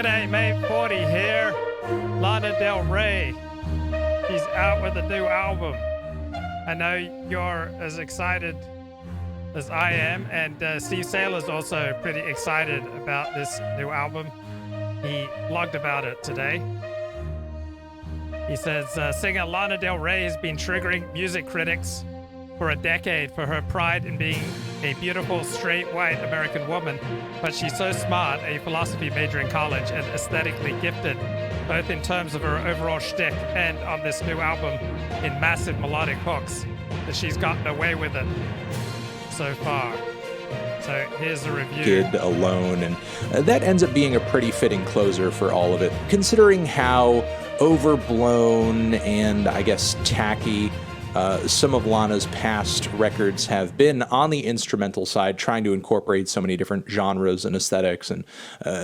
G'day, mate. 40 here. Lana Del Rey. She's out with a new album. I know you're as excited as I am, and Steve Saylor's also pretty excited about this new album. He blogged about it today. He says, singer Lana Del Rey has been triggering music critics for a decade for her pride in being a beautiful, straight, white American woman, but she's so smart, a philosophy major in college, and aesthetically gifted, both in terms of her overall shtick and on this new album in massive melodic hooks, that she's gotten away with it so far. So here's a review. Kid alone, and that ends up being a pretty fitting closer for all of it, considering how overblown and, I guess, tacky some of Lana's past records have been on the instrumental side, trying to incorporate so many different genres and aesthetics and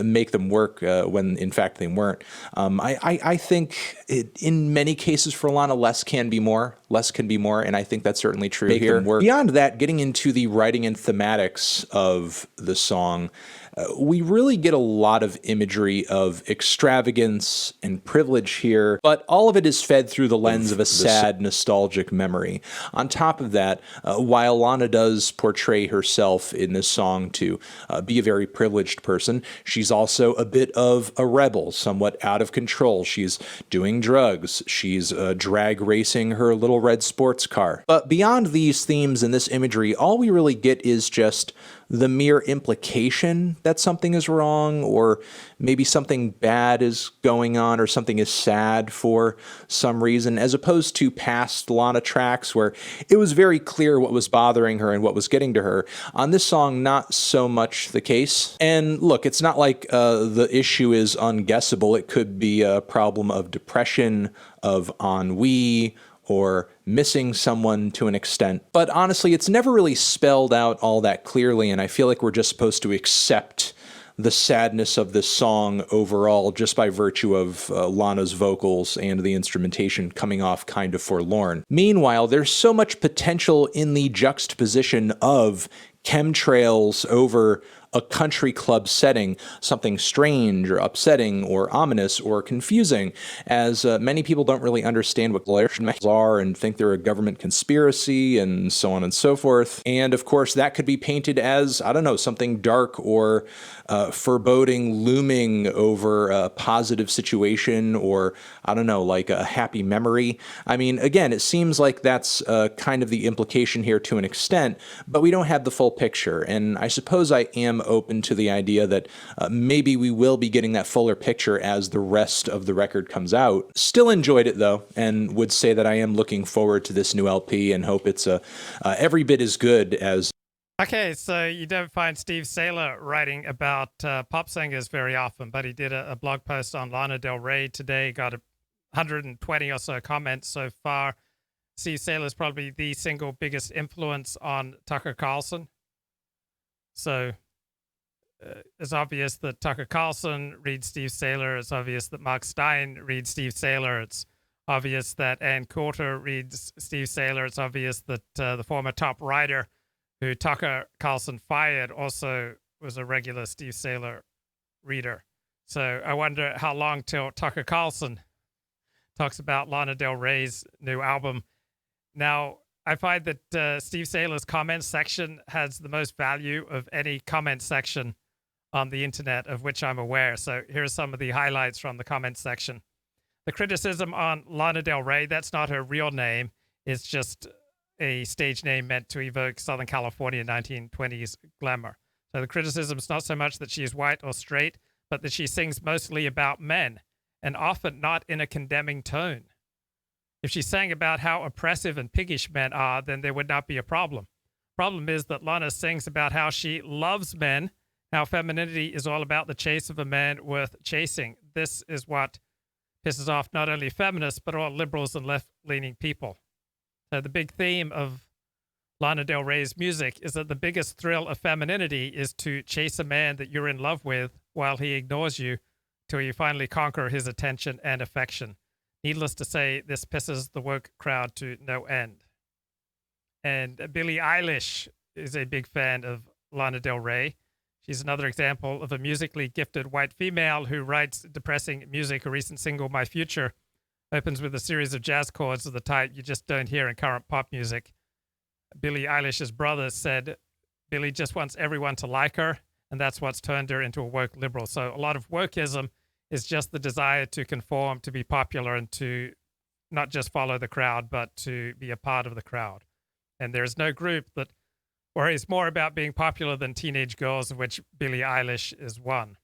make them work when in fact they weren't. I think in many cases for Lana, less can be more, and I think that's certainly true here. Beyond that, getting into the writing and thematics of the song, we really get a lot of imagery of extravagance and privilege here, but all of it is fed through the lens of a sad, nostalgic memory. On top of that, while Lana does portray herself in this song to be a very privileged person, she's also a bit of a rebel, somewhat out of control. She's doing drugs. She's drag racing her little red sports car. But beyond these themes and this imagery, all we really get is just the mere implication that something is wrong, or maybe something bad is going on, or something is sad for some reason, as opposed to past Lana tracks where it was very clear what was bothering her and what was getting to her. On this song, not so much the case. And look, it's not like the issue is unguessable. It could be a problem of depression, of ennui, or missing someone to an extent. But honestly, it's never really spelled out all that clearly, and I feel like we're just supposed to accept the sadness of this song overall just by virtue of Lana's vocals and the instrumentation coming off kind of forlorn. Meanwhile, there's so much potential in the juxtaposition of Chemtrails over a country club setting, something strange or upsetting or ominous or confusing, as many people don't really understand what Chemtrails are and think they're a government conspiracy and so on and so forth. And of course, that could be painted as, I don't know, something dark or foreboding looming over a positive situation, or I don't know, like a happy memory. I mean, again, it seems like that's kind of the implication here to an extent, but we don't have the full picture. And I suppose I am open to the idea that maybe we will be getting that fuller picture as the rest of the record comes out. Still enjoyed it though, and would say that I am looking forward to this new LP and hope it's every bit as good as. Okay, so you don't find Steve Saylor writing about pop singers very often, but he did a blog post on Lana Del Rey today, got 120 or so comments so far. Steve Saylor is probably the single biggest influence on Tucker Carlson. So it's obvious that Tucker Carlson reads Steve Saylor. It's obvious that Mark Stein reads Steve Saylor. It's obvious that Ann Coulter reads Steve Saylor. It's obvious that the former top writer who Tucker Carlson fired also was a regular Steve Saylor reader. So I wonder how long till Tucker Carlson talks about Lana Del Rey's new album. Now, I find that Steve Saylor's comment section has the most value of any comment section on the internet of which I'm aware. So here's some of the highlights from the comment section. The criticism on Lana Del Rey, that's not her real name. It's just a stage name meant to evoke Southern California 1920s glamour. So the criticism is not so much that she is white or straight, but that she sings mostly about men, and often not in a condemning tone. If she sang about how oppressive and piggish men are, then there would not be a problem. Problem is that Lana sings about how she loves men, how femininity is all about the chase of a man worth chasing. This is what pisses off not only feminists, but all liberals and left-leaning people. So the big theme of Lana Del Rey's music is that the biggest thrill of femininity is to chase a man that you're in love with while he ignores you till you finally conquer his attention and affection. Needless to say, this pisses the woke crowd to no end. And Billie Eilish is a big fan of Lana Del Rey. She's another example of a musically gifted white female who writes depressing music. Her recent single, My Future, opens with a series of jazz chords of the type you just don't hear in current pop music. Billie Eilish's brother said Billie just wants everyone to like her, and that's what's turned her into a woke liberal. So a lot of wokeism is just the desire to conform, to be popular, and to not just follow the crowd, but to be a part of the crowd. And there's no group that worries more about being popular than teenage girls, of which Billie Eilish is one.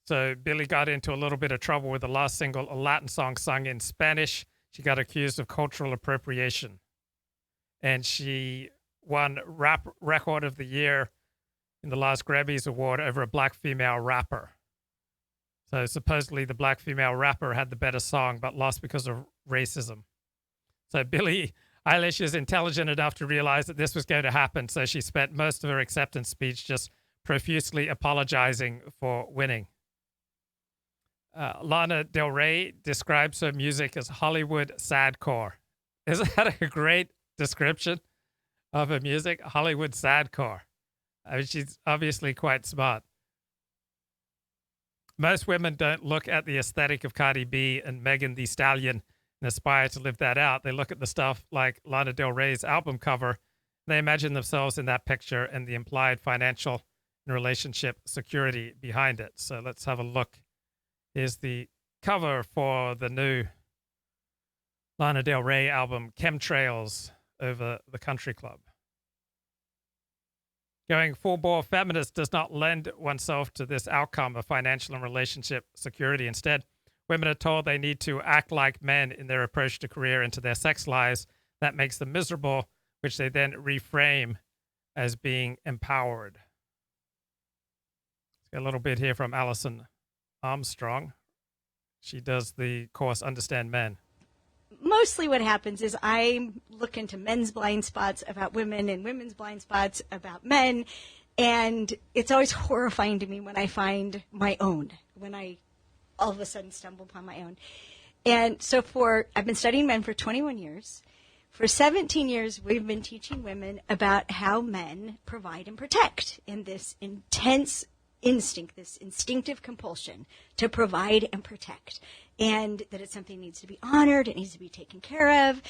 So Billie got into a little bit of trouble with the last single, a Latin song sung in Spanish. She got accused of cultural appropriation. And she won Rap Record of the Year in the last Grammys Award over a black female rapper. So supposedly the black female rapper had the better song, but lost because of racism. So Billie Eilish is intelligent enough to realize that this was going to happen, so she spent most of her acceptance speech just profusely apologizing for winning. Lana Del Rey describes her music as Hollywood sadcore. Isn't that a great description of her music? Hollywood sadcore. I mean, she's obviously quite smart. Most women don't look at the aesthetic of Cardi B and Megan Thee Stallion and aspire to live that out. They look at the stuff like Lana Del Rey's album cover. And they imagine themselves in that picture and the implied financial and relationship security behind it. So let's have a look. Here's the cover for the new Lana Del Rey album, Chemtrails, over the country club. Going full-bore feminist does not lend oneself to this outcome of financial and relationship security. Instead, women are told they need to act like men in their approach to career and to their sex lives. That makes them miserable, which they then reframe as being empowered. Let's get a little bit here from Alison Armstrong. She does the course Understand Men. Mostly what happens is I look into men's blind spots about women and women's blind spots about men, and it's always horrifying to me when I find my own, when I all of a sudden stumble upon my own. And so I've been studying men for 21 years. For 17 years, we've been teaching women about how men provide and protect in this intense instinct, this instinctive compulsion to provide and protect, and that it's something that needs to be honored, it needs to be taken care of.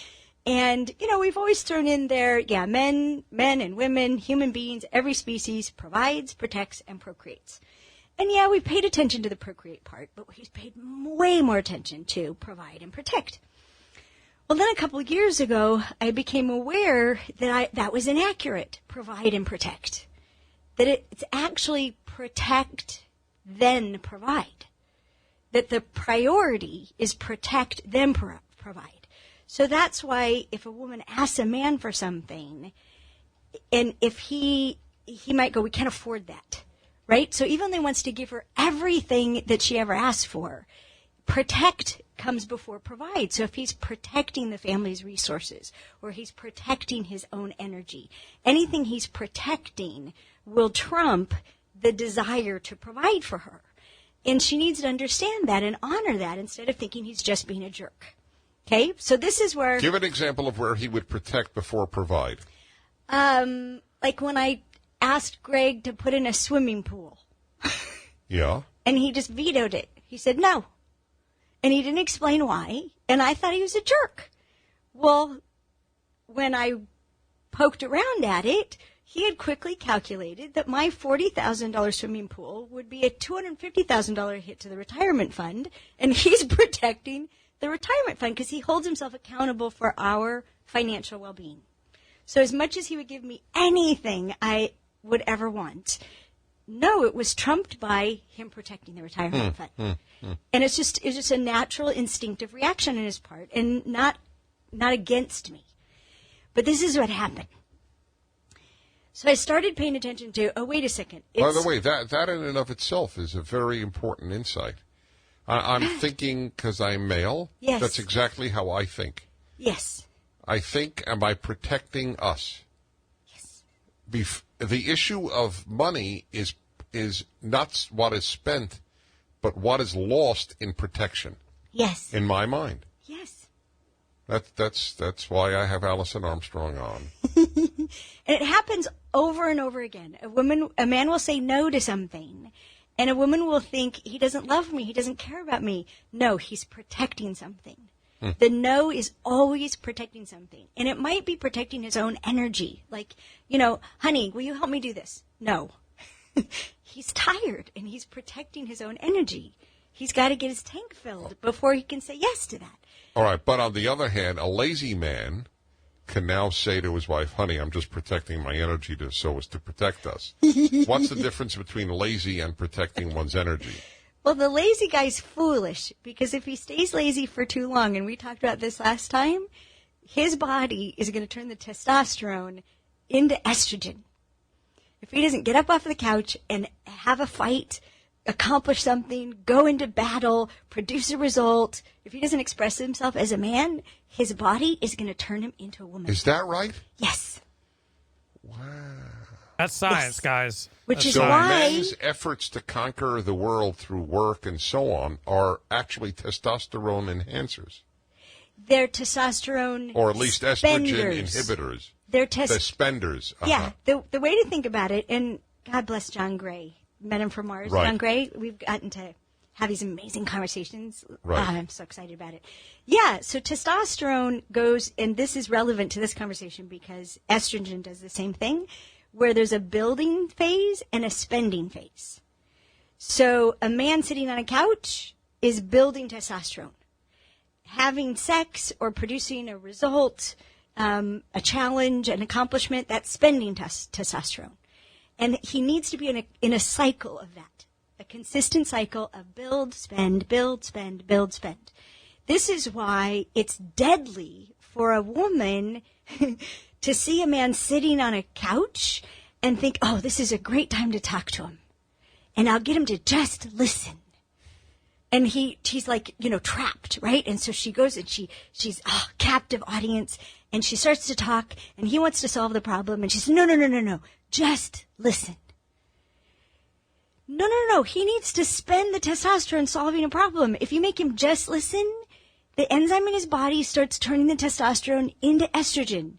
And, you know, we've always thrown in there, men and women, human beings, every species provides, protects, and procreates. And yeah, we've paid attention to the procreate part, but we've paid way more attention to provide and protect. Well, then a couple of years ago, I became aware that that was inaccurate, provide and protect. That it's actually protect, then provide. That the priority is protect, then provide. So that's why if a woman asks a man for something, and if he might go, we can't afford that, right? So even though he wants to give her everything that she ever asked for, protect comes before provide. So if he's protecting the family's resources, or he's protecting his own energy, anything he's protecting will trump the desire to provide for her. And she needs to understand that and honor that instead of thinking he's just being a jerk. Okay? So this is where... Give an example of where he would protect before provide. Like when I asked Greg to put in a swimming pool. Yeah. And he just vetoed it. He said no. And he didn't explain why. And I thought he was a jerk. Well, when I poked around at it, he had quickly calculated that my $40,000 swimming pool would be a $250,000 hit to the retirement fund, and he's protecting the retirement fund because he holds himself accountable for our financial well-being. So as much as he would give me anything I would ever want, no, it was trumped by him protecting the retirement fund. And it's just a natural instinctive reaction on his part, and not against me. But this is what happened. So I started paying attention to, oh, wait a second. By the way, that in and of itself is a very important insight. I'm thinking because I'm male. Yes. That's exactly how I think. Yes. I think, am I protecting us? Yes. The issue of money is not what is spent, but what is lost in protection. Yes. In my mind. Yes. That's why I have Alison Armstrong on. And it happens over and over again. A man will say no to something, and a woman will think he doesn't love me, he doesn't care about me. No, he's protecting something. The no is always protecting something. And it might be protecting his own energy. Like, honey, will you help me do this? No. He's tired, and he's protecting his own energy. He's got to get his tank filled before he can say yes to that. All right, but on the other hand, a lazy man can now say to his wife, honey, I'm just protecting my energy so as to protect us. What's the difference between lazy and protecting one's energy? Well, the lazy guy's foolish, because if he stays lazy for too long, and we talked about this last time, his body is going to turn the testosterone into estrogen. If he doesn't get up off the couch and have a fight, accomplish something, go into battle, produce a result, if he doesn't express himself as a man, his body is going to turn him into a woman. Is that right? Yes. Wow. That's science, Yes. guys. Which is So why men's efforts to conquer the world through work and so on are actually testosterone enhancers. they're testosterone Or at least estrogen spenders. inhibitors. They're The spenders. Yeah, the way to think about it, and God bless John Gray, Met Him from Mars. Right. John Gray, we've gotten to have these amazing conversations. Right. I'm so excited about it. Yeah, so testosterone goes, and this is relevant to this conversation because estrogen does the same thing, where there's a building phase and a spending phase. So a man sitting on a couch is building testosterone. Having sex or producing a result, a challenge, an accomplishment, that's spending testosterone. And he needs to be in a cycle of that, a consistent cycle of build, spend, build, spend, build, spend. This is why it's deadly for a woman to see a man sitting on a couch and think, oh, this is a great time to talk to him. And I'll get him to just listen. And he's like, trapped, right? And so she goes and she's captive audience, and she starts to talk, and he wants to solve the problem, and she says, no, just listen. No, he needs to spend the testosterone solving a problem. If you make him just listen, the enzyme in his body starts turning the testosterone into estrogen,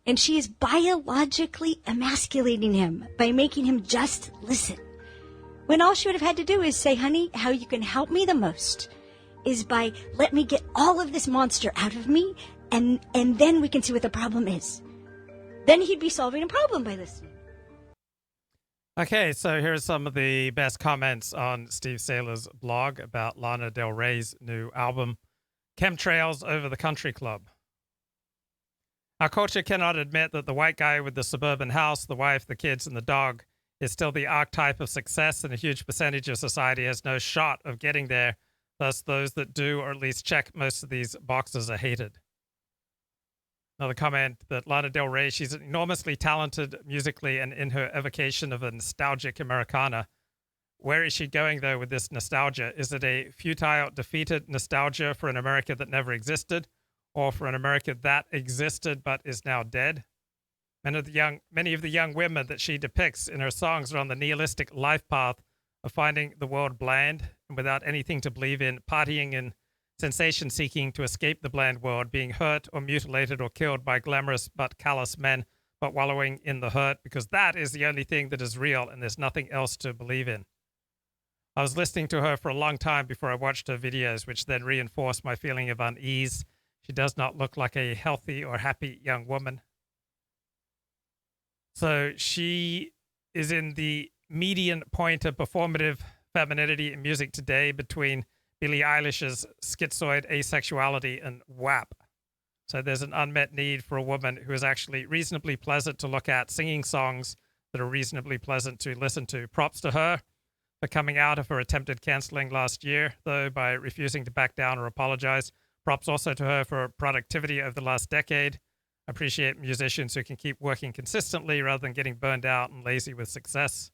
and she is biologically emasculating him by making him just listen. When all she would have had to do is say, honey, how you can help me the most is by let me get all of this monster out of me, and then we can see what the problem is. Then he'd be solving a problem by listening. Okay, so here's some of the best comments on Steve Saylor's blog about Lana Del Rey's new album, Chemtrails Over the Country Club. Our culture cannot admit that the white guy with the suburban house, the wife, the kids, and the dog is still the archetype of success, and a huge percentage of society has no shot of getting there. Thus, those that do, or at least check most of these boxes, are hated. Another comment that Lana Del Rey, she's enormously talented musically and in her evocation of a nostalgic Americana. Where is she going, though, with this nostalgia? Is it a futile, defeated nostalgia for an America that never existed, or for an America that existed but is now dead? Many of the young women that she depicts in her songs are on the nihilistic life path of finding the world bland and without anything to believe in, partying and sensation-seeking to escape the bland world, being hurt or mutilated or killed by glamorous but callous men, but wallowing in the hurt because that is the only thing that is real and there's nothing else to believe in. I was listening to her for a long time before I watched her videos, which then reinforced my feeling of unease. She does not look like a healthy or happy young woman. So she is in the median point of performative femininity in music today between Billie Eilish's schizoid asexuality and WAP. So there's an unmet need for a woman who is actually reasonably pleasant to look at, singing songs that are reasonably pleasant to listen to. Props to her for coming out of her attempted canceling last year, though, by refusing to back down or apologize. Props also to her for productivity over the last decade. I appreciate musicians who can keep working consistently rather than getting burned out and lazy with success.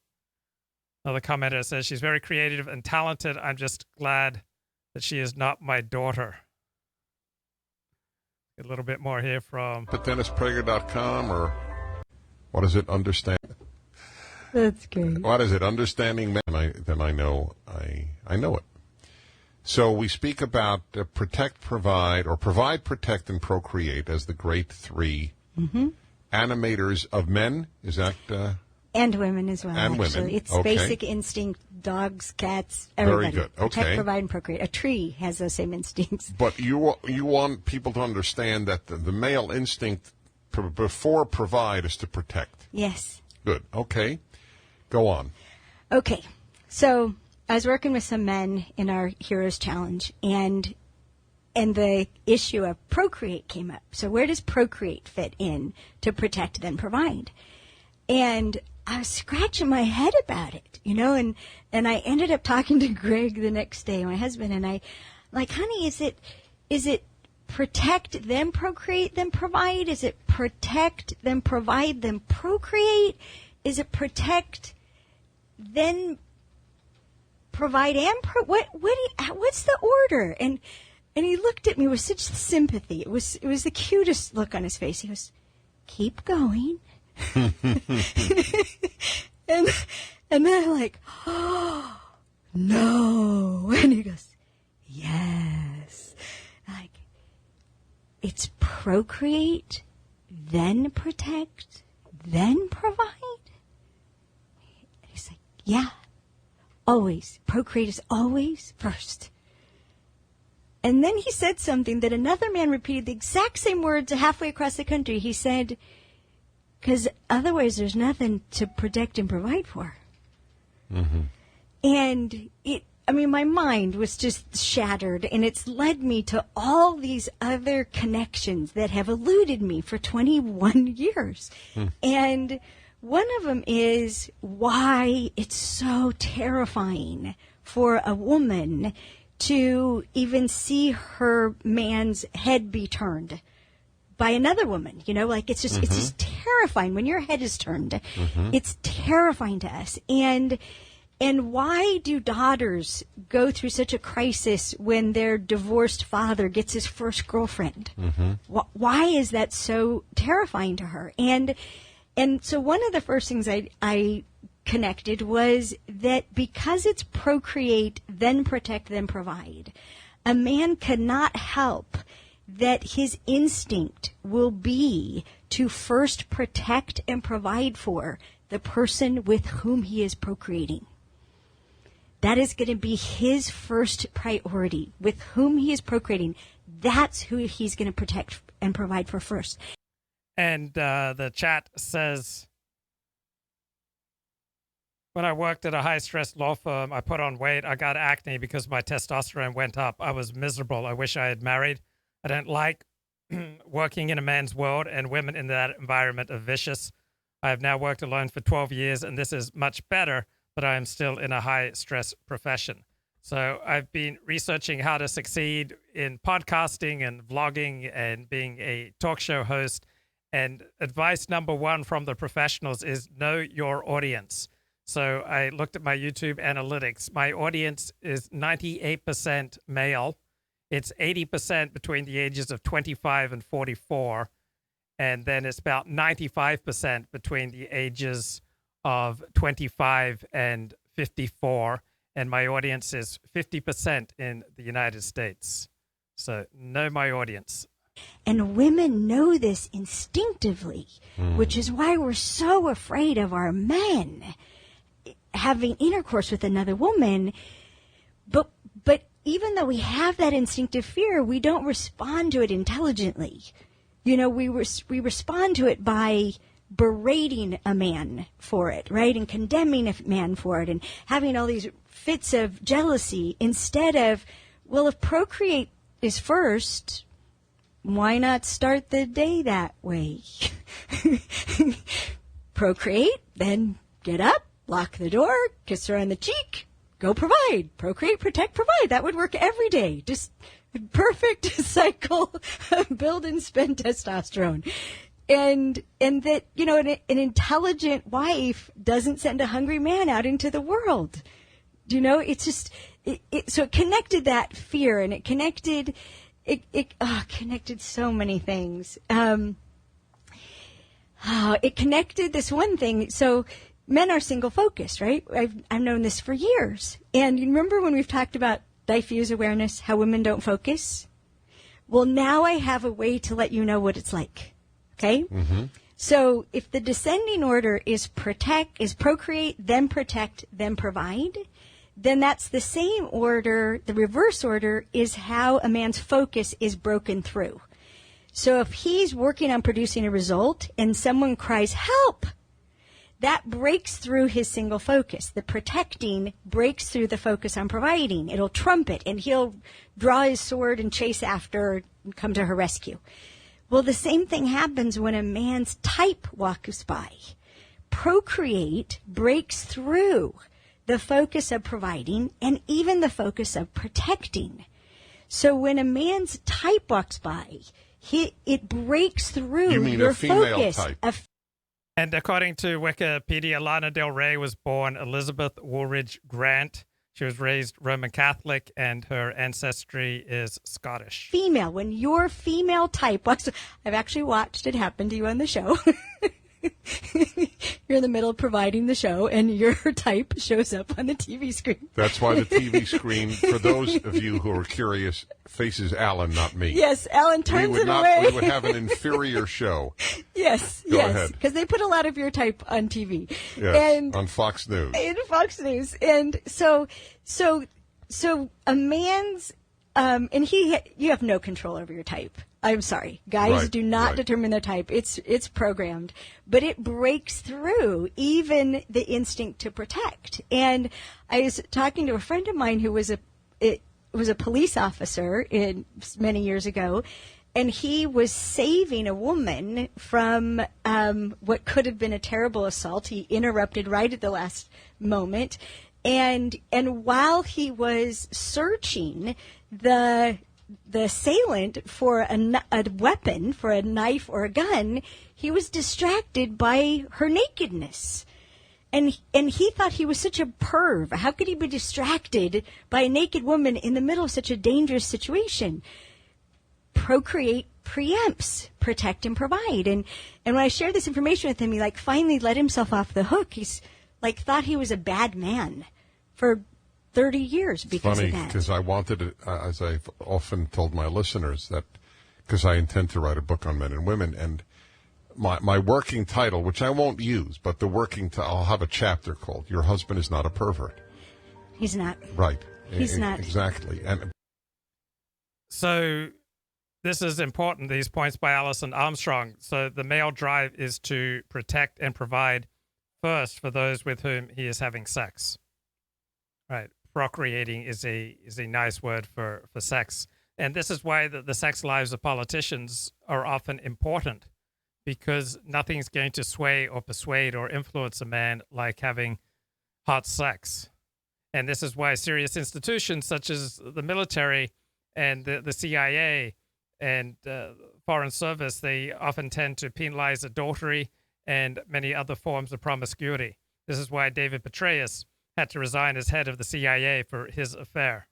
Another commenter says, she's very creative and talented. I'm just glad that she is not my daughter. A little bit more here from... DennisPrager.com, or what is it? Understand. That's great. What is it? Understanding men. Then I know I know it. So we speak about protect, provide, or provide, protect, and procreate as the great three animators of men. Is that... and women as well, and actually. Women. It's Okay. basic instinct, dogs, cats, everybody. Very good. Okay. Protect, provide, and procreate. A tree has those same instincts. But you want people to understand that the male instinct before provide is to protect. Yes. Good. Okay. Go on. Okay. So I was working with some men in our Heroes Challenge, and the issue of procreate came up. So where does procreate fit in to protect then provide? And I was scratching my head about it, and I ended up talking to Greg the next day, my husband, and I, like, honey, is it protect, then procreate, then provide? Is it protect, then provide, then procreate? Is it protect, then provide and what's the order? And he looked at me with such sympathy. It was the cutest look on his face. He goes, keep going. and then I'm like, oh, no. And he goes, yes. Like, it's procreate, then protect, then provide. And he's like, yeah, always. Procreate is always first. And then he said something that another man repeated the exact same words halfway across the country. He said, because otherwise there's nothing to protect and provide for. Mm-hmm. And my mind was just shattered, and it's led me to all these other connections that have eluded me for 21 years. And one of them is why it's so terrifying for a woman to even see her man's head be turned by another woman. It's just terrifying when your head is turned. It's terrifying to us. And why do daughters go through such a crisis when their divorced father gets his first girlfriend? Why is that so terrifying to her? And so one of the first things I connected was that because it's procreate, then protect, then provide, a man cannot help that his instinct will be to first protect and provide for the person with whom he is procreating. That is going to be his first priority. With whom he is procreating, that's who he's going to protect and provide for first. And the chat says, when I worked at a high-stress law firm, I put on weight. I got acne because my testosterone went up. I was miserable. I wish I had married. I don't like working in a man's world, and women in that environment are vicious. I have now worked alone for 12 years, and this is much better, but I am still in a high-stress profession. So I've been researching how to succeed in podcasting and vlogging and being a talk show host. And advice number one from the professionals is know your audience. So I looked at my YouTube analytics. My audience is 98% male. It's 80% between the ages of 25 and 44. And then it's about 95% between the ages of 25 and 54. And my audience is 50% in the United States. So know my audience. And women know this instinctively, which is why we're so afraid of our men having intercourse with another woman. But even though we have that instinctive fear, we don't respond to it intelligently. We respond to it by berating a man for it, right? And condemning a man for it and having all these fits of jealousy instead of, well, if procreate is first, why not start the day that way? Procreate, then get up, lock the door, kiss her on the cheek, go provide. Procreate, protect, provide. That would work every day. Just perfect cycle of build and spend testosterone. And that, an intelligent wife doesn't send a hungry man out into the world. It's just, so it connected that fear, and it connected, connected so many things. It connected this one thing. So men are single focused, right? I've known this for years. And you remember when we've talked about diffuse awareness, how women don't focus. Well, now I have a way to let you know what it's like. Okay? Mm-hmm. So if the descending order is procreate, then protect, then provide, then that's the same order. The reverse order is how a man's focus is broken through. So if he's working on producing a result and someone cries, help, that breaks through his single focus. The protecting breaks through the focus on providing. It'll trump it, and he'll draw his sword and chase after and come to her rescue. Well, the same thing happens when a man's type walks by. Procreate breaks through the focus of providing and even the focus of protecting. So when a man's type walks by, it breaks through You mean your a female focus. type? And according to Wikipedia, Lana Del Rey was born Elizabeth Woolridge Grant. She was raised Roman Catholic, and her ancestry is Scottish. Female, when your female type walks, I've actually watched it happen to you on the show. You're in the middle of providing the show, and your type shows up on the TV screen. That's why the TV screen, for those of you who are curious, faces Alan, not me. Yes, Alan turns it away. We would have an inferior show. Yes, Go ahead. because they put a lot of your type on TV. Yes, and on Fox News. In Fox News. And so a man's, and you have no control over your type. I'm sorry. Guys do not determine their type. It's programmed. But it breaks through even the instinct to protect. And I was talking to a friend of mine who was a police officer many years ago, and he was saving a woman from what could have been a terrible assault. He interrupted right at the last moment. And while he was searching the assailant for a weapon, for a knife or a gun, he was distracted by her nakedness. And he thought he was such a perv. How could he be distracted by a naked woman in the middle of such a dangerous situation? Procreate preempts protect and provide. And when I shared this information with him, he finally let himself off the hook. He's thought he was a bad man for 30 years because Funny, of that. because I wanted it, as I've often told my listeners, that because I intend to write a book on men and women, and my working title, which I won't use, but the working I'll have a chapter called "Your Husband is Not a Pervert." He's not. Right. He's not. Exactly. And So this is important, these points by Alison Armstrong. So the male drive is to protect and provide first for those with whom he is having sex. Right. Procreating is a nice word for sex. And this is why the sex lives of politicians are often important, because nothing's going to sway or persuade or influence a man like having hot sex. And this is why serious institutions such as the military and the CIA and Foreign Service, they often tend to penalize adultery and many other forms of promiscuity. This is why David Petraeus had to resign as head of the CIA for his affair.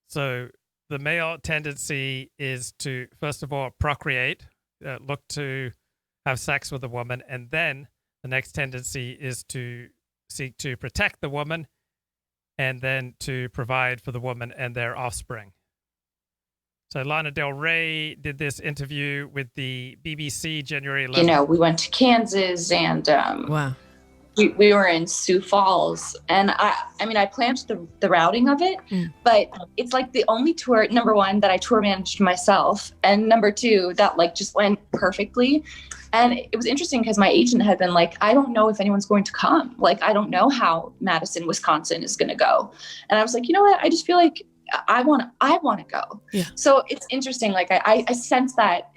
So the male tendency is to, first of all, procreate, look to have sex with a woman, and then the next tendency is to seek to protect the woman and then to provide for the woman and their offspring. So Lana Del Rey did this interview with the BBC January 11th. We went to Kansas and Wow. we were in Sioux Falls, and I planned the routing of it, but it's the only tour, number one, that I tour managed myself, and number two, that just went perfectly. And it was interesting because my agent had been I don't know if anyone's going to come. I don't know how Madison, Wisconsin is going to go. And I was you know what? I just feel I want to go. Yeah. So it's interesting. I sense that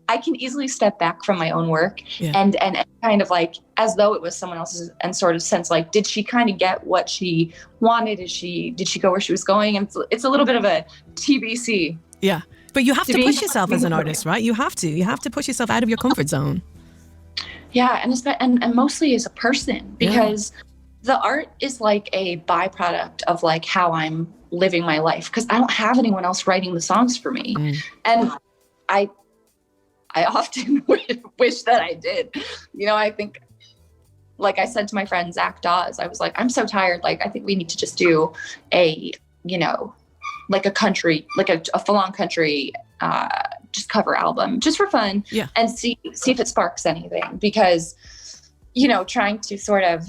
I can easily step back from my own work and kind of as though it was someone else's, and sort of sense did she kind of get what she wanted? Did she go where she was going? And it's a little bit of a TBC. Yeah. But you have to push yourself as an artist, right? You have to push yourself out of your comfort zone. Yeah. And mostly as a person, because the art is a byproduct of how I'm living my life, because I don't have anyone else writing the songs for me. And I often wish that I did. I think like I said to my friend Zach Dawes, I was like, I'm so tired. Like, I think we need to just do a, you know, like a country, like a full-on country, just cover album, just for fun, and see if it sparks anything. Because, you know, trying to sort of,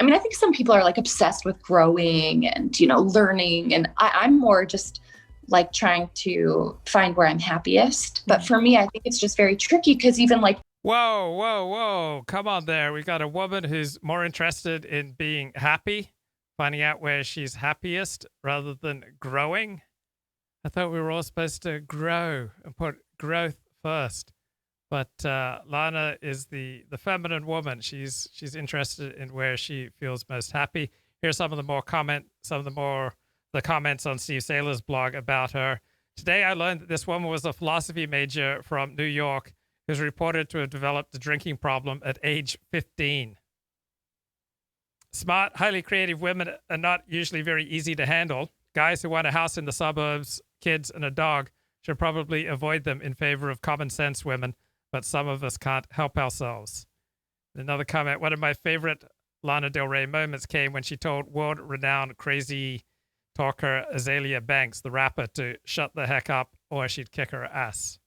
I mean, I think some people are like obsessed with growing and, you know, learning, and I'm more just like trying to find where I'm happiest. But for me, I think it's just very tricky, because even like, Whoa. Come on there. We got a woman who's more interested in being happy, finding out where she's happiest rather than growing. I thought we were all supposed to grow and put growth first. But Lana is the feminine woman. She's interested in where she feels most happy. Here's some of the comments on Steve Saylor's blog about her. Today I learned that this woman was a philosophy major from New York who's reported to have developed a drinking problem at age 15. Smart, highly creative women are not usually very easy to handle. Guys who want a house in the suburbs, kids, and a dog should probably avoid them in favor of common sense women, but some of us can't help ourselves. Another comment, one of my favorite Lana Del Rey moments came when she told world-renowned crazy talker Azalea Banks, the rapper, to shut the heck up or she'd kick her ass.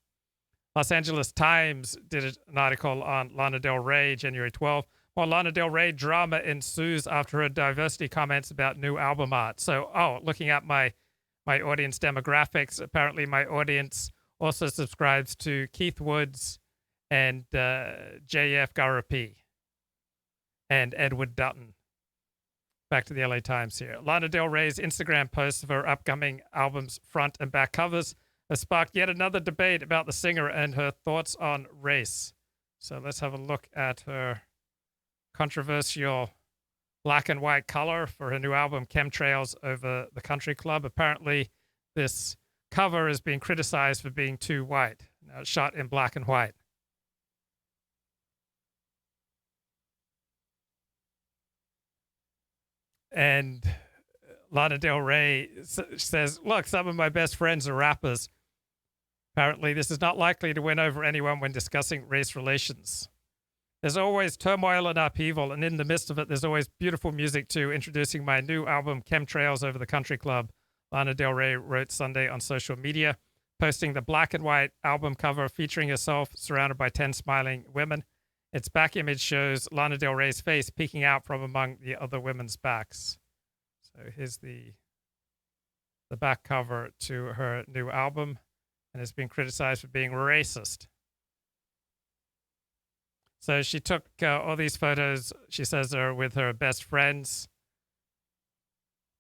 Los Angeles Times did an article on Lana Del Rey, January 12th. More Lana Del Rey drama ensues after her diversity comments about new album art. So, looking at my audience demographics, apparently my audience also subscribes to Keith Woods and J.F. Garapi and Edward Dutton. Back to the LA Times here. Lana Del Rey's Instagram posts of her upcoming album's front and back covers has sparked yet another debate about the singer and her thoughts on race. So let's have a look at her controversial black and white color for her new album, Chemtrails, over the Country Club. Apparently, this cover is being criticized for being too white. Now, it's shot in black and white. And Lana Del Rey says, look, some of my best friends are rappers. Apparently, this is not likely to win over anyone when discussing race relations. There's always turmoil and upheaval, and in the midst of it, there's always beautiful music too. Introducing my new album, Chemtrails, over the Country Club, Lana Del Rey wrote Sunday on social media, posting the black and white album cover featuring herself surrounded by 10 smiling women. Its back image shows Lana Del Rey's face peeking out from among the other women's backs. So here's the back cover to her new album, and it's been criticized for being racist. So she took all these photos, she says, are with her best friends,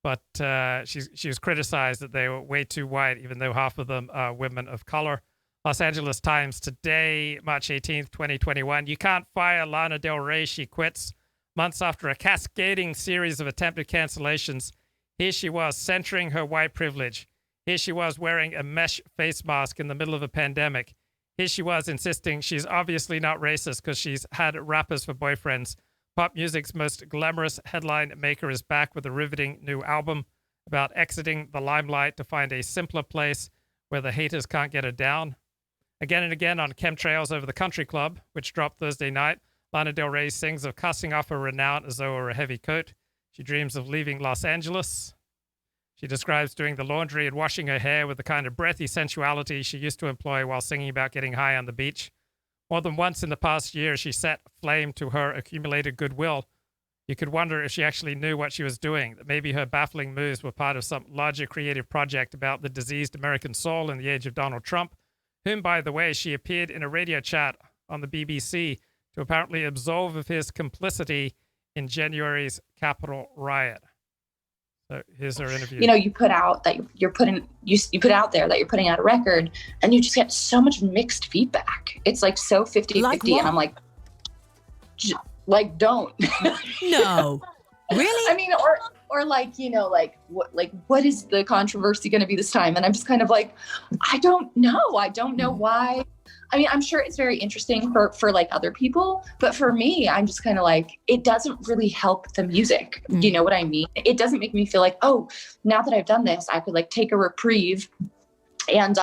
but she was criticized that they were way too white, even though half of them are women of color. Los Angeles Times today, March 18th, 2021. You can't fire Lana Del Rey, she quits. Months after a cascading series of attempted cancellations, here she was centering her white privilege. Here she was wearing a mesh face mask in the middle of a pandemic. Here she was insisting she's obviously not racist because she's had rappers for boyfriends. Pop music's most glamorous headline maker is back with a riveting new album about exiting the limelight to find a simpler place where the haters can't get her down. Again and again on Chemtrails over the Country Club, which dropped Thursday night, Lana Del Rey sings of casting off her renown as though it were a heavy coat. She dreams of leaving Los Angeles. She describes doing the laundry and washing her hair with the kind of breathy sensuality she used to employ while singing about getting high on the beach. More than once in the past year, she set flame to her accumulated goodwill. You could wonder if she actually knew what she was doing, that maybe her baffling moves were part of some larger creative project about the diseased American soul in the age of Donald Trump, whom, by the way, she appeared in a radio chat on the BBC to apparently absolve of his complicity in January's Capitol riot. So here's our interview. You know, you put out that you put out there that you're putting out a record, and you just get so much mixed feedback. It's like so 50-50, like and I'm like, don't. No. Really? I mean, or like, you know, what is the controversy going to be this time? And I'm just kind of like, I don't know. I don't know why. I mean, I'm sure it's very interesting for like other people, but for me, I'm just kind of like, it doesn't really help the music. You know what I mean? It doesn't make me feel like, oh, now that I've done this, I could like take a reprieve and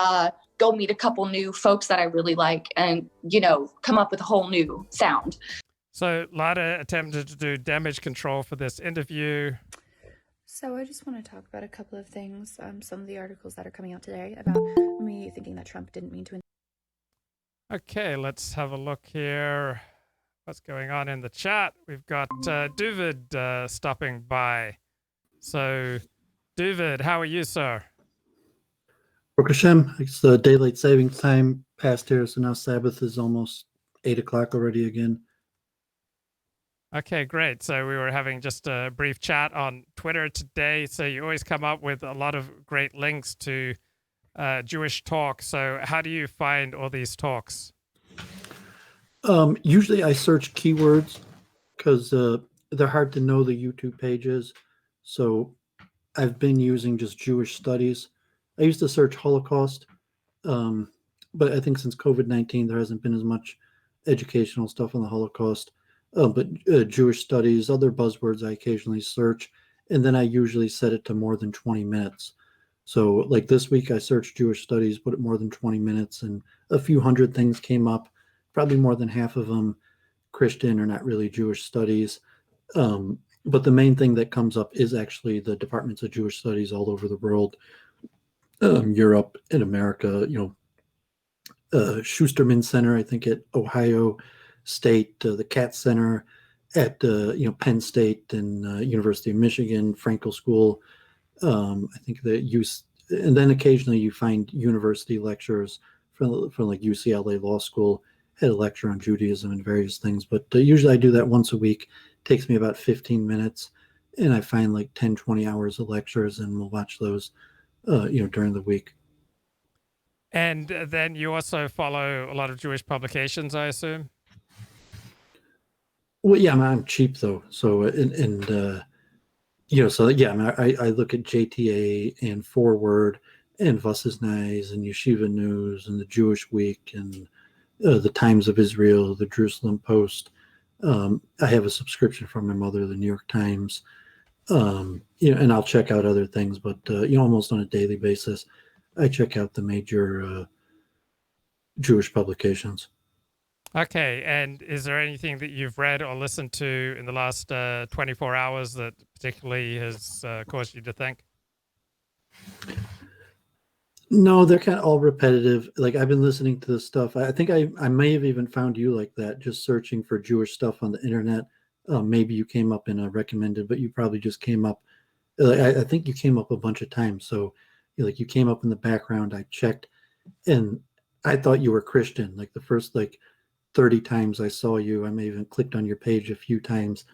go meet a couple new folks that I really like and, you know, come up with a whole new sound. So Lana attempted to do damage control for this interview. So I just want to talk about a couple of things. Some of the articles that are coming out today about me thinking that Trump didn't mean to. Okay, let's have a look here. What's going on in the chat? We've got Dooovid stopping by. So, Dooovid, how are you, sir? Baruch Hashem, it's the daylight savings time past here, so now Sabbath is almost 8 o'clock already again. Okay, great. So we were having just a brief chat on Twitter today. So you always come up with a lot of great links to Jewish talk. So how do you find all these talks? Usually I search keywords because they're hard to know the YouTube pages. So I've been using just Jewish studies. I used to search Holocaust, but I think since COVID-19, there hasn't been as much educational stuff on the Holocaust. But Jewish studies, other buzzwords I occasionally search, and then I usually set it to more than 20 minutes. So like this week, I searched Jewish studies, put it more than 20 minutes, and a few hundred things came up, probably more than half of them Christian or not really Jewish studies. But the main thing that comes up is actually the departments of Jewish studies all over the world, Europe and America, Schusterman Center, I think at Ohio State, the Katz Center at Penn State and University of Michigan, Frankel School. I think and then occasionally you find university lecturers from like UCLA Law School had a lecture on Judaism and various things. But usually I do that once a week. It takes me about 15 minutes, and I find like 10, 20 hours of lectures, and we'll watch those, during the week. And then you also follow a lot of Jewish publications, I assume. Well, yeah, I'm cheap though, so I look at JTA and Forward and Vossesnais and Yeshiva News and the Jewish Week and the Times of Israel, the Jerusalem Post. I have a subscription from my mother, the New York Times, and I'll check out other things, but almost on a daily basis, I check out the major Jewish publications. Okay, and is there anything that you've read or listened to in the last 24 hours that particularly has caused you to think? No, they're kind of all repetitive. Like I've been listening to this stuff. I think I may have even found you like that, just searching for Jewish stuff on the internet. Maybe you came up in a recommended, but you probably just came up. I think you came up a bunch of times. So you came up in the background. I checked, and I thought you were Christian. Like the first 30 times I saw you, I may even clicked on your page a few times,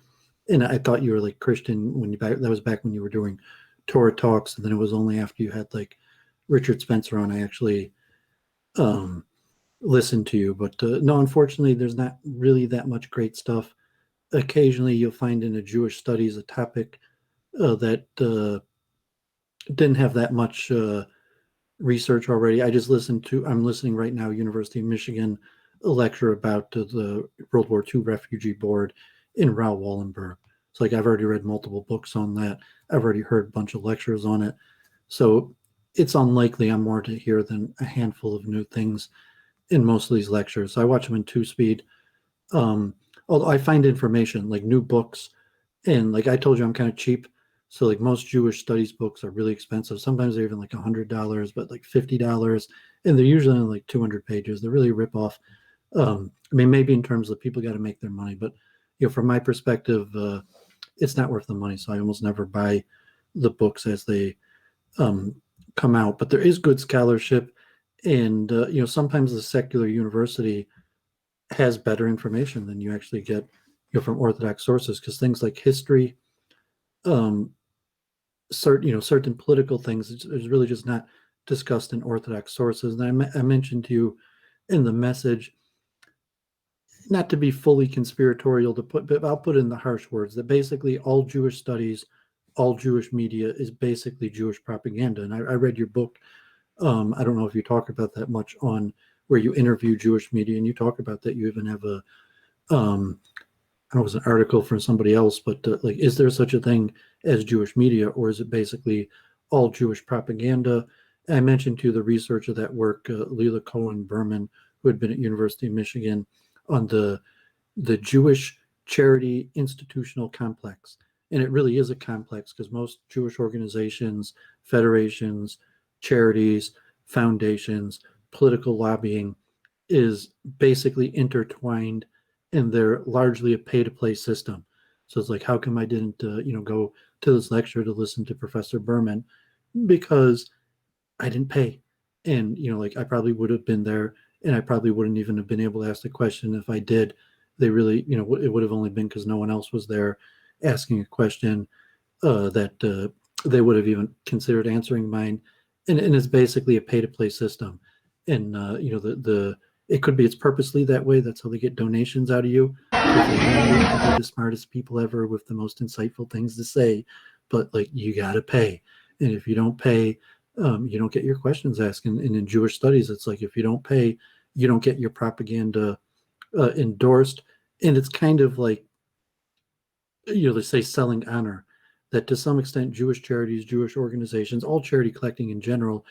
and I thought you were like Christian that was back when you were doing Torah talks, and then it was only after you had like Richard Spencer on I actually listened to you. But no, unfortunately, there's not really that much great stuff. Occasionally, you'll find in a Jewish studies a topic that didn't have that much research already. I'm listening right now, University of Michigan, a lecture about the World War II Refugee Board in Raoul Wallenberg. So I've already read multiple books on that. I've already heard a bunch of lectures on it. So it's unlikely I'm more to hear than a handful of new things in most of these lectures. So I watch them in 2-speed. Although I find information like new books, and like I told you, I'm kind of cheap. So like most Jewish studies books are really expensive. Sometimes they're even like $100, but like $50, and they're usually only like 200 pages. They're really a ripoff. Maybe in terms of people got to make their money, but from my perspective, it's not worth the money. So I almost never buy the books as they come out. But there is good scholarship, and sometimes the secular university has better information than you actually get from Orthodox sources, because things like history, certain political things is really just not discussed in Orthodox sources. And I mentioned to you in the message, not to be fully conspiratorial, but I'll put in the harsh words that basically all Jewish studies, all Jewish media is basically Jewish propaganda. And I read your book. I don't know if you talk about that much on where you interview Jewish media, and you talk about that. You even have I don't know, it was an article from somebody else, but is there such a thing as Jewish media, or is it basically all Jewish propaganda? And I mentioned to you the research of that work, Leila Cohen Berman, who had been at University of Michigan, on the Jewish charity institutional complex. And it really is a complex because most Jewish organizations, federations, charities, foundations, political lobbying is basically intertwined, and they're largely a pay-to-play system. So it's like, how come I didn't, go to this lecture to listen to Professor Berman? Because I didn't pay. And, I probably would have been there, and I probably wouldn't even have been able to ask the question if I did. They really, it would have only been because no one else was there asking a question that they would have even considered answering mine. And it's basically a pay-to-play system. And, it could be it's purposely that way. That's how they get donations out of you. They're the smartest people ever with the most insightful things to say. But, you got to pay. And if you don't pay, you don't get your questions asked. And in Jewish studies, it's like if you don't pay, you don't get your propaganda endorsed. And it's kind of like, they say selling honor, that to some extent Jewish charities, Jewish organizations, all charity collecting in general,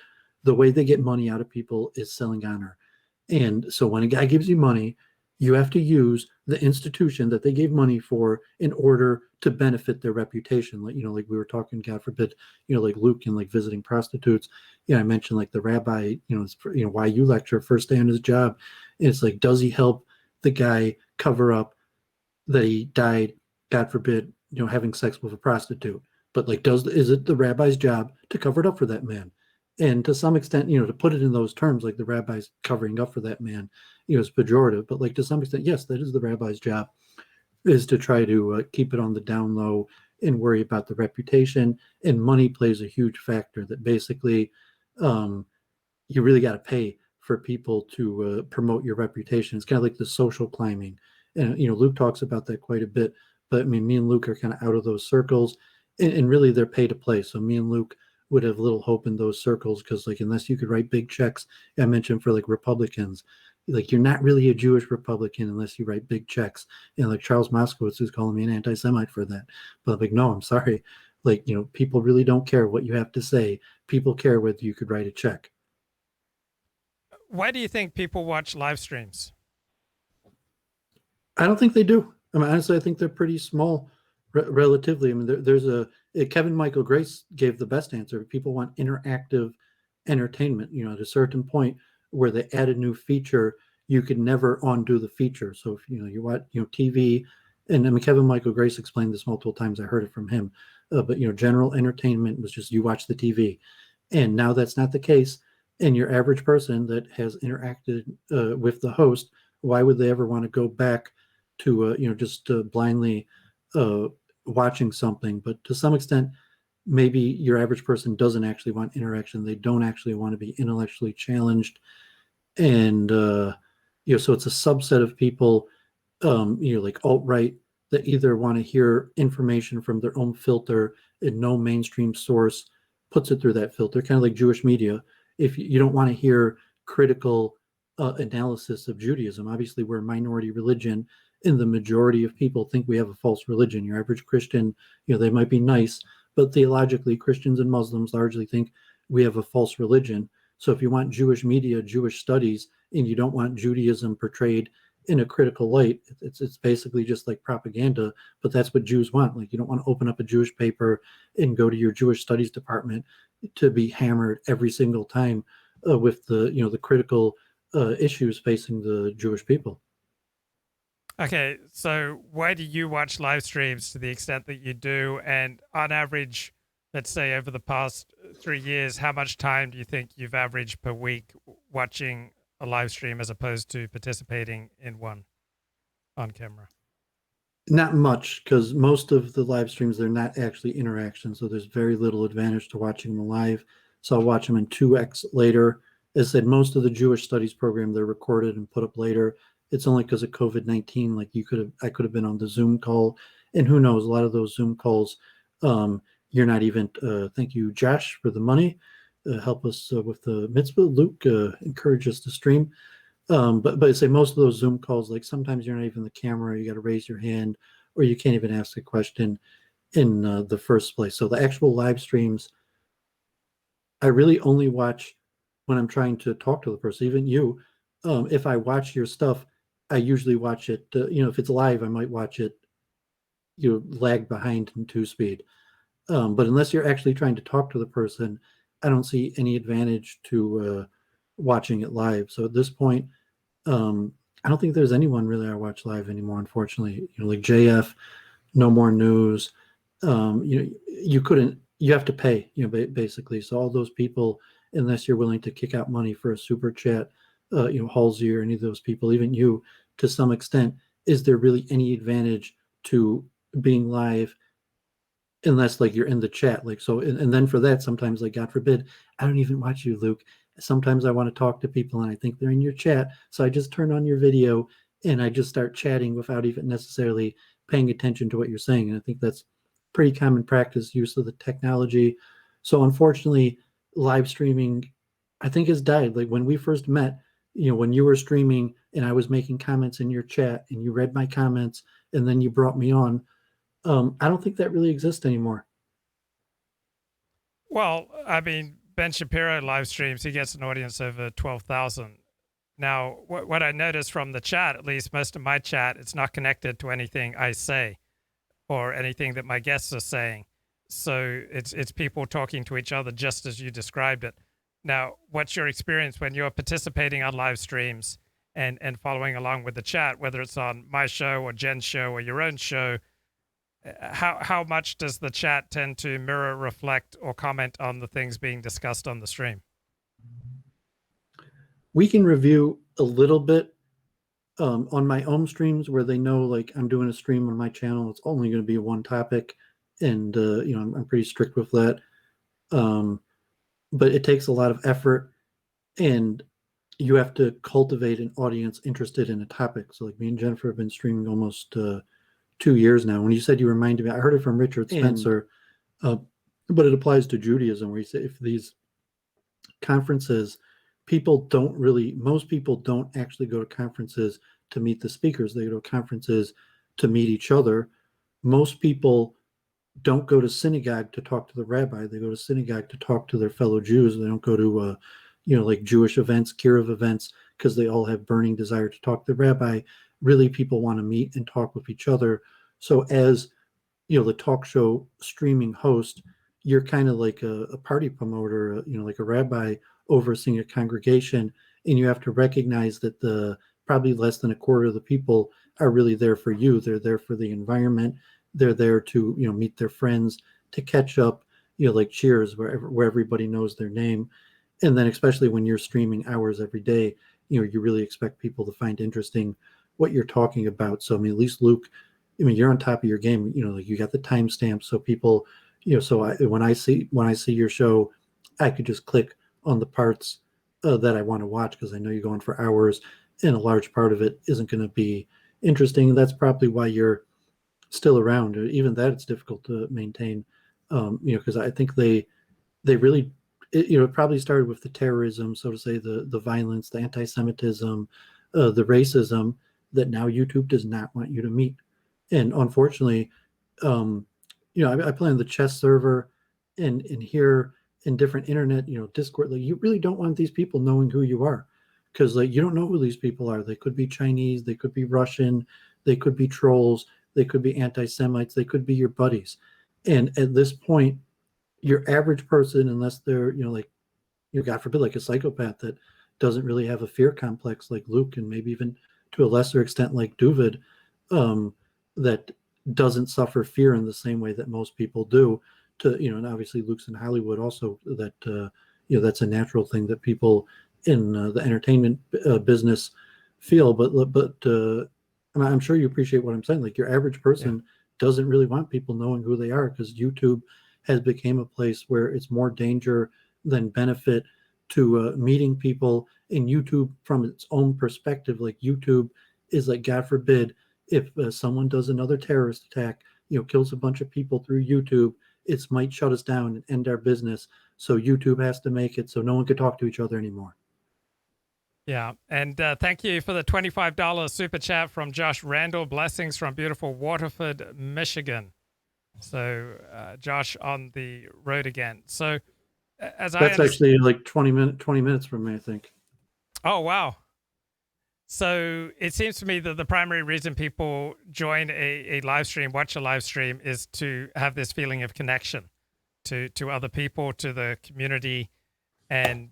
the way they get money out of people is selling honor. And so when a guy gives you money, you have to use the institution that they gave money for in order to benefit their reputation. Like we were talking, God forbid, like Luke and visiting prostitutes. I mentioned the rabbi, why you lecture first day on his job. And it's like, does he help the guy cover up that he died, God forbid, having sex with a prostitute? But is it the rabbi's job to cover it up for that man? And to some extent, to put it in those terms, the rabbi's covering up for that man, is pejorative. But to some extent, yes, that is the rabbi's job, is to try to keep it on the down low and worry about the reputation. And money plays a huge factor. That basically, you really got to pay for people to promote your reputation. It's kind of like the social climbing, and Luke talks about that quite a bit. But I mean, me and Luke are kind of out of those circles, and really they're pay to play. So me and Luke would have little hope in those circles because unless you could write big checks, I mentioned for Republicans, you're not really a Jewish Republican unless you write big checks. And Charles Moskowitz is calling me an anti-Semite for that. But no, I'm sorry. People really don't care what you have to say. People care whether you could write a check. Why do you think people watch live streams? I don't think they do. I mean, honestly, I think they're pretty small relatively. I mean, there's Kevin Michael Grace gave the best answer. People want interactive entertainment, at a certain point where they add a new feature, you could never undo the feature. So if, you watch, TV, and I mean, Kevin Michael Grace explained this multiple times. I heard it from him, but general entertainment was just, you watch the TV, and now that's not the case. And your average person that has interacted with the host, why would they ever want to go back to, just blindly watching something? But to some extent, maybe your average person doesn't actually want interaction. They don't actually want to be intellectually challenged. And, so it's a subset of people, alt-right, that either want to hear information from their own filter and no mainstream source puts it through that filter, kind of like Jewish media. If you don't want to hear critical analysis of Judaism, obviously we're a minority religion, and the majority of people think we have a false religion. Your average Christian, they might be nice, but theologically, Christians and Muslims largely think we have a false religion. So if you want Jewish media, Jewish studies, and you don't want Judaism portrayed in a critical light, it's basically just like propaganda, but that's what Jews want. You don't want to open up a Jewish paper and go to your Jewish studies department to be hammered every single time with the critical issues facing the Jewish people. Okay, so why do you watch live streams to the extent that you do? And on average, let's say over the past 3 years, how much time do you think you've averaged per week watching a live stream as opposed to participating in one on camera? Not much, because most of the live streams, they're not actually interaction. So there's very little advantage to watching them live. So I'll watch them in 2x later. As I said, most of the Jewish studies program, they're recorded and put up later. It's only because of COVID-19. I could have been on the Zoom call, and who knows, a lot of those Zoom calls, you're not even, thank you, Josh, for the money. Help us with the mitzvah. Luke, encourage us to stream. But I say most of those Zoom calls, sometimes you're not even the camera, you got to raise your hand, or you can't even ask a question in the first place. So the actual live streams, I really only watch when I'm trying to talk to the person, even you. If I watch your stuff, I usually watch it, if it's live, I might watch it you lag behind in 2-speed. But unless you're actually trying to talk to the person, I don't see any advantage to watching it live. So at this point, I don't think there's anyone really I watch live anymore, unfortunately. Like JF, No More News. You couldn't. You have to pay. Basically. So all those people, unless you're willing to kick out money for a super chat, Halsey or any of those people, even you, to some extent, is there really any advantage to being live? Unless like you're in the chat, like so, and then for that, sometimes like God forbid, I don't even watch you, Luke. Sometimes I want to talk to people and I think they're in your chat, so I just turn on your video and I just start chatting without even necessarily paying attention to what you're saying. And I think that's pretty common practice use of the technology. So unfortunately, live streaming, I think, has died. Like when we first met, when you were streaming and I was making comments in your chat and you read my comments and then you brought me on. I don't think that really exists anymore. Well, I mean, Ben Shapiro live streams, he gets an audience over 12,000. Now, what I noticed from the chat, at least most of my chat, it's not connected to anything I say or anything that my guests are saying. So it's people talking to each other just as you described it. Now, what's your experience when you're participating on live streams and following along with the chat, whether it's on my show or Jen's show or your own show? How much does the chat tend to mirror, reflect, or comment on the things being discussed on the stream? We can review a little bit on my own streams where they know like I'm doing a stream on my channel. It's only going to be one topic, and I'm pretty strict with that. But it takes a lot of effort, and you have to cultivate an audience interested in a topic. So like me and Jennifer have been streaming almost 2 years now. When you said, you reminded me, I heard it from Richard Spencer, but it applies to Judaism, where he said if these conferences, most people don't actually go to conferences to meet the speakers. They go to conferences to meet each other. Most people don't go to synagogue to talk to the rabbi. They go to synagogue to talk to their fellow Jews. They don't go to like Jewish events, Kiruv events, because they all have burning desire to talk to the rabbi. Really, people want to meet and talk with each other. So as the talk show streaming host, you're kind of like a party promoter, like a rabbi overseeing a congregation, and you have to recognize that the probably less than a quarter of the people are really there for you. They're there for the environment. They're there to meet their friends, to catch up, like Cheers, where everybody knows their name. And then especially when you're streaming hours every day, you really expect people to find interesting what you're talking about. So I mean, at least Luke, you're on top of your game. Like you got the timestamp, so people, so when I see your show, I could just click on the parts that I want to watch, because I know you're going for hours, and a large part of it isn't going to be interesting. That's probably why you're still around. Even that, it's difficult to maintain, because I think they really, it probably started with the terrorism, so to say, the violence, the anti-Semitism, the racism that now YouTube does not want you to meet. And unfortunately, I play on the chess server and here in different internet, Discord, like you really don't want these people knowing who you are, because like you don't know who these people are. They could be Chinese, they could be Russian, they could be trolls, they could be anti-Semites, they could be your buddies. And at this point, your average person, unless they're, God forbid, like a psychopath that doesn't really have a fear complex like Luke, and maybe even to a lesser extent like Dooovid, that doesn't suffer fear in the same way that most people do. And obviously Luke's in Hollywood also, that that's a natural thing that people in the entertainment business feel. But I'm sure you appreciate what I'm saying. Like your average person doesn't really want people knowing who they are, because YouTube has become a place where it's more danger than benefit to meeting people. In YouTube, from its own perspective, like YouTube is like, God forbid, if someone does another terrorist attack, kills a bunch of people through YouTube, it might shut us down and end our business. So YouTube has to make it so no one can talk to each other anymore. Yeah, and thank you for the $25 super chat from Josh Randall. Blessings from beautiful Waterford, Michigan. So Josh on the road again. So as that's actually like 20 minutes from me, I think. Oh wow! So it seems to me that the primary reason people join a live stream, watch a live stream, is to have this feeling of connection to other people, to the community, and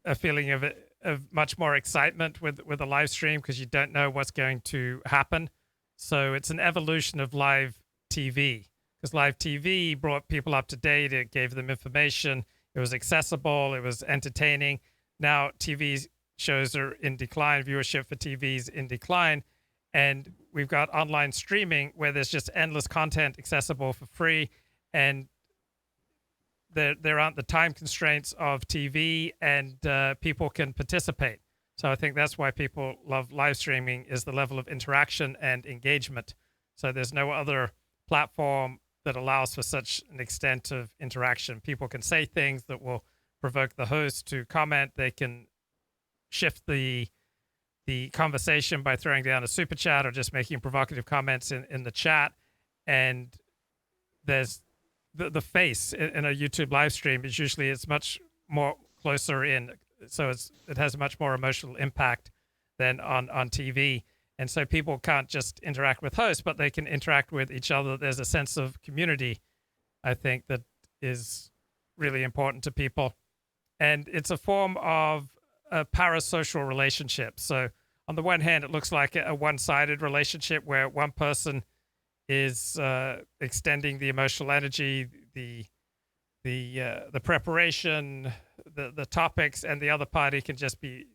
a feeling of much more excitement with a live stream because you don't know what's going to happen. So it's an evolution of live TV, because live TV brought people up to date. It gave them information. It was accessible. It was entertaining. Now TV shows are in decline. Viewership for TV's in decline. And we've got online streaming where there's just endless content accessible for free. And there aren't the time constraints of TV, and people can participate. So I think that's why people love live streaming, is the level of interaction and engagement. So there's no other platform that allows for such an extent of interaction. People can say things that will provoke the host to comment. They can shift the conversation by throwing down a super chat or just making provocative comments in the chat. And there's the face in a YouTube live stream is usually it's much more closer in. So it has a much more emotional impact than on TV. And so people can't just interact with hosts, but they can interact with each other. There's a sense of community, I think, that is really important to people. And it's a form of a parasocial relationship. So on the one hand, it looks like a one-sided relationship where one person is extending the emotional energy, the preparation, the topics, and the other party can just be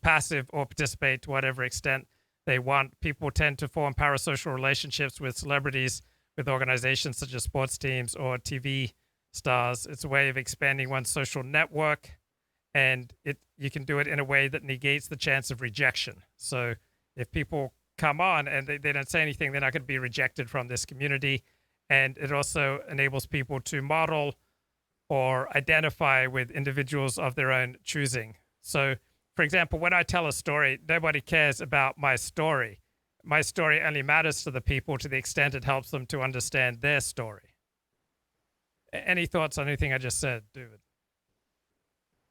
passive or participate to whatever extent they want. People tend to form parasocial relationships with celebrities, with organizations such as sports teams or TV stars. It's a way of expanding one's social network, and you can do it in a way that negates the chance of rejection. So if people come on and they don't say anything, they're not going to be rejected from this community. And it also enables people to model or identify with individuals of their own choosing. So, for example, when I tell a story, nobody cares about my story. My story only matters to the people to the extent it helps them to understand their story. Any thoughts on anything I just said, Dooovid?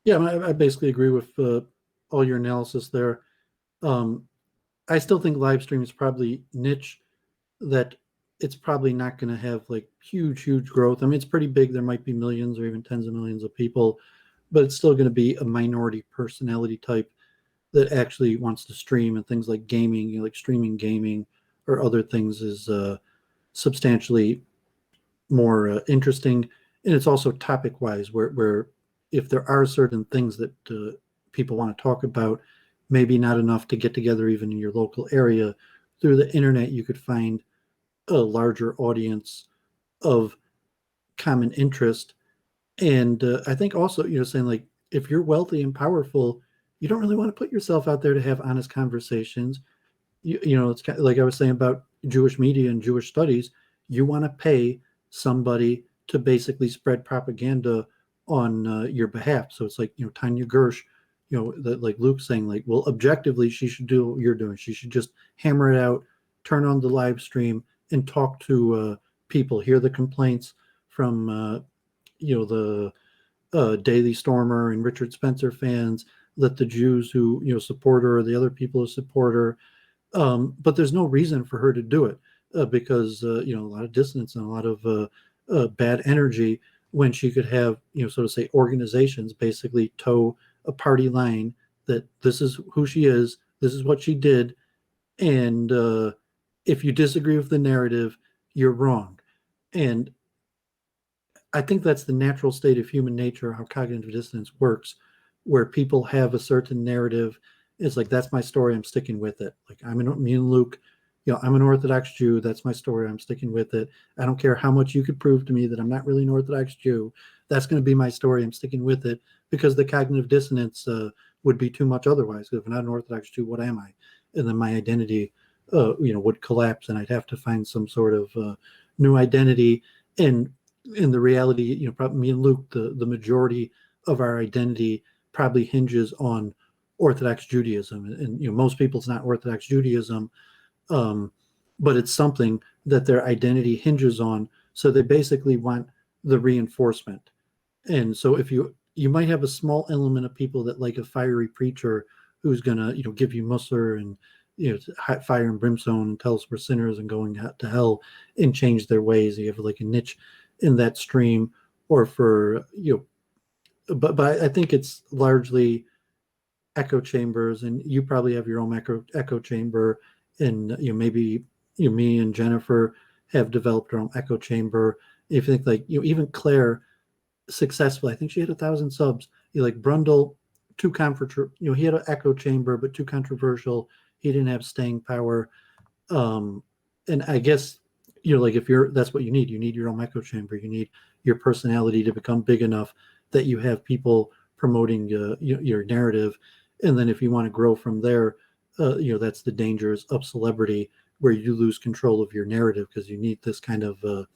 Yeah, I basically agree with all your analysis there. I still think live stream is probably niche, that it's probably not going to have like huge growth. I mean, it's pretty big. There might be millions or even tens of millions of people, but it's still going to be a minority personality type that actually wants to stream, and things like gaming, like streaming gaming or other things is substantially more interesting. And it's also topic wise, where if there are certain things that people want to talk about, maybe not enough to get together even in your local area, through the internet, you could find a larger audience of common interest. And I think also, saying like, if you're wealthy and powerful, you don't really want to put yourself out there to have honest conversations. It's kind of like I was saying about Jewish media and Jewish studies. You want to pay somebody to basically spread propaganda on your behalf. So it's like, Tanya Gersh, like Luke saying, like, well, objectively, she should do what you're doing. She should just hammer it out, turn on the live stream, and talk to people, hear the complaints from, the Daily Stormer and Richard Spencer fans, let the Jews who, support her or the other people who support her. But there's no reason for her to do it because, a lot of dissonance and a lot of bad energy, when she could have, so to say, organizations basically toe a party line that this is who she is, this is what she did, and if you disagree with the narrative, you're wrong. And I think that's the natural state of human nature, how cognitive dissonance works, where people have a certain narrative. It's like, that's my story, I'm sticking with it. Like me and Luke, I'm an Orthodox Jew, that's my story, I'm sticking with it. I don't care how much you could prove to me that I'm not really an Orthodox Jew. That's going to be my story, I'm sticking with it, because the cognitive dissonance would be too much otherwise. If I'm not an Orthodox Jew, what am I? And then my identity would collapse, and I'd have to find some sort of new identity. And in the reality, probably me and Luke, the majority of our identity probably hinges on Orthodox Judaism. And most people, it's not Orthodox Judaism, but it's something that their identity hinges on. So they basically want the reinforcement. And so if you might have a small element of people that like a fiery preacher who's gonna, give you mussar and fire and brimstone and tell us we're sinners and going to hell and change their ways. You have like a niche in that stream, or for but I think it's largely echo chambers, and you probably have your own echo chamber, and maybe me and Jennifer have developed our own echo chamber. If you think like even Claire successfully, I think she had 1,000 subs. Like Brundle, too he had an echo chamber, but too controversial. He didn't have staying power. And I guess like if that's what you need your own echo chamber. You need your personality to become big enough that you have people promoting your narrative. And then if you want to grow from there, that's the dangers of celebrity, where you lose control of your narrative, because you need this kind of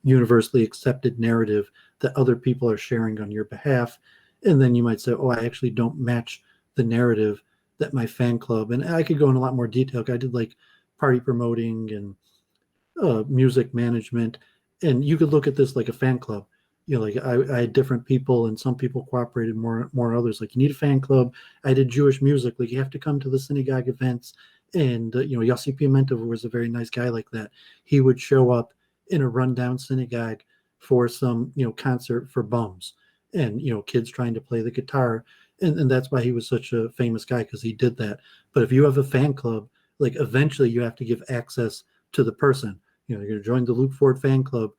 universally accepted narrative that other people are sharing on your behalf. And then you might say, oh, I actually don't match the narrative that my fan club, and I could go in a lot more detail. I did like party promoting and music management, and you could look at this like a fan club. Like I had different people, and some people cooperated more others. Like, you need a fan club. I did Jewish music. Like, you have to come to the synagogue events. And, Yossi Pimenov was a very nice guy like that. He would show up in a rundown synagogue for some, concert for bums and, kids trying to play the guitar. And that's why he was such a famous guy, because he did that. But if you have a fan club, like, eventually you have to give access to the person. You're going to join the Luke Ford fan club.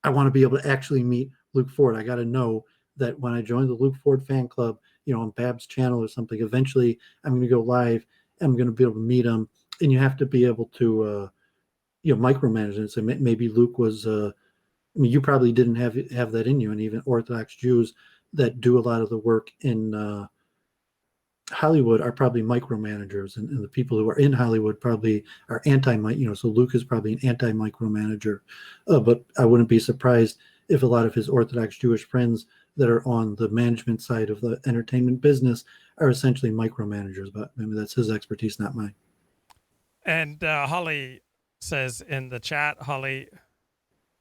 I want to be able to actually meet Luke Ford. I got to know that when I join the Luke Ford fan club, on Bab's channel or something, eventually I'm going to go live. I'm going to be able to meet him. And you have to be able to, micromanage it. So maybe Luke was, you probably didn't have that in you. And even Orthodox Jews that do a lot of the work in Hollywood are probably micromanagers, and the people who are in Hollywood probably are so Luke is probably an anti-micromanager. But I wouldn't be surprised if a lot of his Orthodox Jewish friends that are on the management side of the entertainment business are essentially micromanagers. But maybe that's his expertise, not mine. And Holly says in the chat, Holly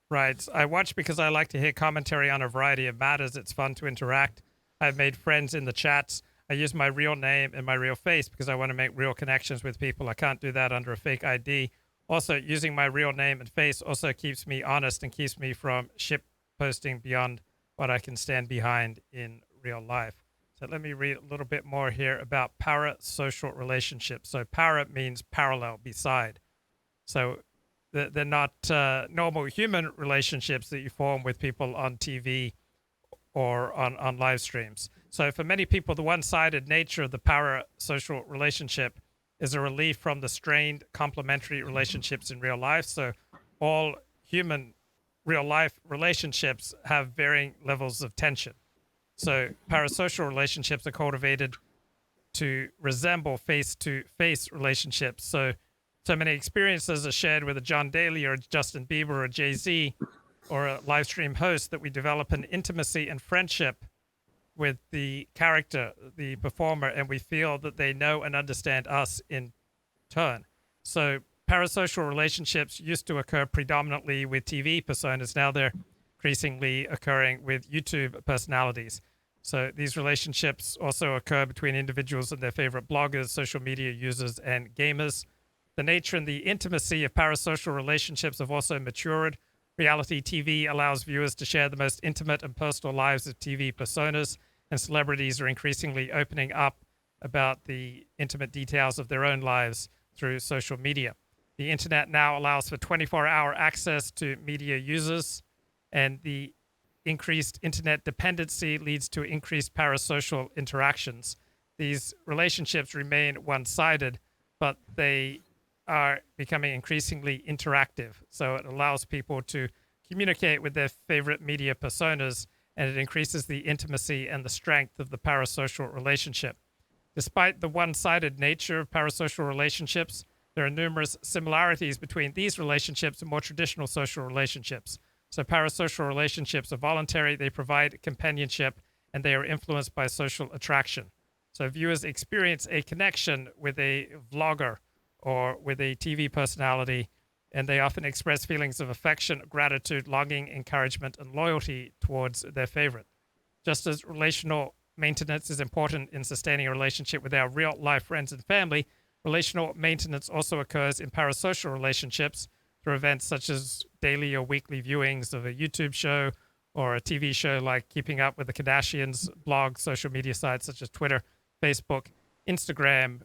writes, I watch because I like to hear commentary on a variety of matters. It's fun to interact. I've made friends in the chats. I use my real name and my real face because I want to make real connections with people. I can't do that under a fake ID. Also, using my real name and face also keeps me honest and keeps me from ship posting beyond what I can stand behind in real life. So let me read a little bit more here about parasocial relationships. So para means parallel, beside. So they're not normal human relationships that you form with people on TV or on live streams. So for many people, the one-sided nature of the parasocial relationship is a relief from the strained complementary relationships in real life. So all human real-life relationships have varying levels of tension. So parasocial relationships are cultivated to resemble face-to-face relationships. So many experiences are shared with a John Daly or a Justin Bieber or a Jay-Z or a live stream host that we develop an intimacy and friendship with the character, the performer, and we feel that they know and understand us in turn. So parasocial relationships used to occur predominantly with TV personas. Now they're increasingly occurring with YouTube personalities. So these relationships also occur between individuals and their favorite bloggers, social media users, and gamers. The nature and the intimacy of parasocial relationships have also matured. Reality TV allows viewers to share the most intimate and personal lives of TV personas, and celebrities are increasingly opening up about the intimate details of their own lives through social media. The internet now allows for 24-hour access to media users, and the increased internet dependency leads to increased parasocial interactions. These relationships remain one-sided, but they are becoming increasingly interactive. So it allows people to communicate with their favorite media personas, and it increases the intimacy and the strength of the parasocial relationship. Despite the one-sided nature of parasocial relationships, there are numerous similarities between these relationships and more traditional social relationships. So parasocial relationships are voluntary, they provide companionship, and they are influenced by social attraction. So viewers experience a connection with a vlogger or with a TV personality, and they often express feelings of affection, gratitude, longing, encouragement, and loyalty towards their favorite. Just as relational maintenance is important in sustaining a relationship with our real-life friends and family, relational maintenance also occurs in parasocial relationships through events such as daily or weekly viewings of a YouTube show or a TV show like Keeping Up with the Kardashians, blogs, social media sites such as Twitter, Facebook, Instagram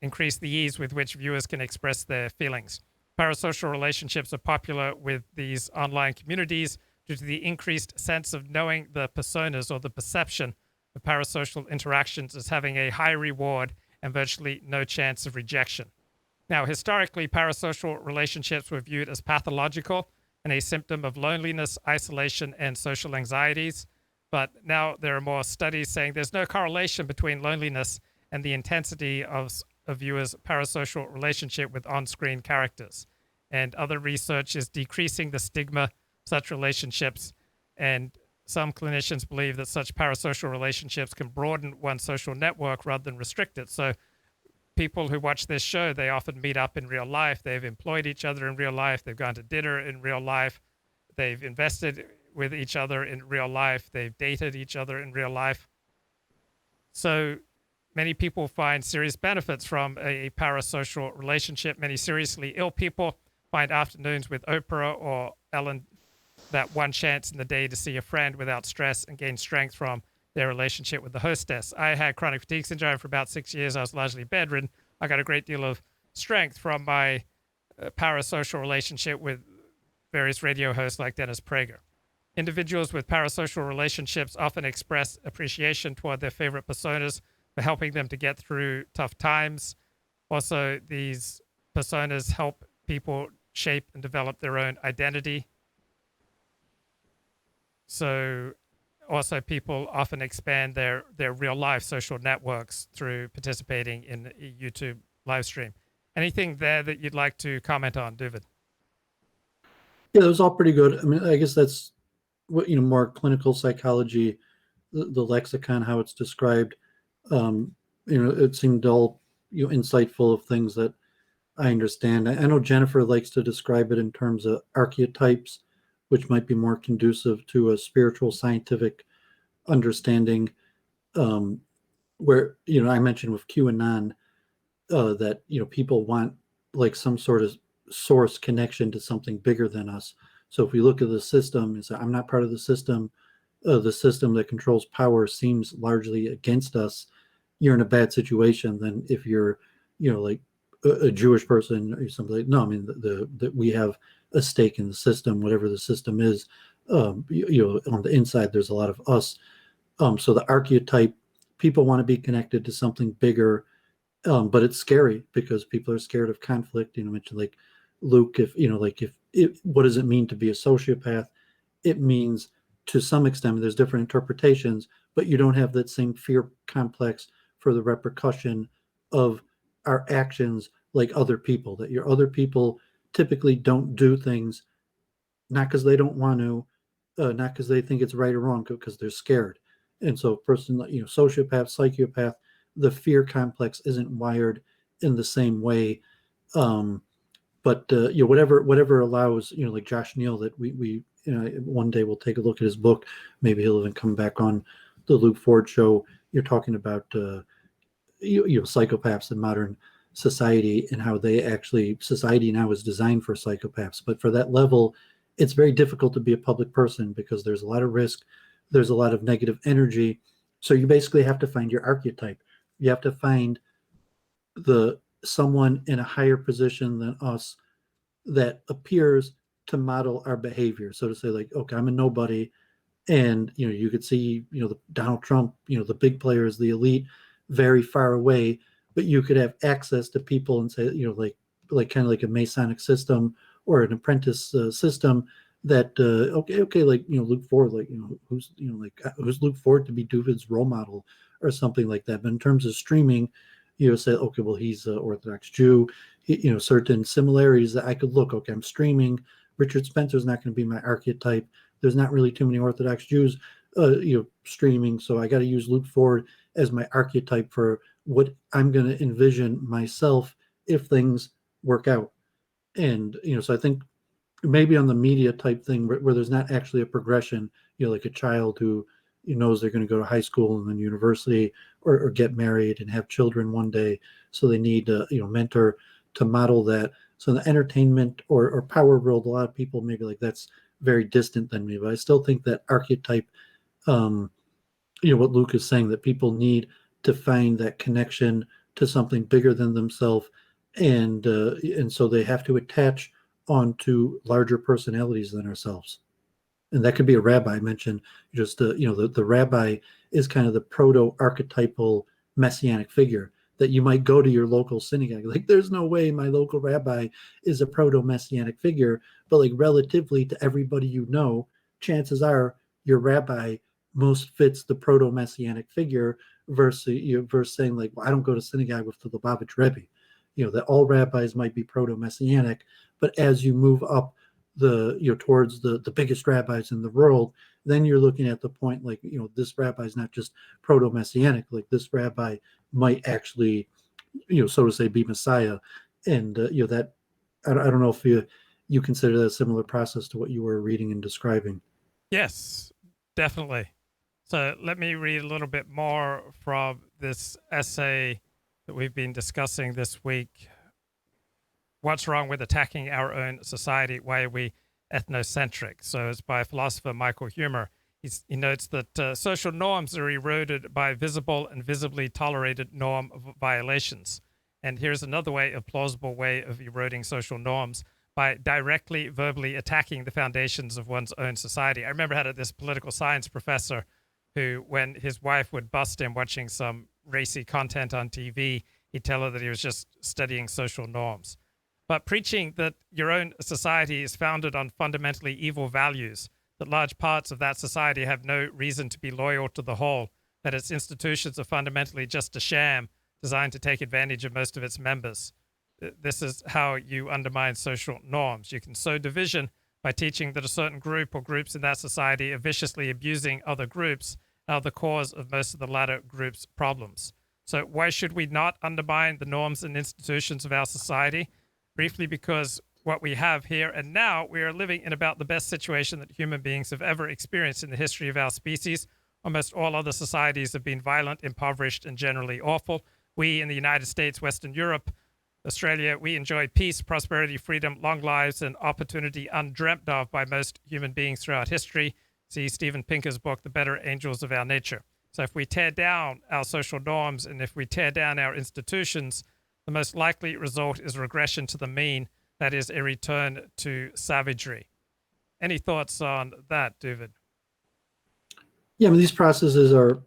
increase the ease with which viewers can express their feelings. Parasocial relationships are popular with these online communities due to the increased sense of knowing the personas or the perception of parasocial interactions as having a high reward and virtually no chance of rejection. Now, historically, parasocial relationships were viewed as pathological and a symptom of loneliness, isolation, and social anxieties. But now there are more studies saying there's no correlation between loneliness and the intensity of a viewer's parasocial relationship with on-screen characters. And other research is decreasing the stigma of such relationships, and some clinicians believe that such parasocial relationships can broaden one's social network rather than restrict it. So people who watch this show, they often meet up in real life. They've employed each other in real life. They've gone to dinner in real life. They've invested with each other in real life. They've dated each other in real life. So many people find serious benefits from a parasocial relationship. Many seriously ill people find afternoons with Oprah or Ellen that one chance in the day to see a friend without stress and gain strength from their relationship with the hostess. I had chronic fatigue syndrome for about 6 years. I was largely bedridden. I got a great deal of strength from my parasocial relationship with various radio hosts like Dennis Prager. Individuals with parasocial relationships often express appreciation toward their favorite personas for helping them to get through tough times. Also, these personas help people shape and develop their own identity. So also people often expand their real life social networks through participating in a YouTube live stream. Anything there that you'd like to comment on, Dooovid? Yeah, that was all pretty good. I mean, I guess that's what, more clinical psychology, the lexicon, how it's described. It seemed all, insightful of things that I understand. I know Jennifer likes to describe it in terms of archetypes, which might be more conducive to a spiritual scientific understanding, where, I mentioned with QAnon that, people want like some sort of source connection to something bigger than us. So if we look at the system and say, I'm not part of the system that controls power seems largely against us, you're in a bad situation than if you're, like a Jewish person or something. Like, no, I mean, that we have a stake in the system, whatever the system is. On the inside, there's a lot of us. So the archetype, people want to be connected to something bigger, but it's scary because people are scared of conflict. Mentioned like Luke, if what does it mean to be a sociopath? It means to some extent, there's different interpretations, but you don't have that same fear complex for the repercussion of our actions like other people, that your other people typically don't do things, not because they don't want to, not because they think it's right or wrong, because they're scared. And so a person like, sociopath, psychopath, the fear complex isn't wired in the same way. But whatever allows, like Josh Neal, that we one day we'll take a look at his book. Maybe he'll even come back on the Luke Ford show. You're talking about psychopaths in modern society and how society now is designed for psychopaths. But for that level, it's very difficult to be a public person because there's a lot of risk, there's a lot of negative energy. So you basically have to find your archetype. You have to find someone in a higher position than us that appears to model our behavior. So to say, like, okay, I'm a nobody, and you could see the Donald Trump, the big players, the elite, very far away, but you could have access to people and say, like kind of like a Masonic system or an apprentice system that okay, like Luke Ford, like who's Luke Ford to be Doovid's role model or something like that. But in terms of streaming, say, okay, well, he's an Orthodox Jew, certain similarities that I could look, okay, I'm streaming. Richard Spencer's not going to be my archetype. There's not really too many Orthodox Jews, streaming. So I got to use Luke Ford as my archetype for what I'm going to envision myself if things work out. And, so I think maybe on the media type thing where there's not actually a progression, like a child who, knows they're going to go to high school and then university or get married and have children one day. So they need a mentor to model that. So the entertainment or power world, a lot of people maybe like that's very distant than me, but I still think that archetype, what Luke is saying, that people need to find that connection to something bigger than themselves, and so they have to attach onto larger personalities than ourselves. And that could be a rabbi. I mentioned just the rabbi is kind of the proto-archetypal messianic figure that you might go to your local synagogue. Like, there's no way my local rabbi is a proto-messianic figure, but like relatively to everybody you know, chances are your rabbi most fits the proto-messianic figure versus saying like, well, I don't go to synagogue with the Lubavitch Rebbe. That all rabbis might be proto-messianic, but as you move up towards the biggest rabbis in the world, then you're looking at the point like, this rabbi is not just proto-messianic, like this rabbi might actually, so to say, be Messiah. And that I don't know if you consider that a similar process to what you were reading and describing. Yes, definitely. So let me read a little bit more from this essay that we've been discussing this week. What's wrong with attacking our own society? Why are we ethnocentric? So it's by philosopher Michael Huemer. He notes that social norms are eroded by visible and visibly tolerated norm violations. And here's another plausible way of eroding social norms: by directly verbally attacking the foundations of one's own society. I remember I had this political science professor who, when his wife would bust him watching some racy content on TV, he'd tell her that he was just studying social norms. But preaching that your own society is founded on fundamentally evil values, that large parts of that society have no reason to be loyal to the whole, that its institutions are fundamentally just a sham designed to take advantage of most of its members. This is how you undermine social norms. You can sow division by teaching that a certain group or groups in that society are viciously abusing other groups, are the cause of most of the latter group's problems. So why should we not undermine the norms and institutions of our society? Briefly, because what we have here and now, we are living in about the best situation that human beings have ever experienced in the history of our species. Almost all other societies have been violent, impoverished, and generally awful. We in the United States, Western Europe, Australia, we enjoy peace, prosperity, freedom, long lives, and opportunity undreamt of by most human beings throughout history. See Steven Pinker's book, The Better Angels of Our Nature. So if we tear down our social norms and if we tear down our institutions, the most likely result is regression to the mean, that is, a return to savagery. Any thoughts on that, Dooovid? Yeah, I mean, these processes are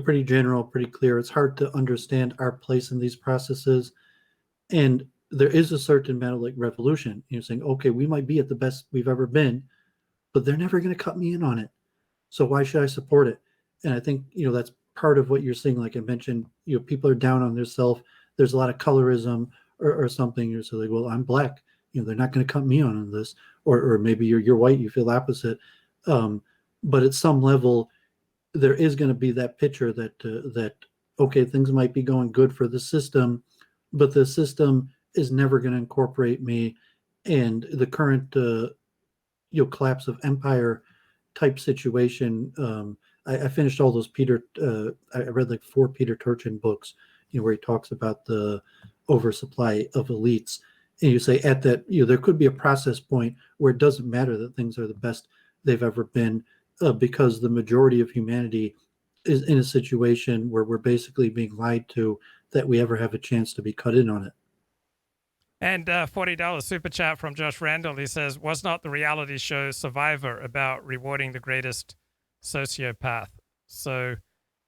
pretty general, pretty clear. It's hard to understand our place in these processes. And there is a certain amount of like revolution, saying, okay, we might be at the best we've ever been, but they're never going to cut me in on it. So why should I support it? And I think, that's part of what you're seeing. Like I mentioned, people are down on themselves. There's a lot of colorism or something. You're so like, well, I'm black. They're not going to cut me on this. Or maybe you're white, you feel opposite. But at some level, there is going to be that picture that, okay, things might be going good for the system, but the system is never going to incorporate me. And the current collapse of empire type situation. I finished all those I read like 4 Peter Turchin books, where he talks about the oversupply of elites. And you say at that, there could be a process point where it doesn't matter that things are the best they've ever been, because the majority of humanity is in a situation where we're basically being lied to that we ever have a chance to be cut in on it. And $40 super chat from Josh Randall. He says, was not the reality show Survivor about rewarding the greatest sociopath? So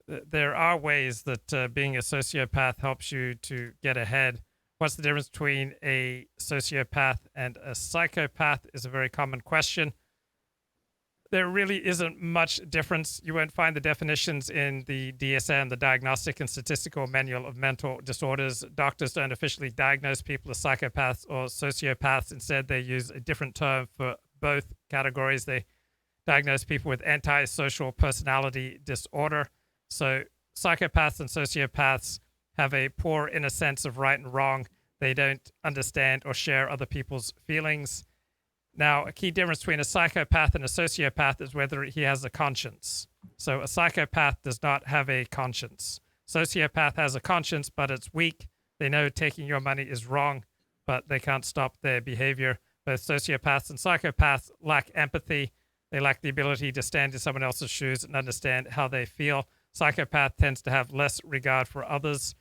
there are ways that being a sociopath helps you to get ahead. What's the difference between a sociopath and a psychopath is a very common question. There really isn't much difference. You won't find the definitions in the DSM, the Diagnostic and Statistical Manual of Mental Disorders. Doctors don't officially diagnose people as psychopaths or sociopaths. Instead, they use a different term for both categories. They diagnose people with antisocial personality disorder. So psychopaths and sociopaths have a poor inner sense of right and wrong. They don't understand or share other people's feelings. Now, a key difference between a psychopath and a sociopath is whether he has a conscience. So a psychopath does not have a conscience. Sociopath has a conscience, but it's weak. They know taking your money is wrong, but they can't stop their behavior. Both sociopaths and psychopaths lack empathy. They lack the ability to stand in someone else's shoes and understand how they feel. Psychopath tends to have less regard for others.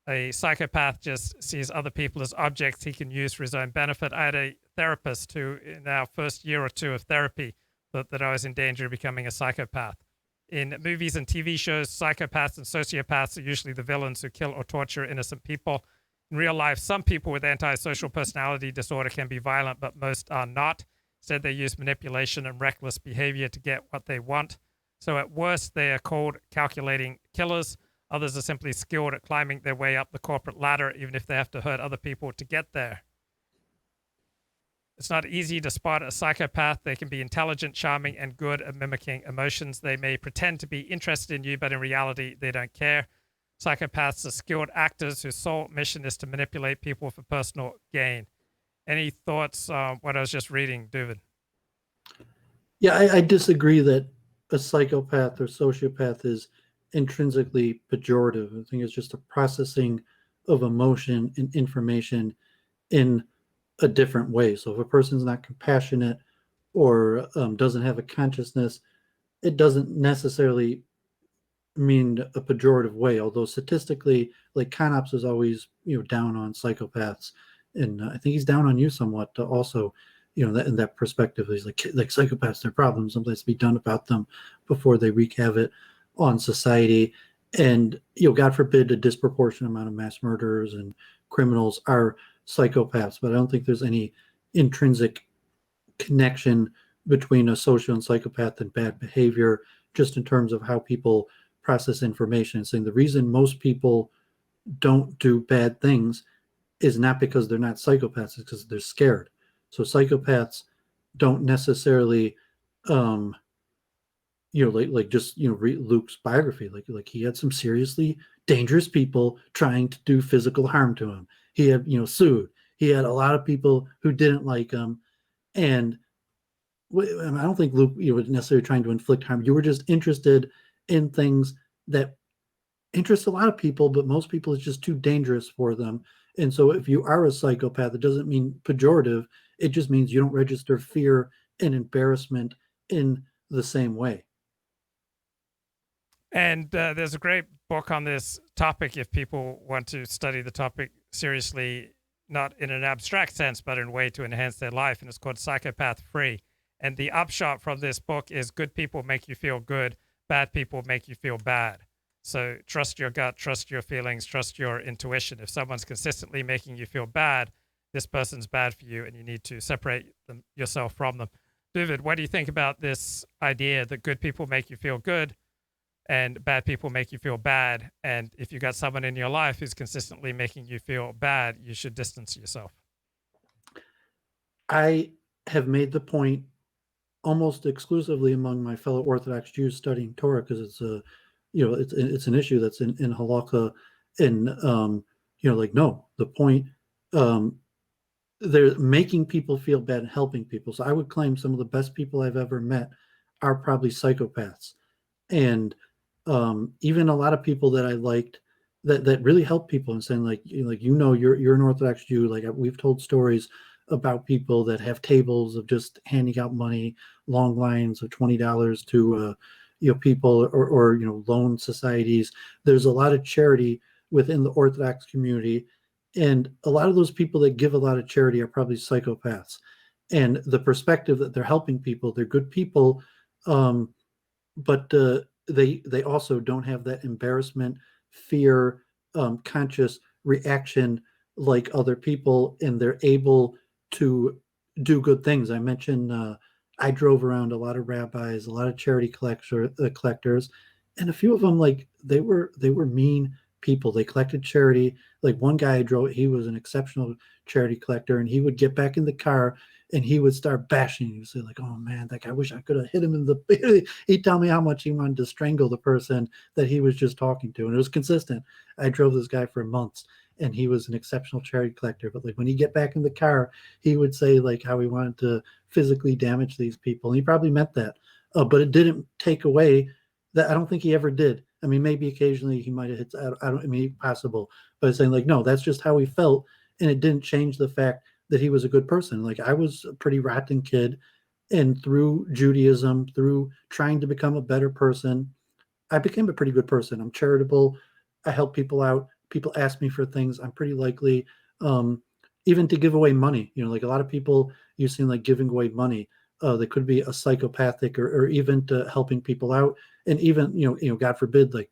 A psychopath just sees other people as objects he can use for his own benefit. I had a therapist who, in our first year or two of therapy, thought that I was in danger of becoming a psychopath. In movies and TV shows, psychopaths and sociopaths are usually the villains who kill or torture innocent people. In real life, some people with antisocial personality disorder can be violent, but most are not. Instead, they use manipulation and reckless behavior to get what they want. So at worst, they are called calculating killers. Others are simply skilled at climbing their way up the corporate ladder, even if they have to hurt other people to get there. It's not easy to spot a psychopath. They can be intelligent, charming, and good at mimicking emotions. They may pretend to be interested in you, but in reality, they don't care. Psychopaths are skilled actors whose sole mission is to manipulate people for personal gain. Any thoughts on what I was just reading, Dooovid? Yeah, I disagree that a psychopath or sociopath is intrinsically pejorative. I think it's just a processing of emotion and information in a different way. So if a person's not compassionate or doesn't have a consciousness, it doesn't necessarily mean a pejorative way. Although statistically, like Conops is always down on psychopaths, and I think he's down on you somewhat also. That in that perspective, he's like psychopaths, they're problems. Something has to be done about them before they wreak havoc on society. And God forbid, a disproportionate amount of mass murderers and criminals are psychopaths, but I don't think there's any intrinsic connection between a social and psychopath and bad behavior, just in terms of how people process information. Saying the reason most people don't do bad things is not because they're not psychopaths, it's because they're scared. So psychopaths don't necessarily read Luke's biography, like he had some seriously dangerous people trying to do physical harm to him. He had sued. He had a lot of people who didn't like him, and I don't think Luke was necessarily trying to inflict harm. You were just interested in things that interest a lot of people, but most people it's just too dangerous for them. And so if you are a psychopath, it doesn't mean pejorative. It just means you don't register fear and embarrassment in the same way. And there's a great book on this topic if people want to study the topic seriously, not in an abstract sense, but in a way to enhance their life. And it's called Psychopath Free. And the upshot from this book is good people make you feel good, bad people make you feel bad. So trust your gut, trust your feelings, trust your intuition. If someone's consistently making you feel bad, this person's bad for you, and you need to separate yourself from them. Dooovid, what do you think about this idea that good people make you feel good and bad people make you feel bad? And if you got someone in your life who's consistently making you feel bad, you should distance yourself. I have made the point almost exclusively among my fellow Orthodox Jews studying Torah, because it's it's an issue that's in halakha, and no, the point, they're making people feel bad and helping people. So I would claim some of the best people I've ever met are probably psychopaths. And even a lot of people that I liked that really help people, and saying you're an Orthodox Jew. Like we've told stories about people that have tables of just handing out money, long lines of $20 to people or loan societies. There's a lot of charity within the Orthodox community, and a lot of those people that give a lot of charity are probably psychopaths. And the perspective that they're helping people, they're good people, but they also don't have that embarrassment, fear, conscious reaction like other people, and they're able to do good things. I mentioned I drove around a lot of rabbis, a lot of charity collectors, and a few of them, they were mean people. They collected charity. Like one guy I drove, he was an exceptional charity collector, and he would get back in the car and he would start bashing. He would say oh man, I wish I could have hit him in the. He'd tell me how much he wanted to strangle the person that he was just talking to, and it was consistent. I drove this guy for months, and he was an exceptional charity collector. But when he get back in the car, he would say how he wanted to physically damage these people. And he probably meant that, but it didn't take away That I don't think he ever did. I mean, maybe occasionally he might have hit. I don't. I mean, possible. But it's saying like, no, that's just how he felt, and it didn't change the fact that he was a good person. Like I was a pretty rotten kid, and through Judaism, through trying to become a better person, I became a pretty good person. I'm charitable. I help people out. People ask me for things. I'm pretty likely, even to give away money. You know, like a lot of people you seem like giving away money. That could be a psychopathic or even to helping people out. And even, God forbid, like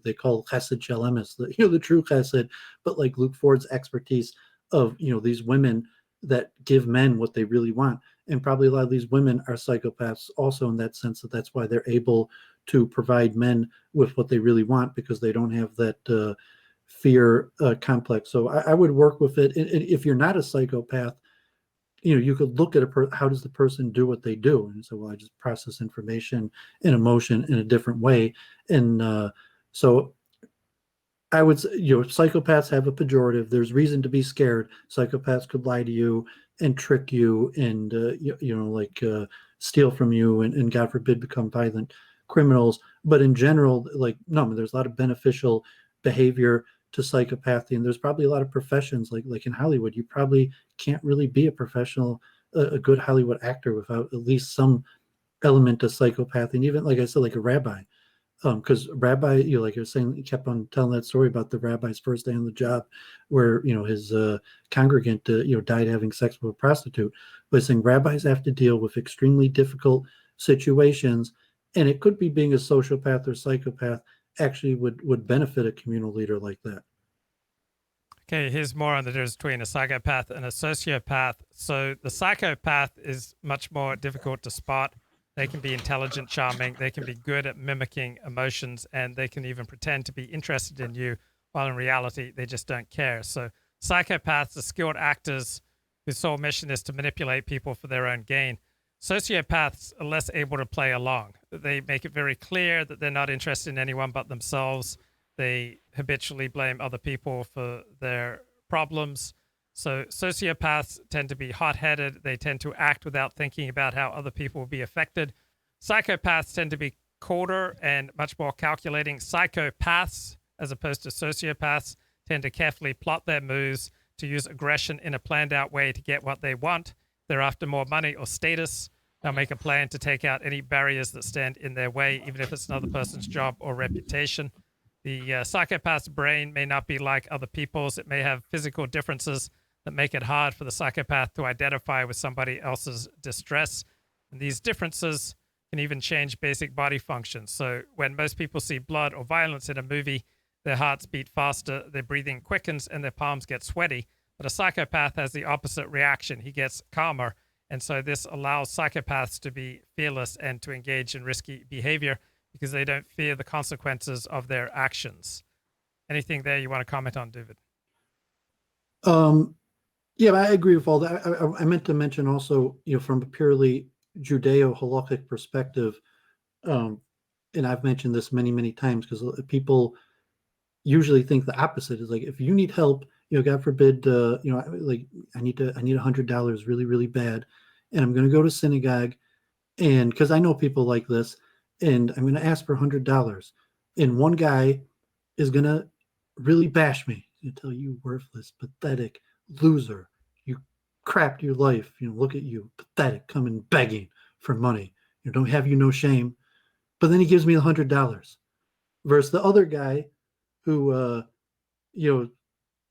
they call chesed shel emes, the true chesed, but like Luke Ford's expertise of, these women that give men what they really want. And probably a lot of these women are psychopaths also in that sense, that's why they're able to provide men with what they really want, because they don't have that fear complex. So I would work with it. And if you're not a psychopath, you could look at how does the person do what they do? And so, well, I just process information and emotion in a different way. And so I would say, psychopaths have a pejorative. There's reason to be scared. Psychopaths could lie to you and trick you and, steal from you and God forbid, become violent criminals. But in general, no, there's a lot of beneficial behavior to psychopathy, and there's probably a lot of professions like in Hollywood. You probably can't really be a professional, a good Hollywood actor without at least some element of psychopathy. And even like I said, like a rabbi, because rabbi, like you're saying, you kept on telling that story about the rabbi's first day on the job, where his congregant died having sex with a prostitute. But saying rabbis have to deal with extremely difficult situations, and it could be being a sociopath or psychopath actually would benefit a communal leader like that. Okay, here's more on the difference between a psychopath and a sociopath. So the psychopath is much more difficult to spot. They can be intelligent, charming, they can be good at mimicking emotions, and they can even pretend to be interested in you, while in reality, they just don't care. So psychopaths are skilled actors whose sole mission is to manipulate people for their own gain. Sociopaths are less able to play along. They make it very clear that they're not interested in anyone but themselves. They habitually blame other people for their problems. So sociopaths tend to be hot-headed. They tend to act without thinking about how other people will be affected. Psychopaths tend to be colder and much more calculating. Psychopaths, as opposed to sociopaths, tend to carefully plot their moves to use aggression in a planned-out way to get what they want. They're after more money or status. They'll make a plan to take out any barriers that stand in their way, even if it's another person's job or reputation. The psychopath's brain may not be like other people's. It may have physical differences that make it hard for the psychopath to identify with somebody else's distress. And these differences can even change basic body functions. So when most people see blood or violence in a movie, their hearts beat faster, their breathing quickens, and their palms get sweaty. But a psychopath has the opposite reaction. He gets calmer. And so this allows psychopaths to be fearless and to engage in risky behavior because they don't fear the consequences of their actions. Anything there you want to comment on, Dooovid? Yeah, I agree with all that. I meant to mention also, from a purely Judeo-Halakhic perspective, and I've mentioned this many, many times because people usually think the opposite is like, if you need help, God forbid, I need $100 really, really bad, and I'm going to go to synagogue, and because I know people like this, and I'm going to ask for $100, and one guy is going to really bash me. He's going to tell you worthless, pathetic, loser, you crapped your life. Look at you, pathetic, coming begging for money. Don't have you no shame. But then he gives me $100, versus the other guy who,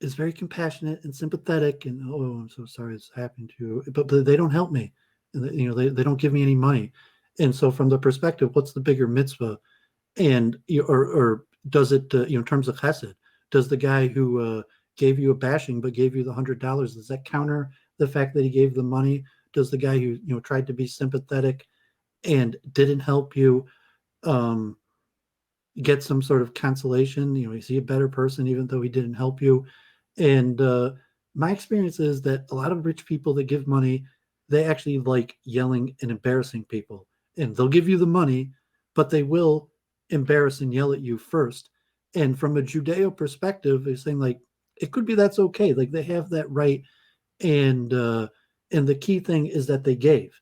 is very compassionate and sympathetic, and I'm so sorry this happened to you, but they don't help me, and they don't give me any money. And so from the perspective, what's the bigger mitzvah? And or does it in terms of chesed, does the guy who gave you a bashing but gave you the $100, does that counter the fact that he gave the money? Does the guy who tried to be sympathetic and didn't help you get some sort of consolation? Is he a better person even though he didn't help you? And my experience is that a lot of rich people that give money, they actually like yelling and embarrassing people. And they'll give you the money, but they will embarrass and yell at you first. And from a Judeo perspective, they're saying like, it could be that's okay. Like they have that right. And the key thing is that they gave.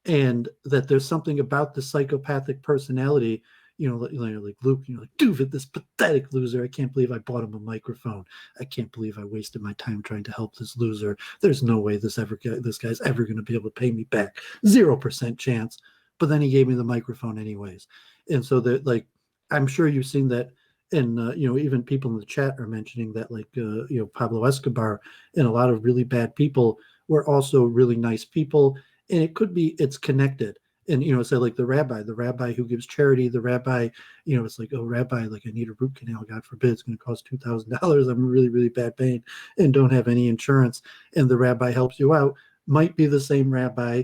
And that there's something about the psychopathic personality. like Luke, like, Dooovid, this pathetic loser. I can't believe I bought him a microphone. I can't believe I wasted my time trying to help this loser. There's no way this guy's ever going to be able to pay me back. 0% chance. But then he gave me the microphone anyways. And so that, like, I'm sure you've seen that. And, even people in the chat are mentioning that, like, Pablo Escobar and a lot of really bad people were also really nice people. And it could be it's connected. And, say like the rabbi who gives charity, the rabbi, it's like, oh, rabbi, like, I need a root canal. God forbid, it's going to cost $2,000. I'm in really, really bad pain and don't have any insurance. And the rabbi helps you out. Might be the same rabbi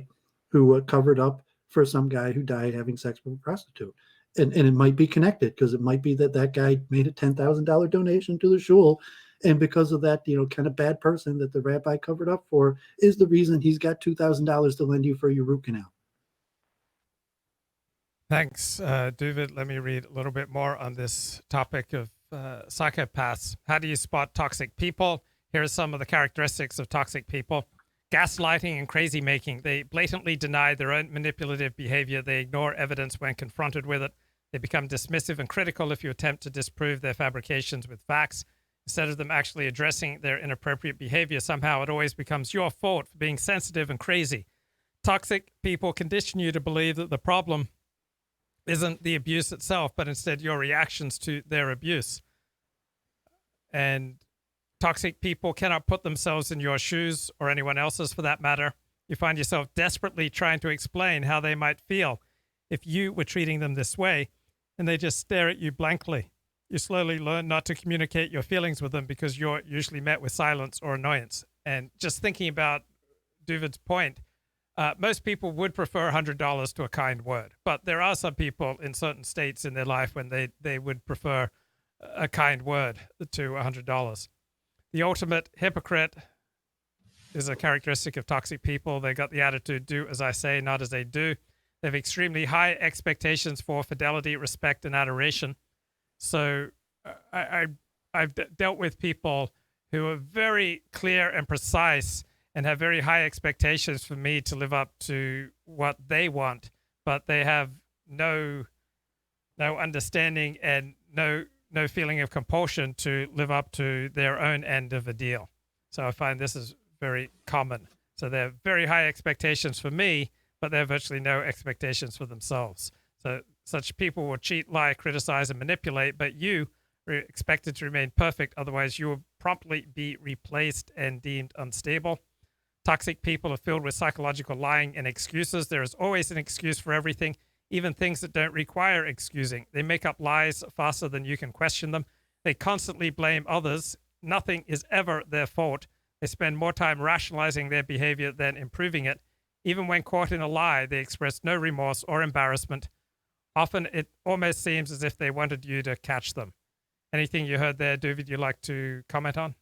who covered up for some guy who died having sex with a prostitute. And it might be connected, because it might be that guy made a $10,000 donation to the shul. And because of that, kind of bad person that the rabbi covered up for is the reason he's got $2,000 to lend you for your root canal. Thanks, Dooovid. Let me read a little bit more on this topic of psychopaths. How do you spot toxic people? Here are some of the characteristics of toxic people. Gaslighting and crazy making. They blatantly deny their own manipulative behavior. They ignore evidence when confronted with it. They become dismissive and critical if you attempt to disprove their fabrications with facts. Instead of them actually addressing their inappropriate behavior, somehow it always becomes your fault for being sensitive and crazy. Toxic people condition you to believe that the problem isn't the abuse itself, but instead your reactions to their abuse. And toxic people cannot put themselves in your shoes, or anyone else's for that matter. You find yourself desperately trying to explain how they might feel if you were treating them this way, and they just stare at you blankly. You slowly learn not to communicate your feelings with them because you're usually met with silence or annoyance. And just thinking about Doovid's point, most people would prefer $100 to a kind word, but there are some people in certain states in their life when they would prefer a kind word to $100. The ultimate hypocrite is a characteristic of toxic people. They got the attitude, do as I say, not as they do. They have extremely high expectations for fidelity, respect, and adoration. So I've dealt with people who are very clear and precise and have very high expectations for me to live up to what they want, but they have no understanding and no feeling of compulsion to live up to their own end of a deal. So I find this is very common. So they have very high expectations for me, but they have virtually no expectations for themselves. So such people will cheat, lie, criticize, and manipulate, but you are expected to remain perfect. Otherwise, you will promptly be replaced and deemed unstable. Toxic people are filled with psychological lying and excuses. There is always an excuse for everything, even things that don't require excusing. They make up lies faster than you can question them. They constantly blame others. Nothing is ever their fault. They spend more time rationalizing their behavior than improving it. Even when caught in a lie, they express no remorse or embarrassment. Often it almost seems as if they wanted you to catch them. Anything you heard there, Dooovid, you'd like to comment on?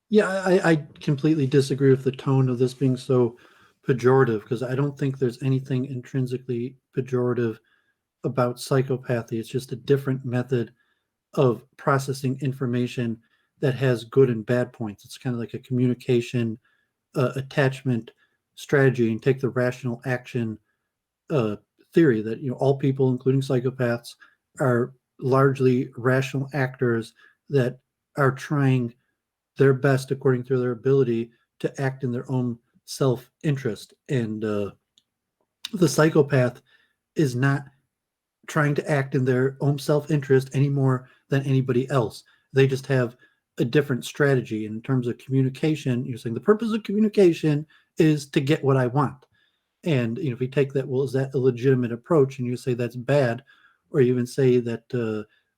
Yeah, I completely disagree with the tone of this being so pejorative, because I don't think there's anything intrinsically pejorative about psychopathy. It's just a different method of processing information that has good and bad points. It's kind of like a communication attachment strategy, and take the rational action theory that all people, including psychopaths, are largely rational actors that are trying their best according to their ability to act in their own self-interest. And the psychopath is not trying to act in their own self-interest any more than anybody else. They just have a different strategy. And in terms of communication, you're saying the purpose of communication is to get what I want. And if you take that, well, is that a legitimate approach? And you say that's bad, or you even say that,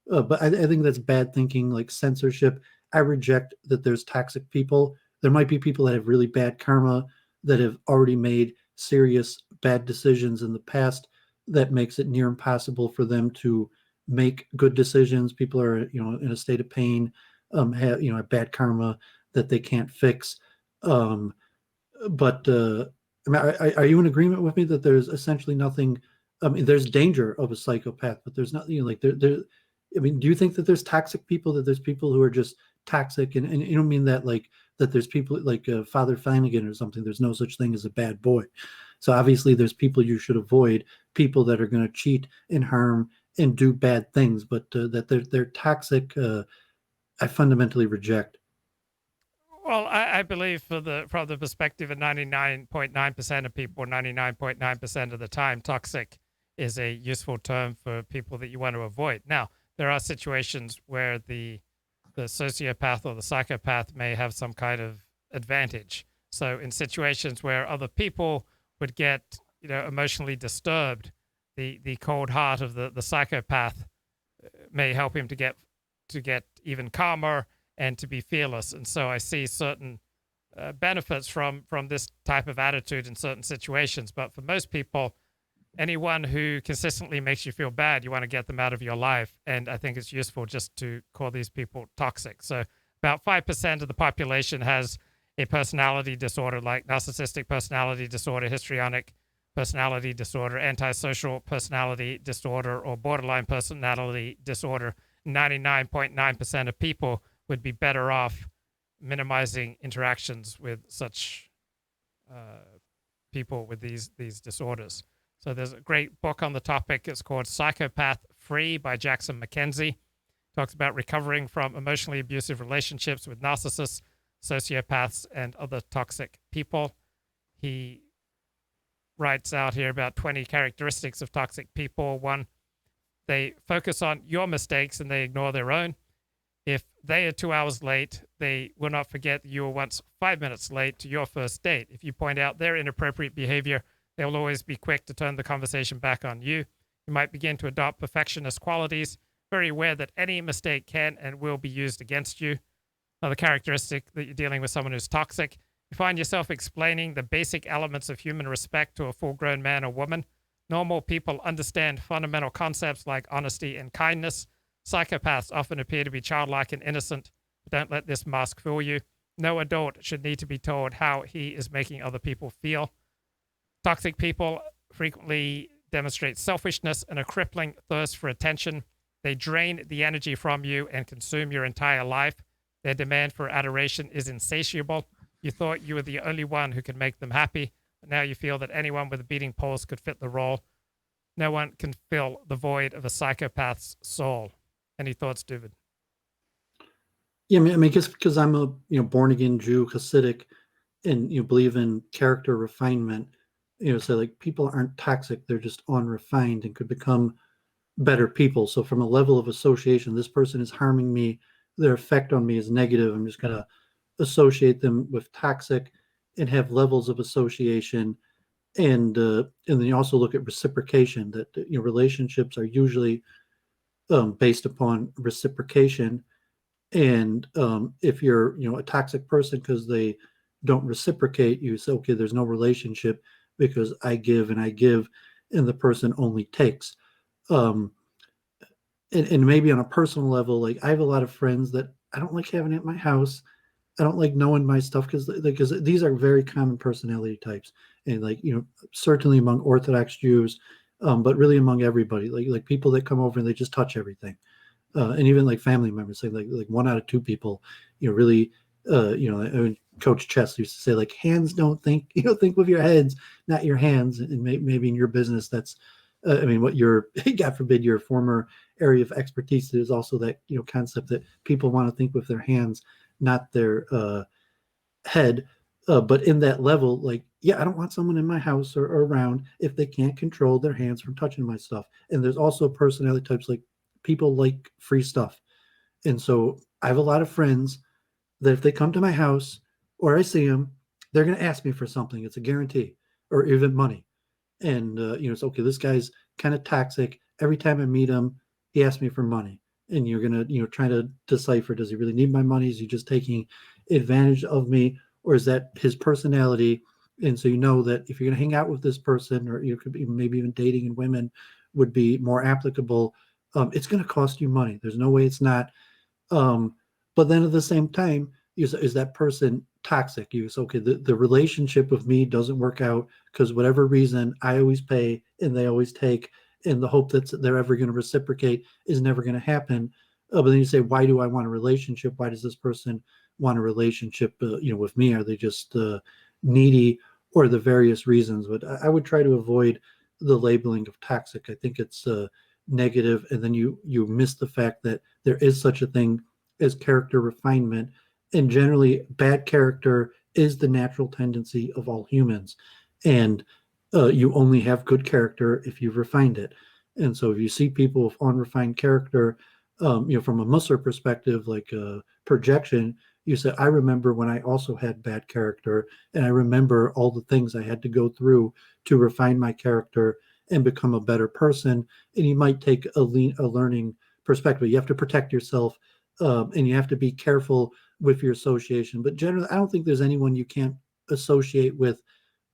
but I think that's bad thinking, like censorship. I reject that there's toxic people. There might be people that have really bad karma, that have already made serious bad decisions in the past, that makes it near impossible for them to make good decisions. People are, in a state of pain, have bad karma that they can't fix. But are you in agreement with me that there's essentially nothing? There's danger of a psychopath, but there's nothing do you think that there's toxic people, that there's people who are just toxic, and you don't mean that like that there's people like Father Flanagan or something, there's no such thing as a bad boy. So obviously there's people you should avoid, people that are going to cheat and harm and do bad things, but that they're toxic, I fundamentally reject. Well, I believe from the perspective of 99.9% of people, 99.9% of the time, toxic is a useful term for people that you want to avoid. Now, there are situations where the sociopath or the psychopath may have some kind of advantage. So in situations where other people would get, emotionally disturbed, the cold heart of the psychopath may help him to get even calmer and to be fearless. And so I see certain benefits from this type of attitude in certain situations. But for most people, anyone who consistently makes you feel bad, you want to get them out of your life. And I think it's useful just to call these people toxic. So about 5% of the population has a personality disorder like narcissistic personality disorder, histrionic personality disorder, antisocial personality disorder, or borderline personality disorder. 99.9% of people would be better off minimizing interactions with such people with these disorders. So there's a great book on the topic. It's called Psychopath Free by Jackson McKenzie. Talks about recovering from emotionally abusive relationships with narcissists, sociopaths, and other toxic people. He writes out here about 20 characteristics of toxic people. 1, they focus on your mistakes and they ignore their own. If they are 2 hours late, they will not forget that you were once 5 minutes late to your first date. If you point out their inappropriate behavior, they will always be quick to turn the conversation back on you. You might begin to adopt perfectionist qualities, very aware that any mistake can and will be used against you. Another characteristic that you're dealing with someone who's toxic, you find yourself explaining the basic elements of human respect to a full-grown man or woman. Normal people understand fundamental concepts like honesty and kindness. Psychopaths often appear to be childlike and innocent, but don't let this mask fool you. No adult should need to be told how he is making other people feel. Toxic people frequently demonstrate selfishness and a crippling thirst for attention. They drain the energy from you and consume your entire life. Their demand for adoration is insatiable. You thought you were the only one who could make them happy, but now you feel that anyone with a beating pulse could fit the role. No one can fill the void of a psychopath's soul. Any thoughts, Dooovid? Yeah, I mean, just because I'm a born again Jew, Hasidic, and believe in character refinement, so like people aren't toxic; they're just unrefined and could become better people. So from a level of association, this person is harming me. Their effect on me is negative. I'm just gonna associate them with toxic, and have levels of association, and then you also look at reciprocation. That relationships are usually based upon reciprocation. And if you're, a toxic person because they don't reciprocate, you say, okay, there's no relationship because I give and I give, and the person only takes. And maybe on a personal level, like I have a lot of friends that I don't like having at my house. I don't like knowing my stuff because these are very common personality types, and certainly among Orthodox Jews, but really among everybody, like people that come over and they just touch everything. And even like family members say like 1 out of 2 people, really, Coach Chess used to say like hands don't think, think with your heads, not your hands. And maybe in your business, that's, what your, God forbid, your former area of expertise is also that, concept that people want to think with their hands, not their head. But in that level, like, yeah, I don't want someone in my house or around if they can't control their hands from touching my stuff. And there's also personality types like people like free stuff. And so I have a lot of friends that if they come to my house or I see them, they're going to ask me for something. It's a guarantee, or even money. And, it's okay. This guy's kind of toxic. Every time I meet him, he asks me for money. And you're going to, try to decipher, does he really need my money? Is he just taking advantage of me? Or is that his personality? And so that if you're going to hang out with this person, or you could be maybe even dating in women would be more applicable, it's going to cost you money. There's no way it's not. But then at the same time, is that person toxic? You say, okay, the relationship with me doesn't work out because whatever reason, I always pay and they always take, and the hope that they're ever going to reciprocate is never going to happen. But then you say, why do I want a relationship? Why does this person want a relationship, with me? Are they just needy, or the various reasons? But I would try to avoid the labeling of toxic. I think it's negative, and then you miss the fact that there is such a thing as character refinement, and generally bad character is the natural tendency of all humans, and you only have good character if you've refined it. And so if you see people with unrefined character, from a Musser perspective, like projection, you say, I remember when I also had bad character, and I remember all the things I had to go through to refine my character and become a better person. And you might take a learning perspective. You have to protect yourself, and you have to be careful with your association. But generally, I don't think there's anyone you can't associate with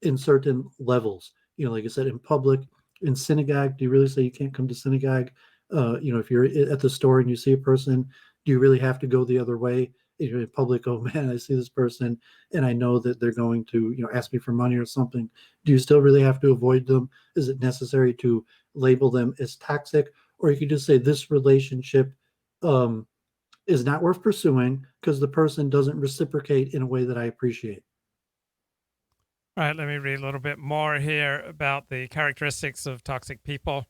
in certain levels. Like I said, in public, in synagogue, do you really say you can't come to synagogue? If you're at the store and you see a person, do you really have to go the other way? If you're in public, oh man, I see this person and I know that they're going to, ask me for money or something. Do you still really have to avoid them? Is it necessary to label them as toxic? Or you could just say this relationship is not worth pursuing because the person doesn't reciprocate in a way that I appreciate. All right, let me read a little bit more here about the characteristics of toxic people.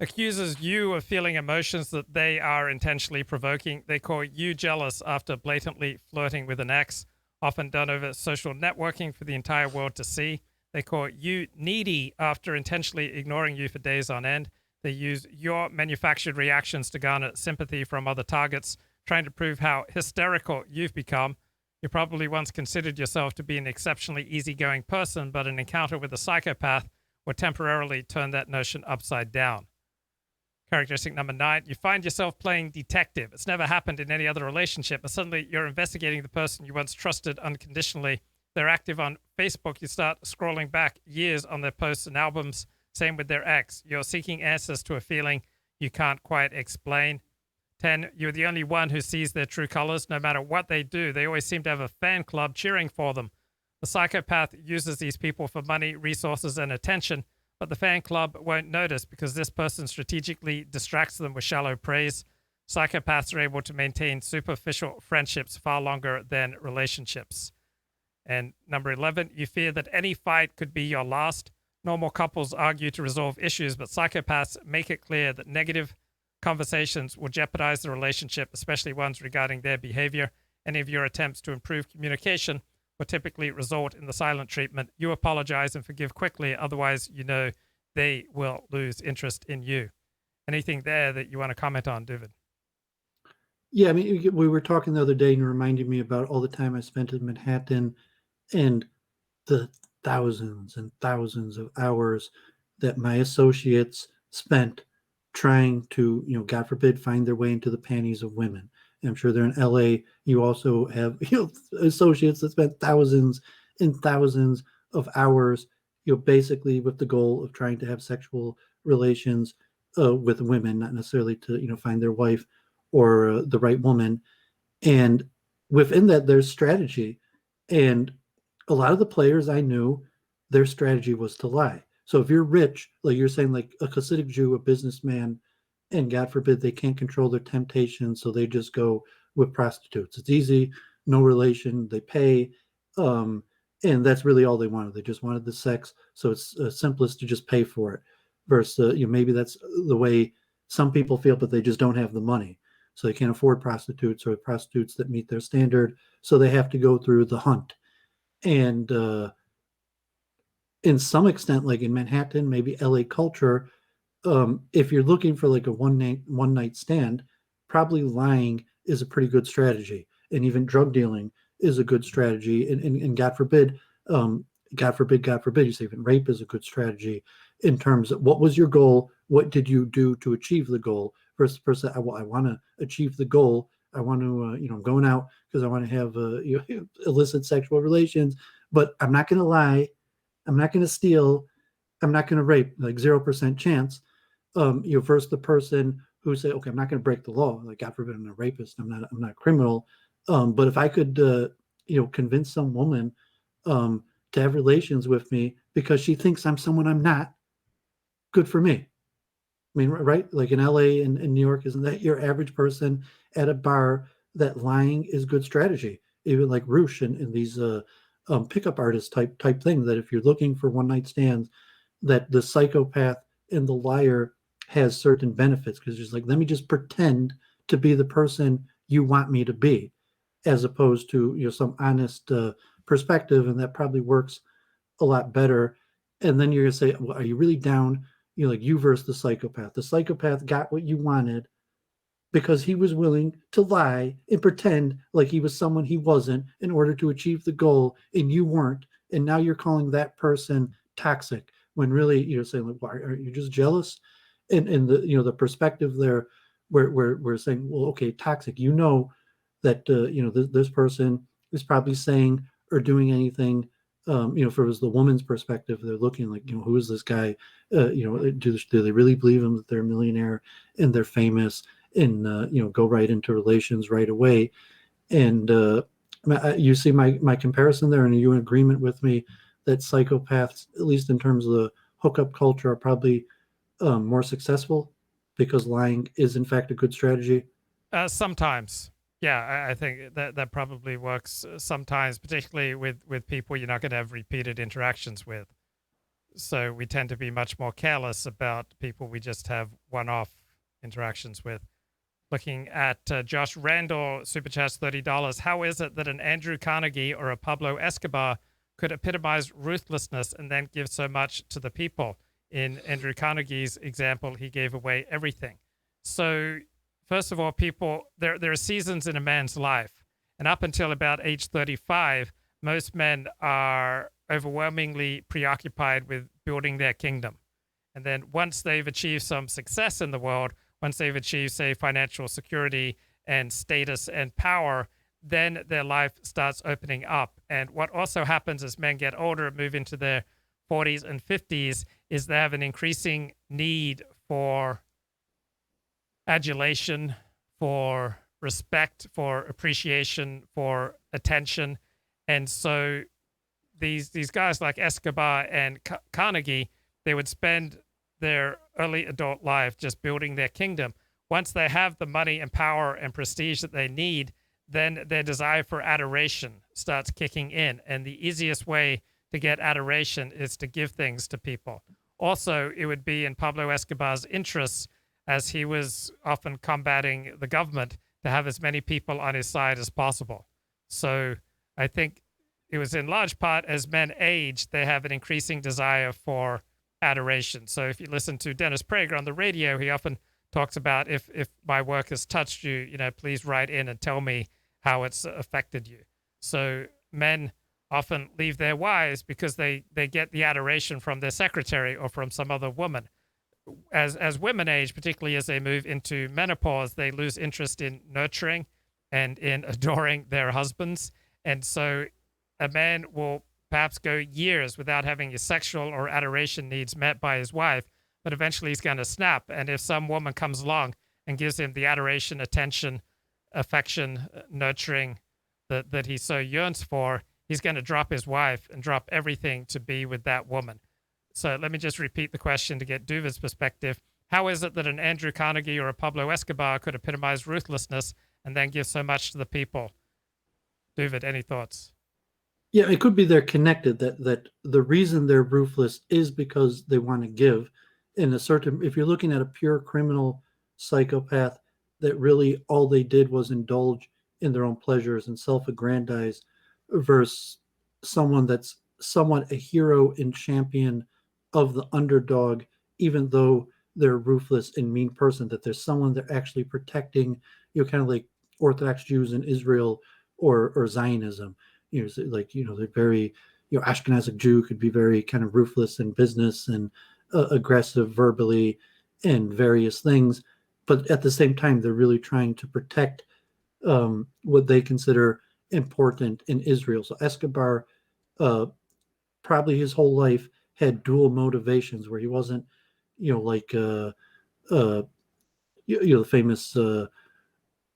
Accuses you of feeling emotions that they are intentionally provoking. They call you jealous after blatantly flirting with an ex, often done over social networking for the entire world to see. They call you needy after intentionally ignoring you for days on end. They use your manufactured reactions to garner sympathy from other targets, trying to prove how hysterical you've become. You probably once considered yourself to be an exceptionally easygoing person, but an encounter with a psychopath will temporarily turn that notion upside down. Characteristic number 9, you find yourself playing detective. It's never happened in any other relationship, but suddenly you're investigating the person you once trusted unconditionally. They're active on Facebook. You start scrolling back years on their posts and albums. Same with their ex. You're seeking answers to a feeling you can't quite explain. 10, you're the only one who sees their true colors. No matter what they do, they always seem to have a fan club cheering for them. The psychopath uses these people for money, resources, and attention, but the fan club won't notice because this person strategically distracts them with shallow praise. Psychopaths are able to maintain superficial friendships far longer than relationships. And number 11, you fear that any fight could be your last. Normal couples argue to resolve issues, but psychopaths make it clear that negative conversations will jeopardize the relationship, especially ones regarding their behavior. Any of your attempts to improve communication will typically result in the silent treatment. You apologize and forgive quickly, otherwise they will lose interest in you. Anything there that you want to comment on, Dooovid? Yeah, I mean, we were talking the other day and you reminded me about all the time I spent in Manhattan and the thousands and thousands of hours that my associates spent trying to, God forbid, find their way into the panties of women. And I'm sure they're in LA. You also have, associates that spent thousands and thousands of hours, basically with the goal of trying to have sexual relations with women, not necessarily to, find their wife or the right woman. And within that, there's strategy. And a lot of the players I knew, their strategy was to lie. So if you're rich, like you're saying, like a Hasidic Jew, a businessman, and God forbid they can't control their temptation, so they just go with prostitutes. It's easy, no relation, they pay, and that's really all they wanted. They just wanted the sex, so it's simplest to just pay for it. Versus, maybe that's the way some people feel, but they just don't have the money, so they can't afford prostitutes or prostitutes that meet their standard, so they have to go through the hunt. And in some extent, like in Manhattan, maybe LA culture, if you're looking for like a one night stand, probably lying is a pretty good strategy, and even drug dealing is a good strategy. And God forbid, you say even rape is a good strategy in terms of what was your goal, what did you do to achieve the goal, versus the person, I want to achieve the goal. I want to, I'm going out because I want to have illicit sexual relations, but I'm not going to lie. I'm not going to steal. I'm not going to rape, like 0% chance. Versus the person who say, okay, I'm not going to break the law. Like, God forbid, I'm not a rapist. I'm not a criminal. But if I could, convince some woman to have relations with me because she thinks I'm someone I'm not, good for me. I mean, right? Like in LA and in New York, isn't that your average person at a bar that lying is good strategy? Even like Roosh and these pickup artist type thing, that if you're looking for one night stands, that the psychopath and the liar has certain benefits because it's like, let me just pretend to be the person you want me to be, as opposed to, you know, some honest perspective, and that probably works a lot better. And then you're gonna say, well, are you really down? You know, like you versus the psychopath. The psychopath got what you wanted because he was willing to lie and pretend like he was someone he wasn't in order to achieve the goal, and you weren't. And now you're calling that person toxic when really you're saying, like, why are you just jealous? And the, you know, the perspective there where we're saying, well, okay, toxic, you know, that you know, this person is probably saying or doing anything. You know, if it was the woman's perspective, they're looking like, you know, who is this guy? You know, do they really believe him that they're a millionaire and they're famous, and you know, go right into relations right away? And you see my comparison there, and are you in agreement with me that psychopaths, at least in terms of the hookup culture, are probably more successful because lying is in fact a good strategy? Sometimes. Yeah, I think that probably works sometimes, particularly with people you're not going to have repeated interactions with. So we tend to be much more careless about people we just have one-off interactions with. Looking at Josh Randall, Super Chats $30. How is it that an Andrew Carnegie or a Pablo Escobar could epitomize ruthlessness and then give so much to the people? In Andrew Carnegie's example, he gave away everything. So first of all, people, there are seasons in a man's life. And up until about age 35, most men are overwhelmingly preoccupied with building their kingdom. And then once they've achieved some success in the world, once they've achieved, say, financial security and status and power, then their life starts opening up. And what also happens as men get older, move into their 40s and 50s, is they have an increasing need for adulation, for respect, for appreciation, for attention. And so these guys like Escobar and Carnegie, they would spend their early adult life just building their kingdom. Once they have the money and power and prestige that they need, then their desire for adoration starts kicking in. And the easiest way to get adoration is to give things to people. Also, it would be in Pablo Escobar's interests, as he was often combating the government, to have as many people on his side as possible. So I think it was in large part as men age, they have an increasing desire for adoration. So if you listen to Dennis Prager on the radio, he often talks about, if my work has touched you, you know, please write in and tell me how it's affected you. So men often leave their wives because they get the adoration from their secretary or from some other woman. As women age, particularly as they move into menopause, they lose interest in nurturing and in adoring their husbands. And so a man will perhaps go years without having his sexual or adoration needs met by his wife, but eventually he's going to snap. And if some woman comes along and gives him the adoration, attention, affection, nurturing that he so yearns for, he's going to drop his wife and drop everything to be with that woman. So let me just repeat the question to get Doovid's perspective. How is it that an Andrew Carnegie or a Pablo Escobar could epitomize ruthlessness and then give so much to the people? Doovid, any thoughts? Yeah, it could be they're connected, that the reason they're ruthless is because they want to give. In a certain, if you're looking at a pure criminal psychopath, that really all they did was indulge in their own pleasures and self-aggrandize, versus someone that's somewhat a hero and champion of the underdog, even though they're a ruthless and mean person, that there's someone they're actually protecting, you know, kind of like Orthodox Jews in Israel or Zionism. You know, like, you know, they're very, you know, Ashkenazic Jew could be very kind of ruthless in business and aggressive verbally and various things. But at the same time, they're really trying to protect what they consider important in Israel. So Escobar, probably his whole life, had dual motivations, where he wasn't, you know, like, you know, the famous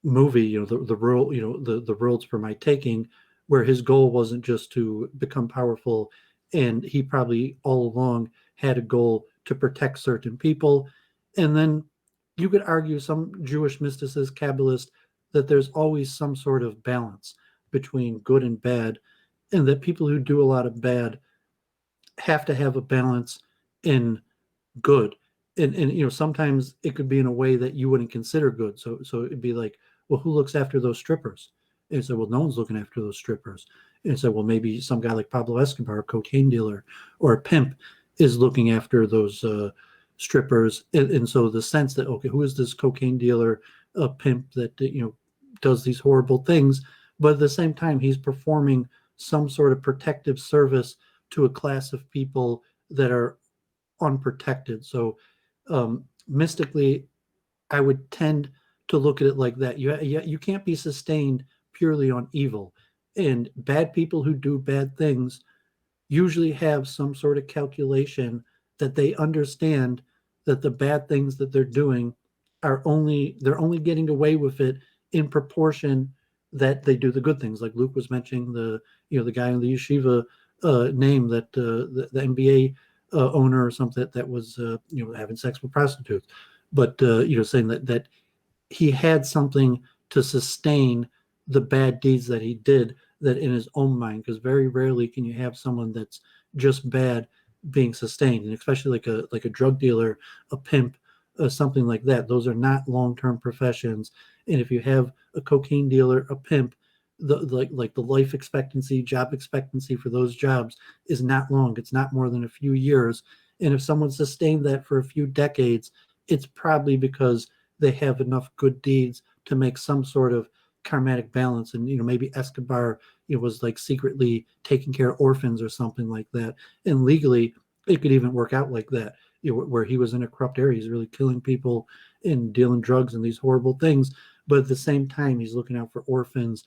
movie, you know, the world, you know, the world's for my taking, where his goal wasn't just to become powerful, and he probably all along had a goal to protect certain people. And then you could argue, some Jewish mysticist, Kabbalist, that there's always some sort of balance between good and bad, and that people who do a lot of bad have to have a balance in good. and sometimes it could be in a way that you wouldn't consider good. So it'd be like, well, who looks after those strippers? And so, well, no one's looking after those strippers. And so, well, maybe some guy like Pablo Escobar, a cocaine dealer or a pimp, is looking after those strippers. And so the sense that, okay, who is this cocaine dealer, a pimp that does these horrible things, but at the same time he's performing some sort of protective service to a class of people that are unprotected. So mystically, I would tend to look at it like that. You can't be sustained purely on evil, and bad people who do bad things usually have some sort of calculation that they understand that the bad things that they're doing they're only getting away with it in proportion that they do the good things. Like Luke was mentioning, the guy in the yeshiva name, that the NBA owner or something that was having sex with prostitutes, but saying that he had something to sustain the bad deeds that he did, that in his own mind, because very rarely can you have someone that's just bad being sustained, and especially like a drug dealer, a pimp, something like that. Those are not long-term professions. And if you have a cocaine dealer, a pimp, the life expectancy, job expectancy for those jobs is not long. It's not more than a few years. And if someone sustained that for a few decades, it's probably because they have enough good deeds to make some sort of karmatic balance. And maybe Escobar was like secretly taking care of orphans or something like that, and legally it could even work out like that, where he was in a corrupt area, he's really killing people and dealing drugs and these horrible things, but at the same time he's looking out for orphans,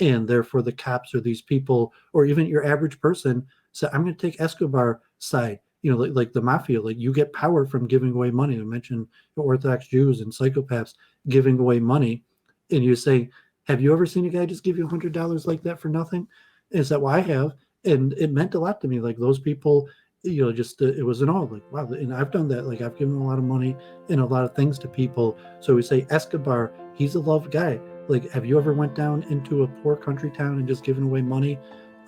and therefore the cops or these people, or even your average person, say, I'm going to take Escobar side. Like the mafia, like you get power from giving away money. I mentioned Orthodox Jews and psychopaths giving away money, and you say, have you ever seen a guy just give you $100 like that for nothing? And it's that, well, I have, and it meant a lot to me. Like those people, just it was an awe. Like, wow, and I've done that. Like I've given a lot of money and a lot of things to people. So we say Escobar, he's a loved guy. Like, have you ever went down into a poor country town and just given away money?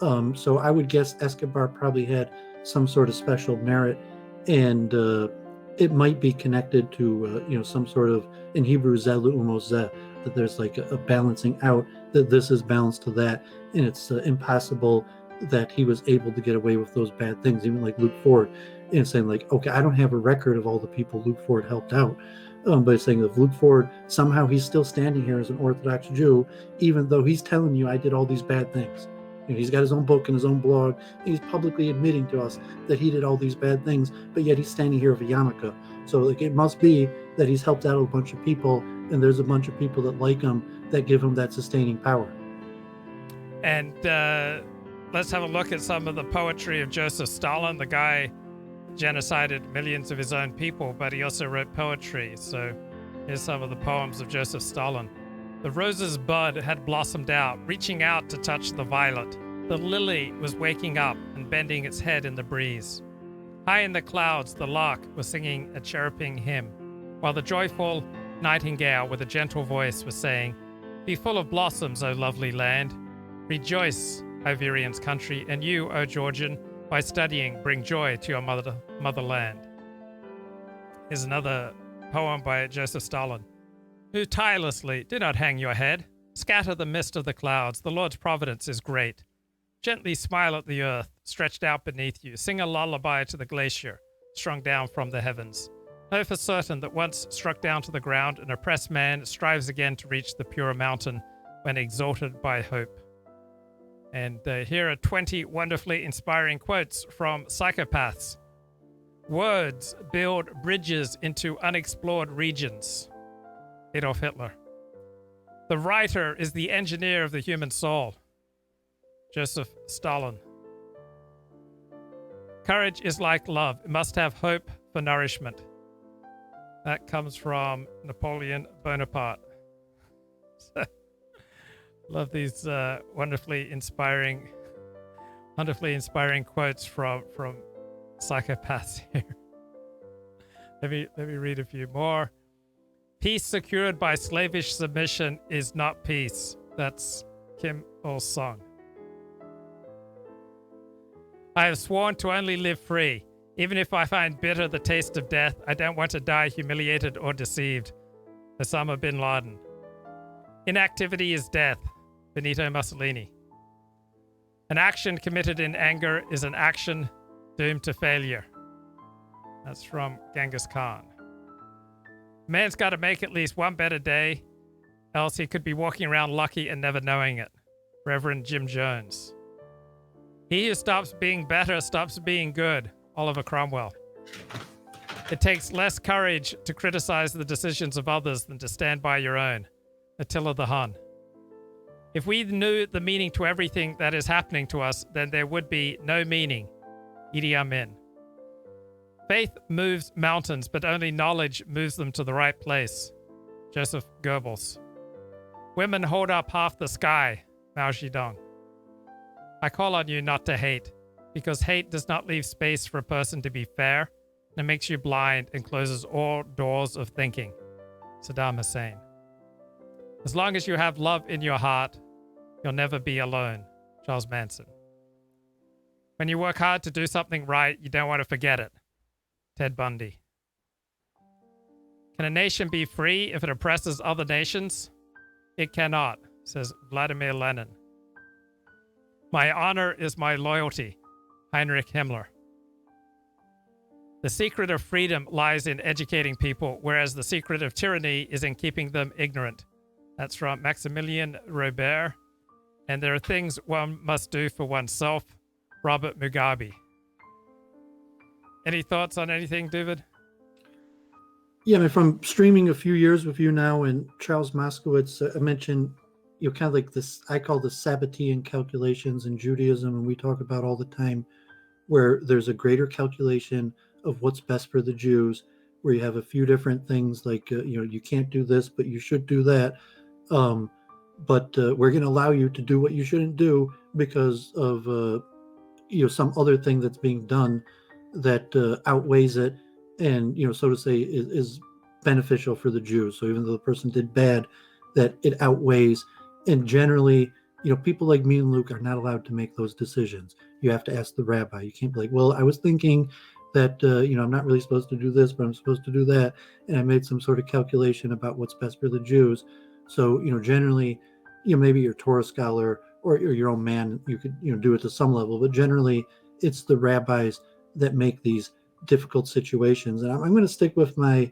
So I would guess Escobar probably had some sort of special merit, and it might be connected to some sort of, in Hebrew, zeh lu'umo zeh, that there's like a balancing out, that this is balanced to that, and it's impossible that he was able to get away with those bad things. Even like Luke Ford, and saying like, okay, I don't have a record of all the people Luke Ford helped out, but saying that Luke Ford, somehow he's still standing here as an Orthodox Jew, even though he's telling you I did all these bad things. He's got his own book and his own blog, and he's publicly admitting to us that he did all these bad things, but yet he's standing here with a yarmulke. So like, it must be that he's helped out a bunch of people, and there's a bunch of people that like him, that give him that sustaining power. And let's have a look at some of the poetry of Joseph Stalin. The guy genocided millions of his own people, but he also wrote poetry. So here's some of the poems of Joseph Stalin. The rose's bud had blossomed out, reaching out to touch the violet. The lily was waking up and bending its head in the breeze. High in the clouds, the lark was singing a chirruping hymn, while the joyful nightingale with a gentle voice was saying, "Be full of blossoms, O lovely land. Rejoice, O Virian's country, and you, O Georgian, by studying, bring joy to your motherland." Here's another poem by Joseph Stalin. Who tirelessly, do not hang your head. Scatter the mist of the clouds. The Lord's providence is great. Gently smile at the earth, stretched out beneath you. Sing a lullaby to the glacier, strung down from the heavens. Know for certain that once struck down to the ground, an oppressed man strives again to reach the pure mountain when exalted by hope. And here are 20 wonderfully inspiring quotes from Psychopaths. Words build bridges into unexplored regions. Adolf Hitler. The writer is the engineer of the human soul. Joseph Stalin. Courage is like love. It must have hope for nourishment. That comes from Napoleon Bonaparte. Love these wonderfully inspiring quotes from Psychopaths here. Let me read a few more. Peace secured by slavish submission is not peace. That's Kim Il-sung. I have sworn to only live free. Even if I find bitter the taste of death, I don't want to die humiliated or deceived. Osama bin Laden. Inactivity is death. Benito Mussolini. An action committed in anger is an action doomed to failure. That's from Genghis Khan. Man's got to make at least one better day, else he could be walking around lucky and never knowing it. Reverend Jim Jones. He who stops being better stops being good. Oliver Cromwell. It takes less courage to criticize the decisions of others than to stand by your own. Attila the Hun. If we knew the meaning to everything that is happening to us, then there would be no meaning. Idi Amin. Faith moves mountains, but only knowledge moves them to the right place. Joseph Goebbels. Women hold up half the sky. Mao Zedong. I call on you not to hate, because hate does not leave space for a person to be fair, and it makes you blind and closes all doors of thinking. Saddam Hussein. As long as you have love in your heart, you'll never be alone. Charles Manson. When you work hard to do something right, you don't want to forget it. Ted Bundy. Can a nation be free if it oppresses other nations? It cannot, says Vladimir Lenin. My honor is my loyalty. Heinrich Himmler. The secret of freedom lies in educating people, whereas the secret of tyranny is in keeping them ignorant. That's from Maximilien Robert. And there are things one must do for oneself. Robert Mugabe. Any thoughts on anything, Dooovid? Yeah, I mean, from streaming a few years with you now, and Charles Moskowitz, I mentioned, kind of like this, I call the Sabbatean calculations in Judaism, and we talk about all the time, where there's a greater calculation of what's best for the Jews, where you have a few different things like, you can't do this, but you should do that. But we're going to allow you to do what you shouldn't do because of, some other thing that's being done that outweighs it and, so to say, is beneficial for the Jews. So even though the person did bad, that it outweighs. And generally, people like me and Luke are not allowed to make those decisions. You have to ask the rabbi. You can't be like, well, I was thinking that, I'm not really supposed to do this, but I'm supposed to do that. And I made some sort of calculation about what's best for the Jews. So, generally, maybe you're a Torah scholar or your own man, you could, do it to some level. But generally, it's the rabbis that make these difficult situations. And I'm going to stick with my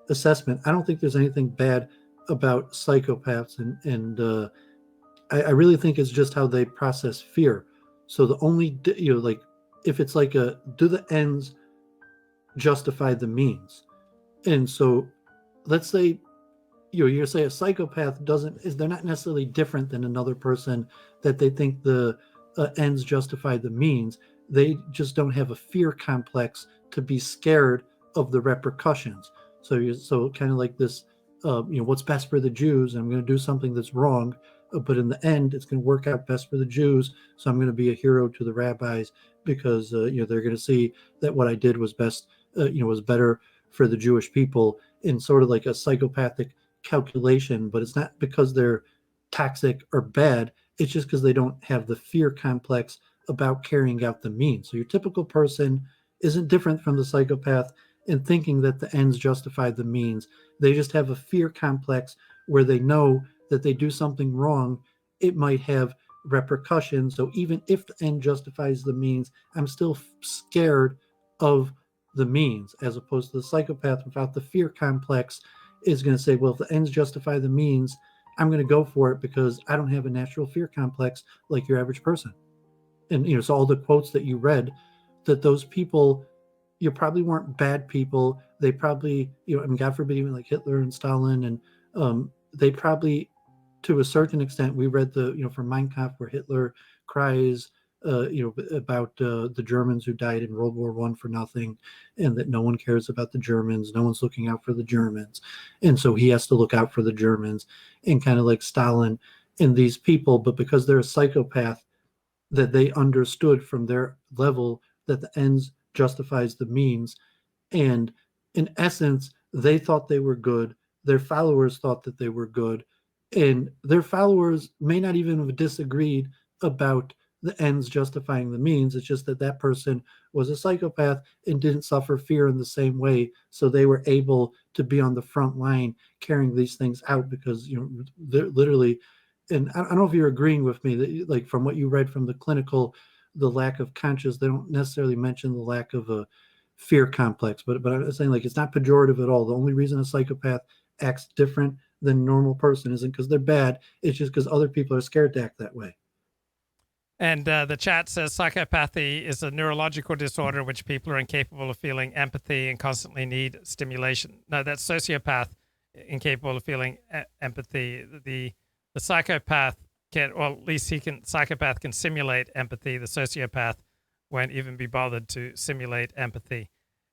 assessment. I don't think there's anything bad about psychopaths. And I really think it's just how they process fear. So the only, like, if it's like do the ends justify the means? And so let's say, you say a psychopath they're not necessarily different than another person that they think the ends justify the means. They just don't have a fear complex to be scared of the repercussions. So kind of like this, what's best for the Jews? I'm going to do something that's wrong, but in the end, it's going to work out best for the Jews. So I'm going to be a hero to the rabbis because they're going to see that what I did was best, was better for the Jewish people, in sort of like a psychopathic calculation. But it's not because they're toxic or bad. It's just because they don't have the fear complex about carrying out the means. So your typical person isn't different from the psychopath in thinking that the ends justify the means. They just have a fear complex where they know that they do something wrong, it might have repercussions. So even if the end justifies the means, I'm still scared of the means, as opposed to the psychopath without the fear complex is going to say, well, if the ends justify the means, I'm going to go for it because I don't have a natural fear complex like your average person. And, so all the quotes that you read, that those people, probably weren't bad people. They probably, God forbid, even like Hitler and Stalin, and they probably, to a certain extent, we read from Mein Kampf, where Hitler cries, about the Germans who died in World War I for nothing, and that no one cares about the Germans. No one's looking out for the Germans. And so he has to look out for the Germans, and kind of like Stalin and these people, but because they're a psychopath, that they understood from their level that the ends justifies the means. And in essence, they thought they were good. Their followers thought that they were good. And their followers may not even have disagreed about the ends justifying the means. It's just that that person was a psychopath and didn't suffer fear in the same way, so they were able to be on the front line carrying these things out because, you know, they're literally, and I don't know if you're agreeing with me that, like, from what you read from the clinical, the lack of conscious, they don't necessarily mention the lack of a fear complex, but I'm saying, like, it's not pejorative at all. The only reason a psychopath acts different than a normal person isn't because they're bad. It's just because other people are scared to act that way. And the chat says psychopathy is a neurological disorder in which people are incapable of feeling empathy and constantly need stimulation. No, that's sociopath, incapable of feeling empathy. The psychopath can, well, at least psychopath can simulate empathy. The sociopath won't even be bothered to simulate empathy.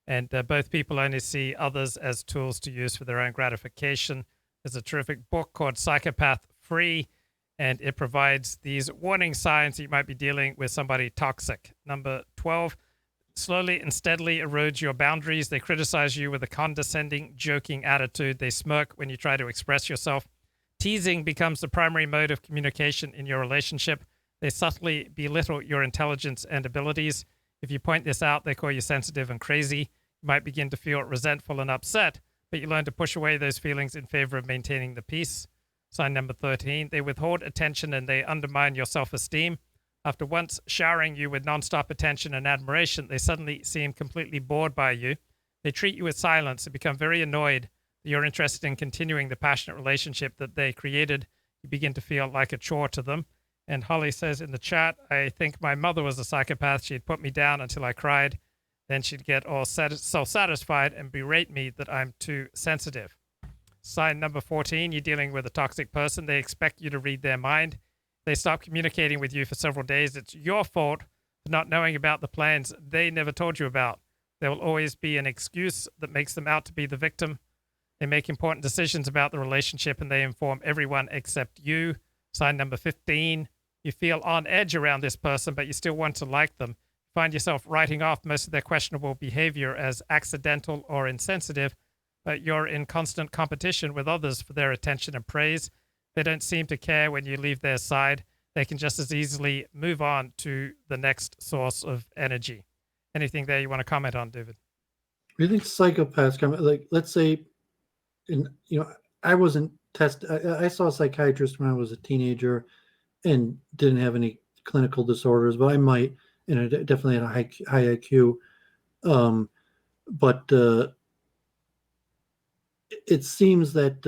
And both people only see others as tools to use for their own gratification. There's a terrific book called Psychopath Free, and it provides these warning signs that you might be dealing with somebody toxic. Number 12, slowly and steadily erodes your boundaries. They criticize you with a condescending, joking attitude. They smirk when you try to express yourself. Teasing becomes the primary mode of communication in your relationship. They subtly belittle your intelligence and abilities. If you point this out, they call you sensitive and crazy. You might begin to feel resentful and upset, but you learn to push away those feelings in favor of maintaining the peace. Sign number 13, they withhold attention and they undermine your self-esteem. After once showering you with nonstop attention and admiration, they suddenly seem completely bored by you. They treat you with silence and become very annoyed that you're interested in continuing the passionate relationship that they created. You begin to feel like a chore to them. And Holly says in the chat, I think my mother was a psychopath. She'd put me down until I cried. Then she'd get all self-satisfied and berate me that I'm too sensitive. Sign number 14, you're dealing with a toxic person. They expect you to read their mind. They stop communicating with you for several days. It's your fault for not knowing about the plans they never told you about. There will always be an excuse that makes them out to be the victim. They make important decisions about the relationship and they inform everyone except you. Sign number 15, you feel on edge around this person, but you still want to like them. You find yourself writing off most of their questionable behavior as accidental or insensitive, but you're in constant competition with others for their attention and praise. They don't seem to care when you leave their side. They can just as easily move on to the next source of energy. Anything there you want to comment on, Dooovid? You think psychopaths come, like, let's say, I wasn't I saw a psychiatrist when I was a teenager and didn't have any clinical disorders, but I might, and I definitely had a high IQ. But it seems that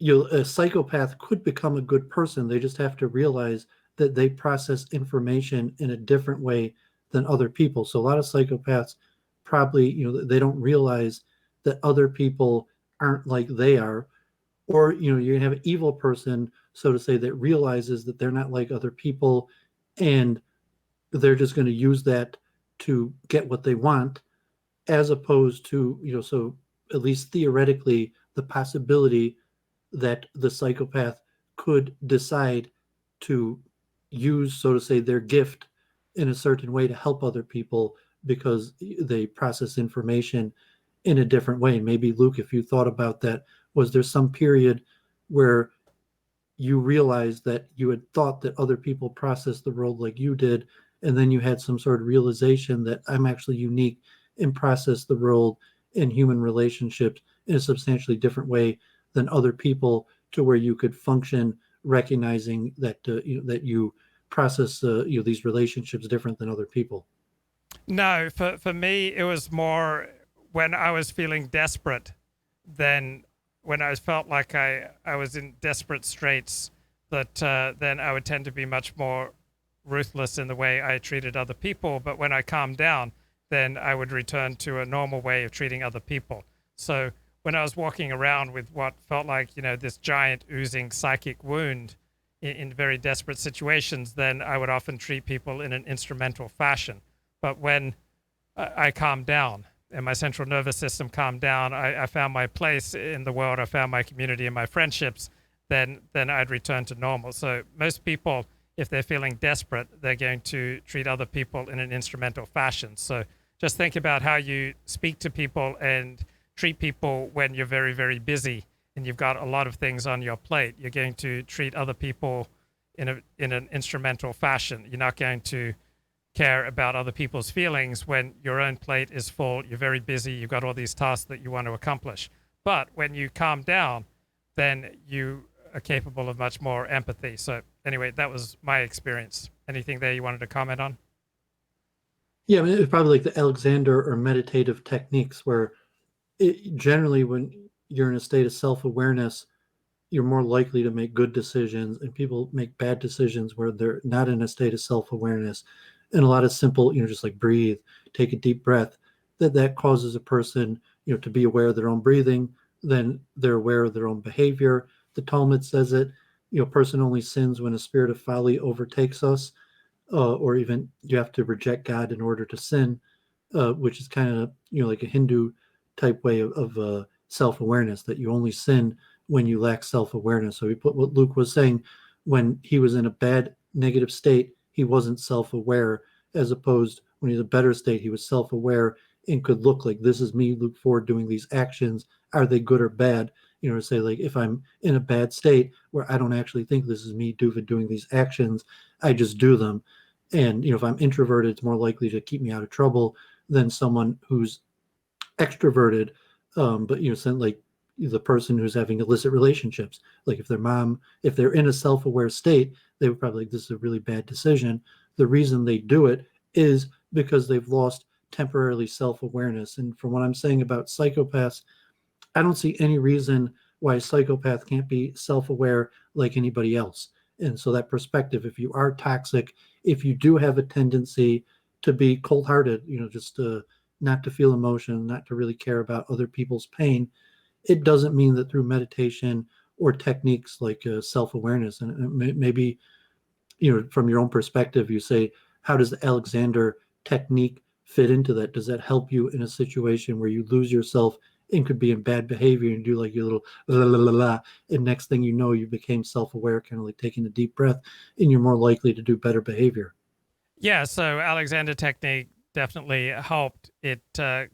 a psychopath could become a good person. They just have to realize that they process information in a different way than other people. So a lot of psychopaths probably, they don't realize that other people aren't like they are. Or, you're going to have an evil person, so to say, that realizes that they're not like other people, and they're just going to use that to get what they want, as opposed to, so at least theoretically, the possibility that the psychopath could decide to use, so to say, their gift in a certain way to help other people because they process information in a different way. And maybe, Luke, if you thought about that, was there some period where you realized that you had thought that other people processed the world like you did, and then you had some sort of realization that I'm actually unique and process the world and human relationships in a substantially different way than other people, to where you could function recognizing that that you process these relationships different than other people? No, for me, it was more when I was feeling desperate than when I felt like I was in desperate straits, that then I would tend to be much more ruthless in the way I treated other people. But when I calmed down, then I would return to a normal way of treating other people. So when I was walking around with what felt like, this giant oozing psychic wound in very desperate situations, then I would often treat people in an instrumental fashion. But when I calmed down, and my central nervous system calmed down, I found my place in the world, I found my community and my friendships, then I'd return to normal. So most people, if they're feeling desperate, they're going to treat other people in an instrumental fashion. So just think about how you speak to people and treat people when you're very, very busy and you've got a lot of things on your plate. You're going to treat other people in an instrumental fashion. You're not going to care about other people's feelings when your own plate is full, you're very busy, you've got all these tasks that you want to accomplish. But when you calm down, then you are capable of much more empathy. So anyway, that was my experience. Anything there you wanted to comment on? Yeah, I mean, it's probably like the Alexander or meditative techniques where generally when you're in a state of self-awareness, you're more likely to make good decisions, and people make bad decisions where they're not in a state of self-awareness. And a lot of simple, just like breathe, take a deep breath, that causes a person, to be aware of their own breathing. Then they're aware of their own behavior. The Talmud says it, a person only sins when a spirit of folly overtakes us, or even you have to reject God in order to sin, which is kind of, like a Hindu type way of self-awareness, that you only sin when you lack self-awareness. So we put what Luke was saying, when he was in a bad negative state, he wasn't self-aware, as opposed when he's in a better state, he was self-aware and could look like, this is me, Luke Ford, doing these actions. Are they good or bad? To say, like, if I'm in a bad state where I don't actually think this is me, Dooovid, doing these actions, I just do them. And, if I'm introverted, it's more likely to keep me out of trouble than someone who's extroverted. But, like the person who's having illicit relationships, like if they're in a self-aware state, they would probably, like, this is a really bad decision. The reason they do it is because they've lost temporarily self-awareness. And from what I'm saying about psychopaths, I don't see any reason why a psychopath can't be self-aware like anybody else. And so that perspective, if you are toxic, if you do have a tendency to be cold-hearted, just not to feel emotion, not to really care about other people's pain, it doesn't mean that through meditation or techniques like self-awareness, and maybe, from your own perspective, you say, how does the Alexander technique fit into that? Does that help you in a situation where you lose yourself and could be in bad behavior and do like your little la la la la, and next thing you know, you became self-aware, kind of like taking a deep breath, and you're more likely to do better behavior? Yeah, so Alexander technique definitely helped. It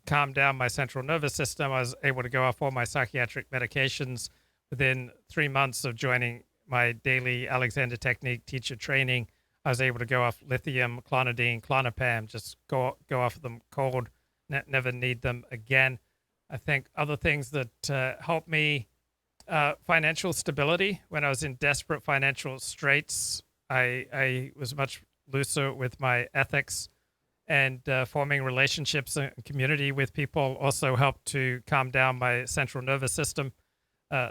calmed down my central nervous system. I was able to go off all my psychiatric medications within 3 months of joining my daily Alexander technique teacher training. I was able to go off lithium, clonidine, clonopam, just go off them cold, never need them again. I think other things that helped me, financial stability. When I was in desperate financial straits, I was much looser with my ethics, and forming relationships and community with people also helped to calm down my central nervous system.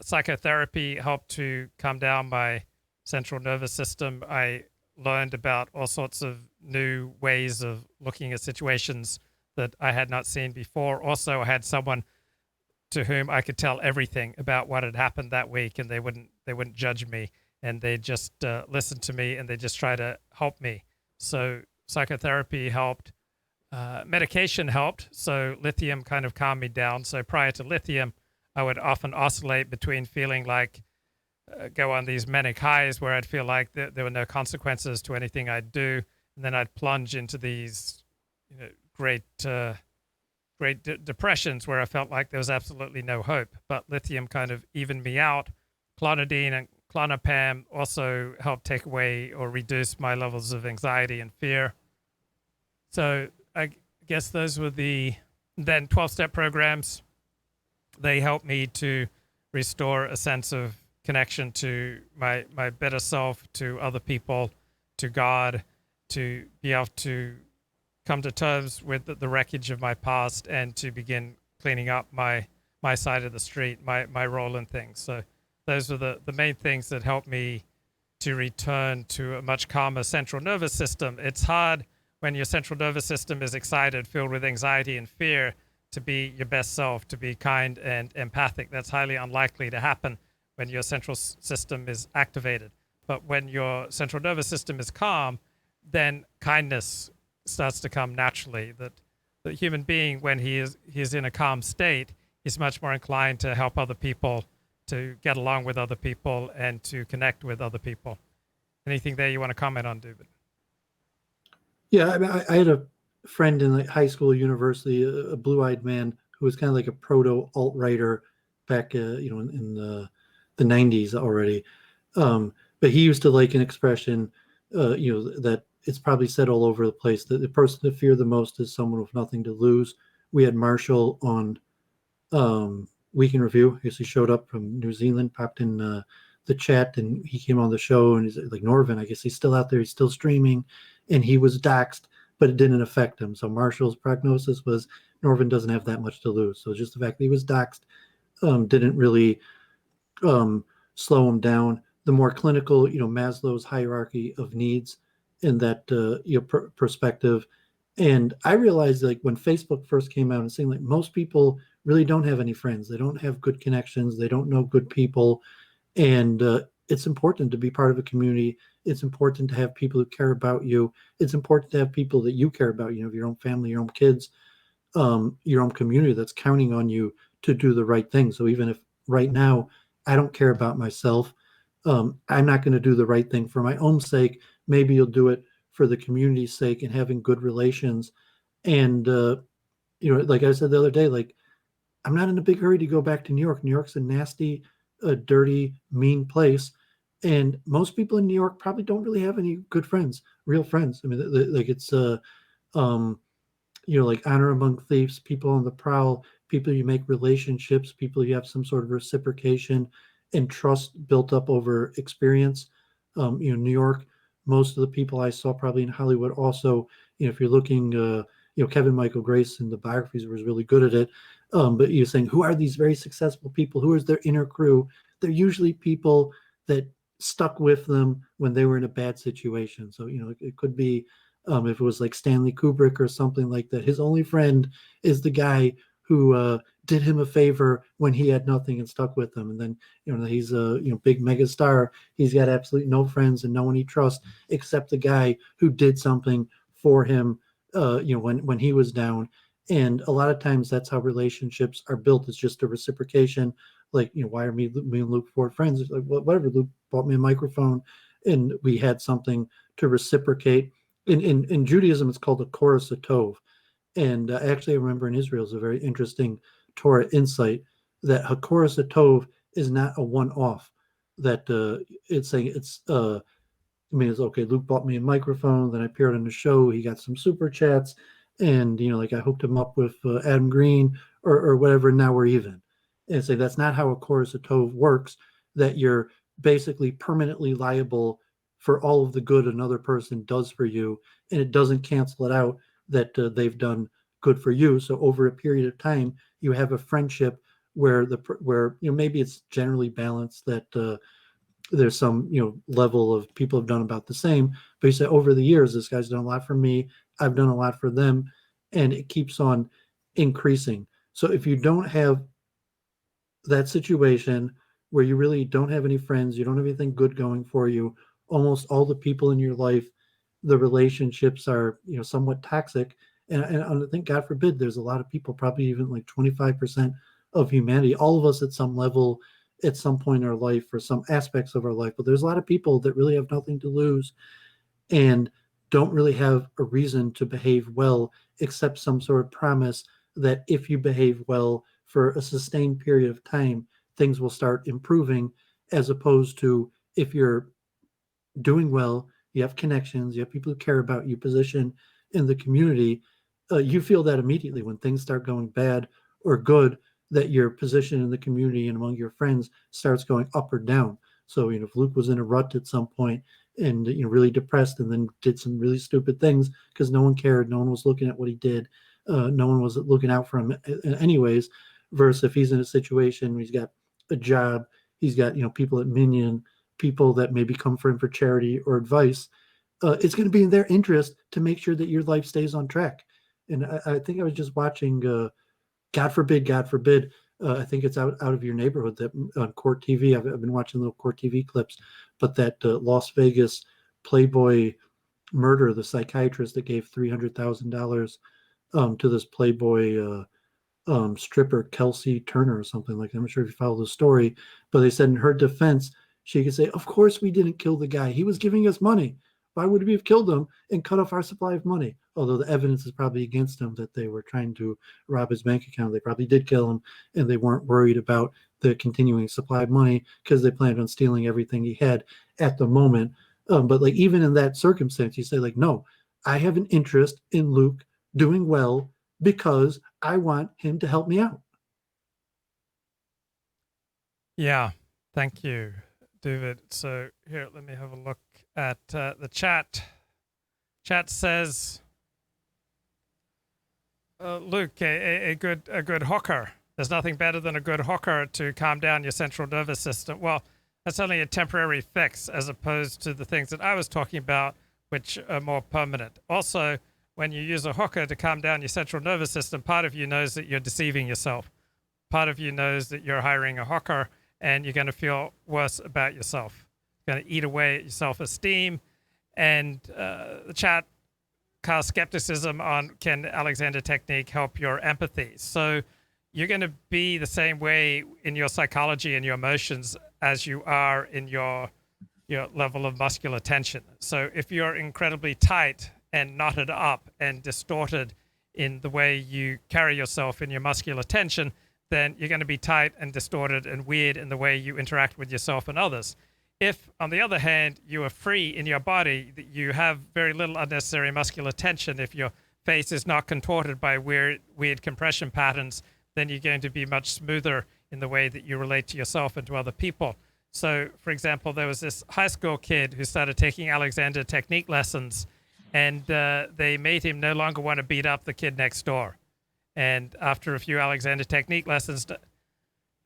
Psychotherapy helped to calm down my central nervous system. I learned about all sorts of new ways of looking at situations that I had not seen before. Also, I had someone to whom I could tell everything about what had happened that week, and they wouldn't judge me, and they just listen to me, and they just try to help me. So psychotherapy helped. Medication helped. So lithium kind of calmed me down. So prior to lithium, I would often oscillate between feeling like go on these manic highs where I'd feel like there were no consequences to anything I'd do, and then I'd plunge into these great depressions where I felt like there was absolutely no hope. But lithium kind of evened me out. Clonidine and clonopam also helped take away or reduce my levels of anxiety and fear. So I guess those were then 12-step programs. They helped me to restore a sense of connection to my better self, to other people, to God, to be able to come to terms with the wreckage of my past and to begin cleaning up my side of the street, my role in things. So those were the main things that helped me to return to a much calmer central nervous system. It's hard when your central nervous system is excited, filled with anxiety and fear, to be your best self, to be kind and empathic. That's highly unlikely to happen when your central system is activated. But when your central nervous system is calm, then kindness starts to come naturally. That the human being, when he's in a calm state, is much more inclined to help other people, to get along with other people, and to connect with other people. Anything there you want to comment on, Dooovid? Yeah, I mean, I had a friend in high school, university, a blue-eyed man who was kind of like a proto alt-writer back, in the 90s already. but he used to like an expression, that it's probably said all over the place, that the person to fear the most is someone with nothing to lose. We had Marshall on Week in Review. I guess he showed up from New Zealand, popped in the chat, and he came on the show, and he's like, Norvin, I guess he's still out there, he's still streaming, and he was doxxed, but it didn't affect him. So Marshall's prognosis was Norvin doesn't have that much to lose. So just the fact that he was doxxed didn't really slow him down. The more clinical, Maslow's hierarchy of needs in that perspective. And I realized, like, when Facebook first came out and saying, like, most people really don't have any friends. They don't have good connections. They don't know good people. And it's important to be part of a community. It's important to have people who care about you. It's important to have people that you care about, your own family, your own kids, your own community that's counting on you to do the right thing. So even if right now I don't care about myself, I'm not going to do the right thing for my own sake. Maybe you'll do it for the community's sake and having good relations. And, like I said the other day, like, I'm not in a big hurry to go back to New York. New York's a nasty, dirty, mean place. And most people in New York probably don't really have any good friends, real friends. I mean, like, it's, like honor among thieves, people on the prowl, people you make relationships, people you have some sort of reciprocation and trust built up over experience. New York, most of the people I saw probably in Hollywood also, if you're looking, Kevin Michael Grace in the biographies was really good at it. But you're saying, who are these very successful people? Who is their inner crew? They're usually people that stuck with them when they were in a bad situation. So, it could be, if it was like Stanley Kubrick or something like that, his only friend is the guy who did him a favor when he had nothing and stuck with him. And then, he's a big mega star. He's got absolutely no friends and no one he trusts except the guy who did something for him, when he was down. And a lot of times that's how relationships are built. It's just a reciprocation. Like, why are me and Luke Ford friends? It's like, well, whatever. Luke bought me a microphone and we had something to reciprocate. In Judaism, it's called a chorus of tov. And actually, I remember in Israel, it's a very interesting Torah insight that Hakoras Tov is not a one-off. That it's saying it's, it's okay. Luke bought me a microphone, then I appeared on the show. He got some super chats, and like I hooked him up with Adam Green or whatever. And now we're even. And say that's not how a Chorus of Tov works. That you're basically permanently liable for all of the good another person does for you, and it doesn't cancel it out that they've done good for you. So over a period of time, you have a friendship where maybe it's generally balanced, that there's some level of people have done about the same, but you say over the years this guy's done a lot for me, I've done a lot for them, and it keeps on increasing. So if you don't have that situation where you really don't have any friends, you don't have anything good going for you, almost all the people in your life, the relationships are somewhat toxic, and I think, God forbid, there's a lot of people, probably even like 25% of humanity, all of us at some level, at some point in our life, or some aspects of our life, but there's a lot of people that really have nothing to lose and don't really have a reason to behave well, except some sort of promise that if you behave well for a sustained period of time, things will start improving, as opposed to if you're doing well, you have connections, you have people who care about you, position in the community, you feel that immediately when things start going bad or good, that your position in the community and among your friends starts going up or down. So, if Luke was in a rut at some point and, really depressed, and then did some really stupid things because no one cared, no one was looking at what he did, no one was looking out for him anyways, versus if he's in a situation where he's got a job, he's got, people at Minion, people that maybe come for him for charity or advice, it's going to be in their interest to make sure that your life stays on track. And I think I was just watching, God forbid, I think it's out of your neighborhood, that on Court TV. I've been watching little Court TV clips, but that Las Vegas Playboy murder, the psychiatrist that gave $300,000 to this Playboy stripper, Kelsey Turner or something like that. I'm not sure if you follow the story, but they said in her defense, she could say, of course we didn't kill the guy. He was giving us money. Why would we have killed him and cut off our supply of money? Although the evidence is probably against him, that they were trying to rob his bank account. They probably did kill him, and they weren't worried about the continuing supply of money because they planned on stealing everything he had at the moment. But like even in that circumstance, you say like, no, I have an interest in Luke doing well because I want him to help me out. Yeah, thank you, Dooovid. So here, let me have a look at the chat. Chat says, Luke, a good hooker. There's nothing better than a good hooker to calm down your central nervous system. Well, that's only a temporary fix as opposed to the things that I was talking about, which are more permanent. Also, when you use a hooker to calm down your central nervous system, part of you knows that you're deceiving yourself. Part of you knows that you're hiring a hooker and you're going to feel worse about yourself. It's going to eat away at your self-esteem. And the chat casts skepticism on, can Alexander technique help your empathy? So you're going to be the same way in your psychology and your emotions as you are in your level of muscular tension. So if you're incredibly tight and knotted up and distorted in the way you carry yourself in your muscular tension, then you're going to be tight and distorted and weird in the way you interact with yourself and others. If, on the other hand, you are free in your body, that you have very little unnecessary muscular tension, if your face is not contorted by weird compression patterns, then you're going to be much smoother in the way that you relate to yourself and to other people. So, for example, there was this high school kid who started taking Alexander technique lessons, and they made him no longer want to beat up the kid next door. And after a few Alexander technique lessons,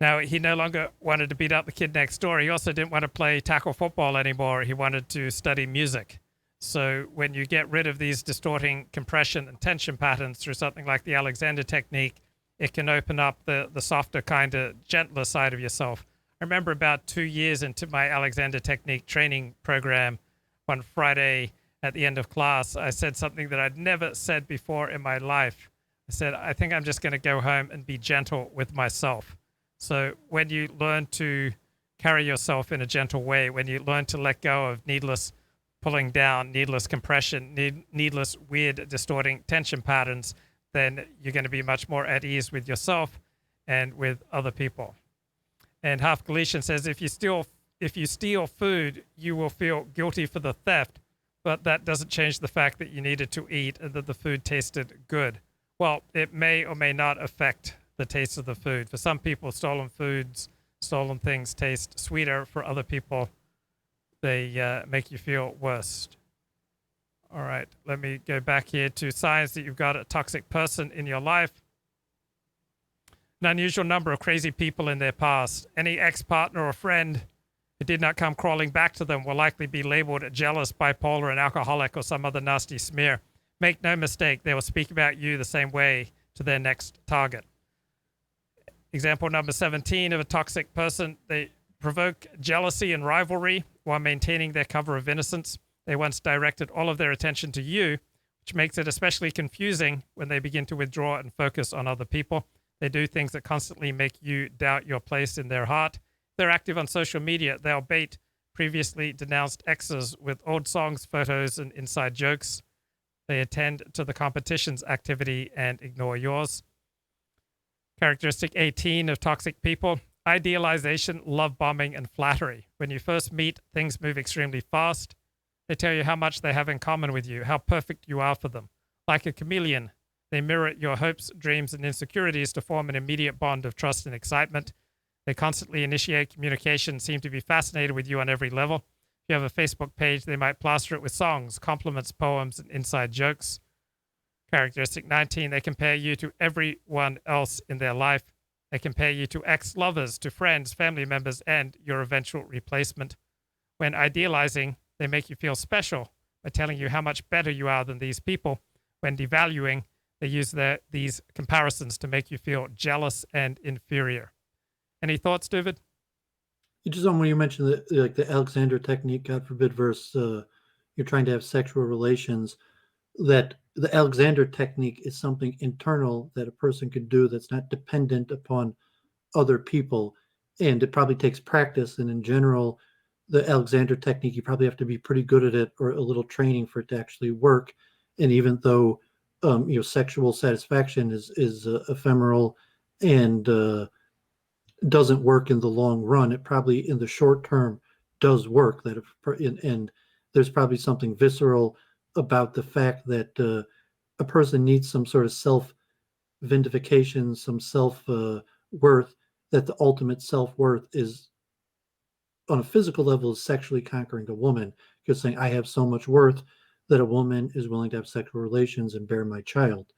now he no longer wanted to beat up the kid next door. He also didn't want to play tackle football anymore. He wanted to study music. So when you get rid of these distorting compression and tension patterns through something like the Alexander technique, it can open up the softer, kind of gentler side of yourself. I remember about 2 years into my Alexander technique training program, one Friday at the end of class, I said something that I'd never said before in my life. I said, I think I'm just going to go home and be gentle with myself. So when you learn to carry yourself in a gentle way, when you learn to let go of needless pulling down, needless compression, needless weird distorting tension patterns, then you're going to be much more at ease with yourself and with other people. And Half Galician says, if you steal food, you will feel guilty for the theft, but that doesn't change the fact that you needed to eat and that the food tasted good. Well, it may or may not affect the taste of the food. For some people, stolen things taste sweeter. For other people, they make you feel worse. All right, let me go back here to signs that you've got a toxic person in your life. An unusual number of crazy people in their past. Any ex-partner or friend who did not come crawling back to them will likely be labeled jealous, bipolar, an alcoholic, or some other nasty smear. Make no mistake, they will speak about you the same way to their next target. Example number 17 of a toxic person. They provoke jealousy and rivalry while maintaining their cover of innocence. They once directed all of their attention to you, which makes it especially confusing when they begin to withdraw and focus on other people. They do things that constantly make you doubt your place in their heart. They're active on social media. They'll bait previously denounced exes with old songs, photos, and inside jokes. They attend to the competition's activity and ignore yours. Characteristic 18 of toxic people: idealization, love bombing, and flattery. When you first meet, things move extremely fast. They tell you how much they have in common with you, how perfect you are for them. Like a chameleon, they mirror your hopes, dreams, and insecurities to form an immediate bond of trust and excitement. They constantly initiate communication, seem to be fascinated with you on every level. If you have a Facebook page, they might plaster it with songs, compliments, poems, and inside jokes. Characteristic 19, they compare you to everyone else in their life. They compare you to ex-lovers, to friends, family members, and your eventual replacement. When idealizing, they make you feel special by telling you how much better you are than these people. When devaluing, they use these comparisons to make you feel jealous and inferior. Any thoughts, Dooovid? Just on when you mentioned the Alexander technique, God forbid, versus you're trying to have sexual relations, that the Alexander technique is something internal that a person could do that's not dependent upon other people. And it probably takes practice. And in general, the Alexander technique, you probably have to be pretty good at it or a little training for it to actually work. And even though sexual satisfaction is ephemeral and doesn't work in the long run. It probably in the short term does work. And there's probably something visceral about the fact that a person needs some sort of self vindication, some self worth. That the ultimate self worth is on a physical level is sexually conquering a woman, because saying I have so much worth that a woman is willing to have sexual relations and bear my child.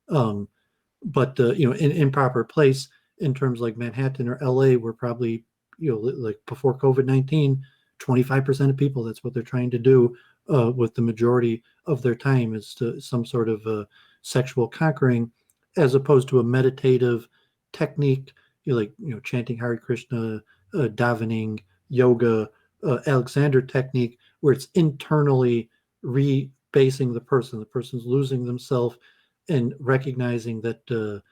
But in improper place in terms like Manhattan or LA, were probably, like before COVID-19, 25% of people, that's what they're trying to do with the majority of their time, is to some sort of sexual conquering, as opposed to a meditative technique, chanting Hare Krishna, davening, yoga, Alexander technique, where it's internally rebasing the person. The person's losing themselves and recognizing that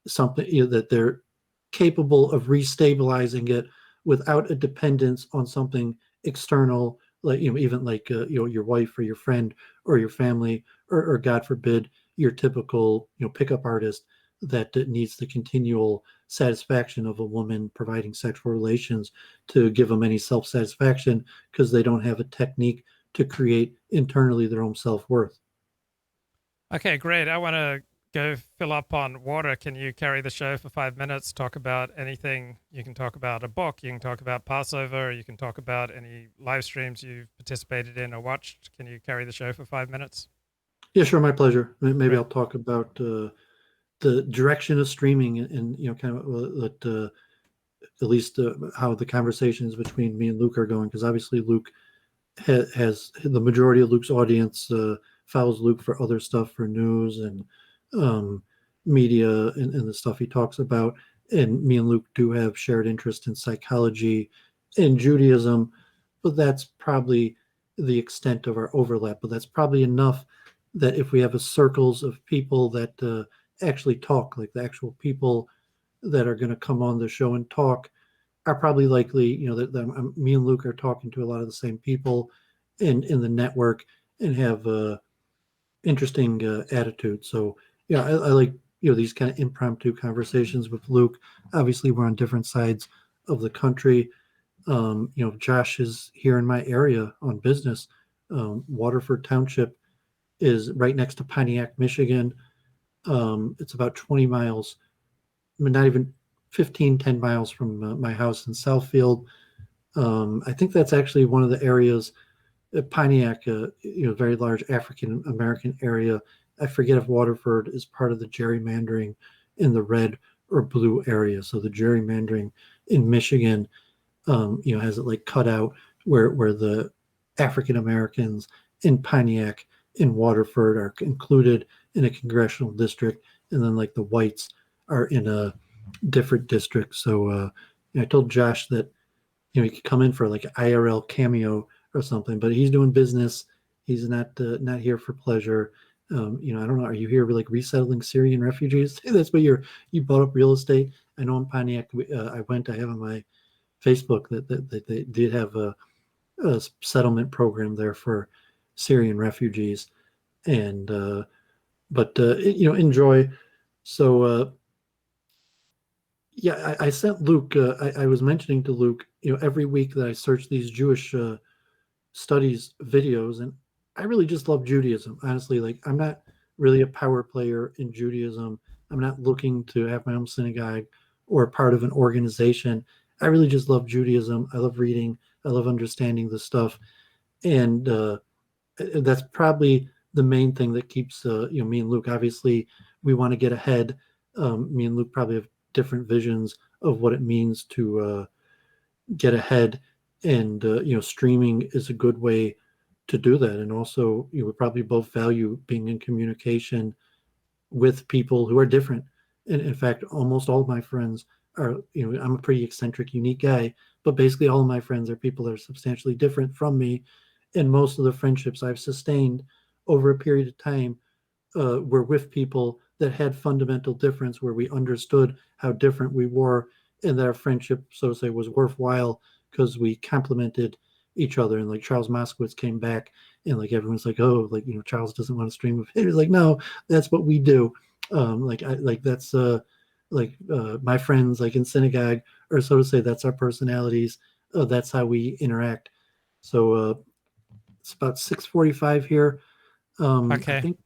something, that they're capable of restabilizing it without a dependence on something external, like even like your wife or your friend or your family, or God forbid your typical pickup artist that needs the continual satisfaction of a woman providing sexual relations to give them any self-satisfaction, because they don't have a technique to create internally their own self-worth. Okay, great. I want to go fill up on water. Can you carry the show for 5 minutes? Talk about anything. You can talk about a book. You can talk about Passover. You can talk about any live streams you've participated in or watched. Can you carry the show for 5 minutes? Yeah, sure. My pleasure. Maybe I'll talk about the direction of streaming and kind of at least how the conversations between me and Luke are going, because obviously Luke has the majority of Luke's audience follows Luke for other stuff, for news and media and the stuff he talks about. And me and Luke do have shared interest in psychology and Judaism, but that's probably the extent of our overlap. But that's probably enough that if we have a circles of people that actually talk, like the actual people that are going to come on the show and talk, are probably likely, that me and Luke are talking to a lot of the same people in the network and have interesting attitude. So I like these kind of impromptu conversations with Luke. Obviously, we're on different sides of the country. Josh is here in my area on business. Waterford Township is right next to Pontiac, Michigan. It's about 20 miles, not even 10 miles from my house in Southfield. I think that's actually one of the areas. Pontiac, very large African American area. I forget if Waterford is part of the gerrymandering in the red or blue area. So the gerrymandering in Michigan, has it like cut out where the African Americans in Pontiac, in Waterford, are included in a congressional district, and then like the whites are in a different district. So I told Josh that he could come in for like an IRL cameo or something, but he's doing business. He's not here for pleasure. I don't know. Are you here like resettling Syrian refugees? That's what you bought up real estate. I know in Pontiac, I have on my Facebook that they did have a settlement program there for Syrian refugees, and enjoy. So I sent Luke. I was mentioning to Luke, every week that I search these Jewish studies videos, and I really just love Judaism. Honestly, like I'm not really a power player in Judaism. I'm not looking to have my own synagogue or part of an organization. I really just love Judaism. I love reading. I love understanding the stuff, and that's probably the main thing that keeps me and Luke. Obviously, we want to get ahead. Me and Luke probably have different visions of what it means to get ahead, and streaming is a good way to do that. And also, we probably both value being in communication with people who are different. And in fact, almost all of my friends are, I'm a pretty eccentric, unique guy, but basically all of my friends are people that are substantially different from me. And most of the friendships I've sustained over a period of time were with people that had fundamental difference, where we understood how different we were, and that our friendship, so to say, was worthwhile because we complemented each other. And like Charles Moskowitz came back, and like everyone's like, oh, like Charles doesn't want to stream with haters. Like, no, that's what we do. That's like my friends, like in synagogue, or so to say, that's our personalities. That's how we interact. So it's about 6:45 here. Okay. I think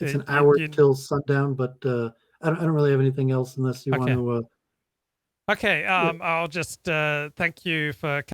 it's an You- hour you- till sundown, but I don't really have anything else unless you want Okay. to. Okay. I'll just thank you for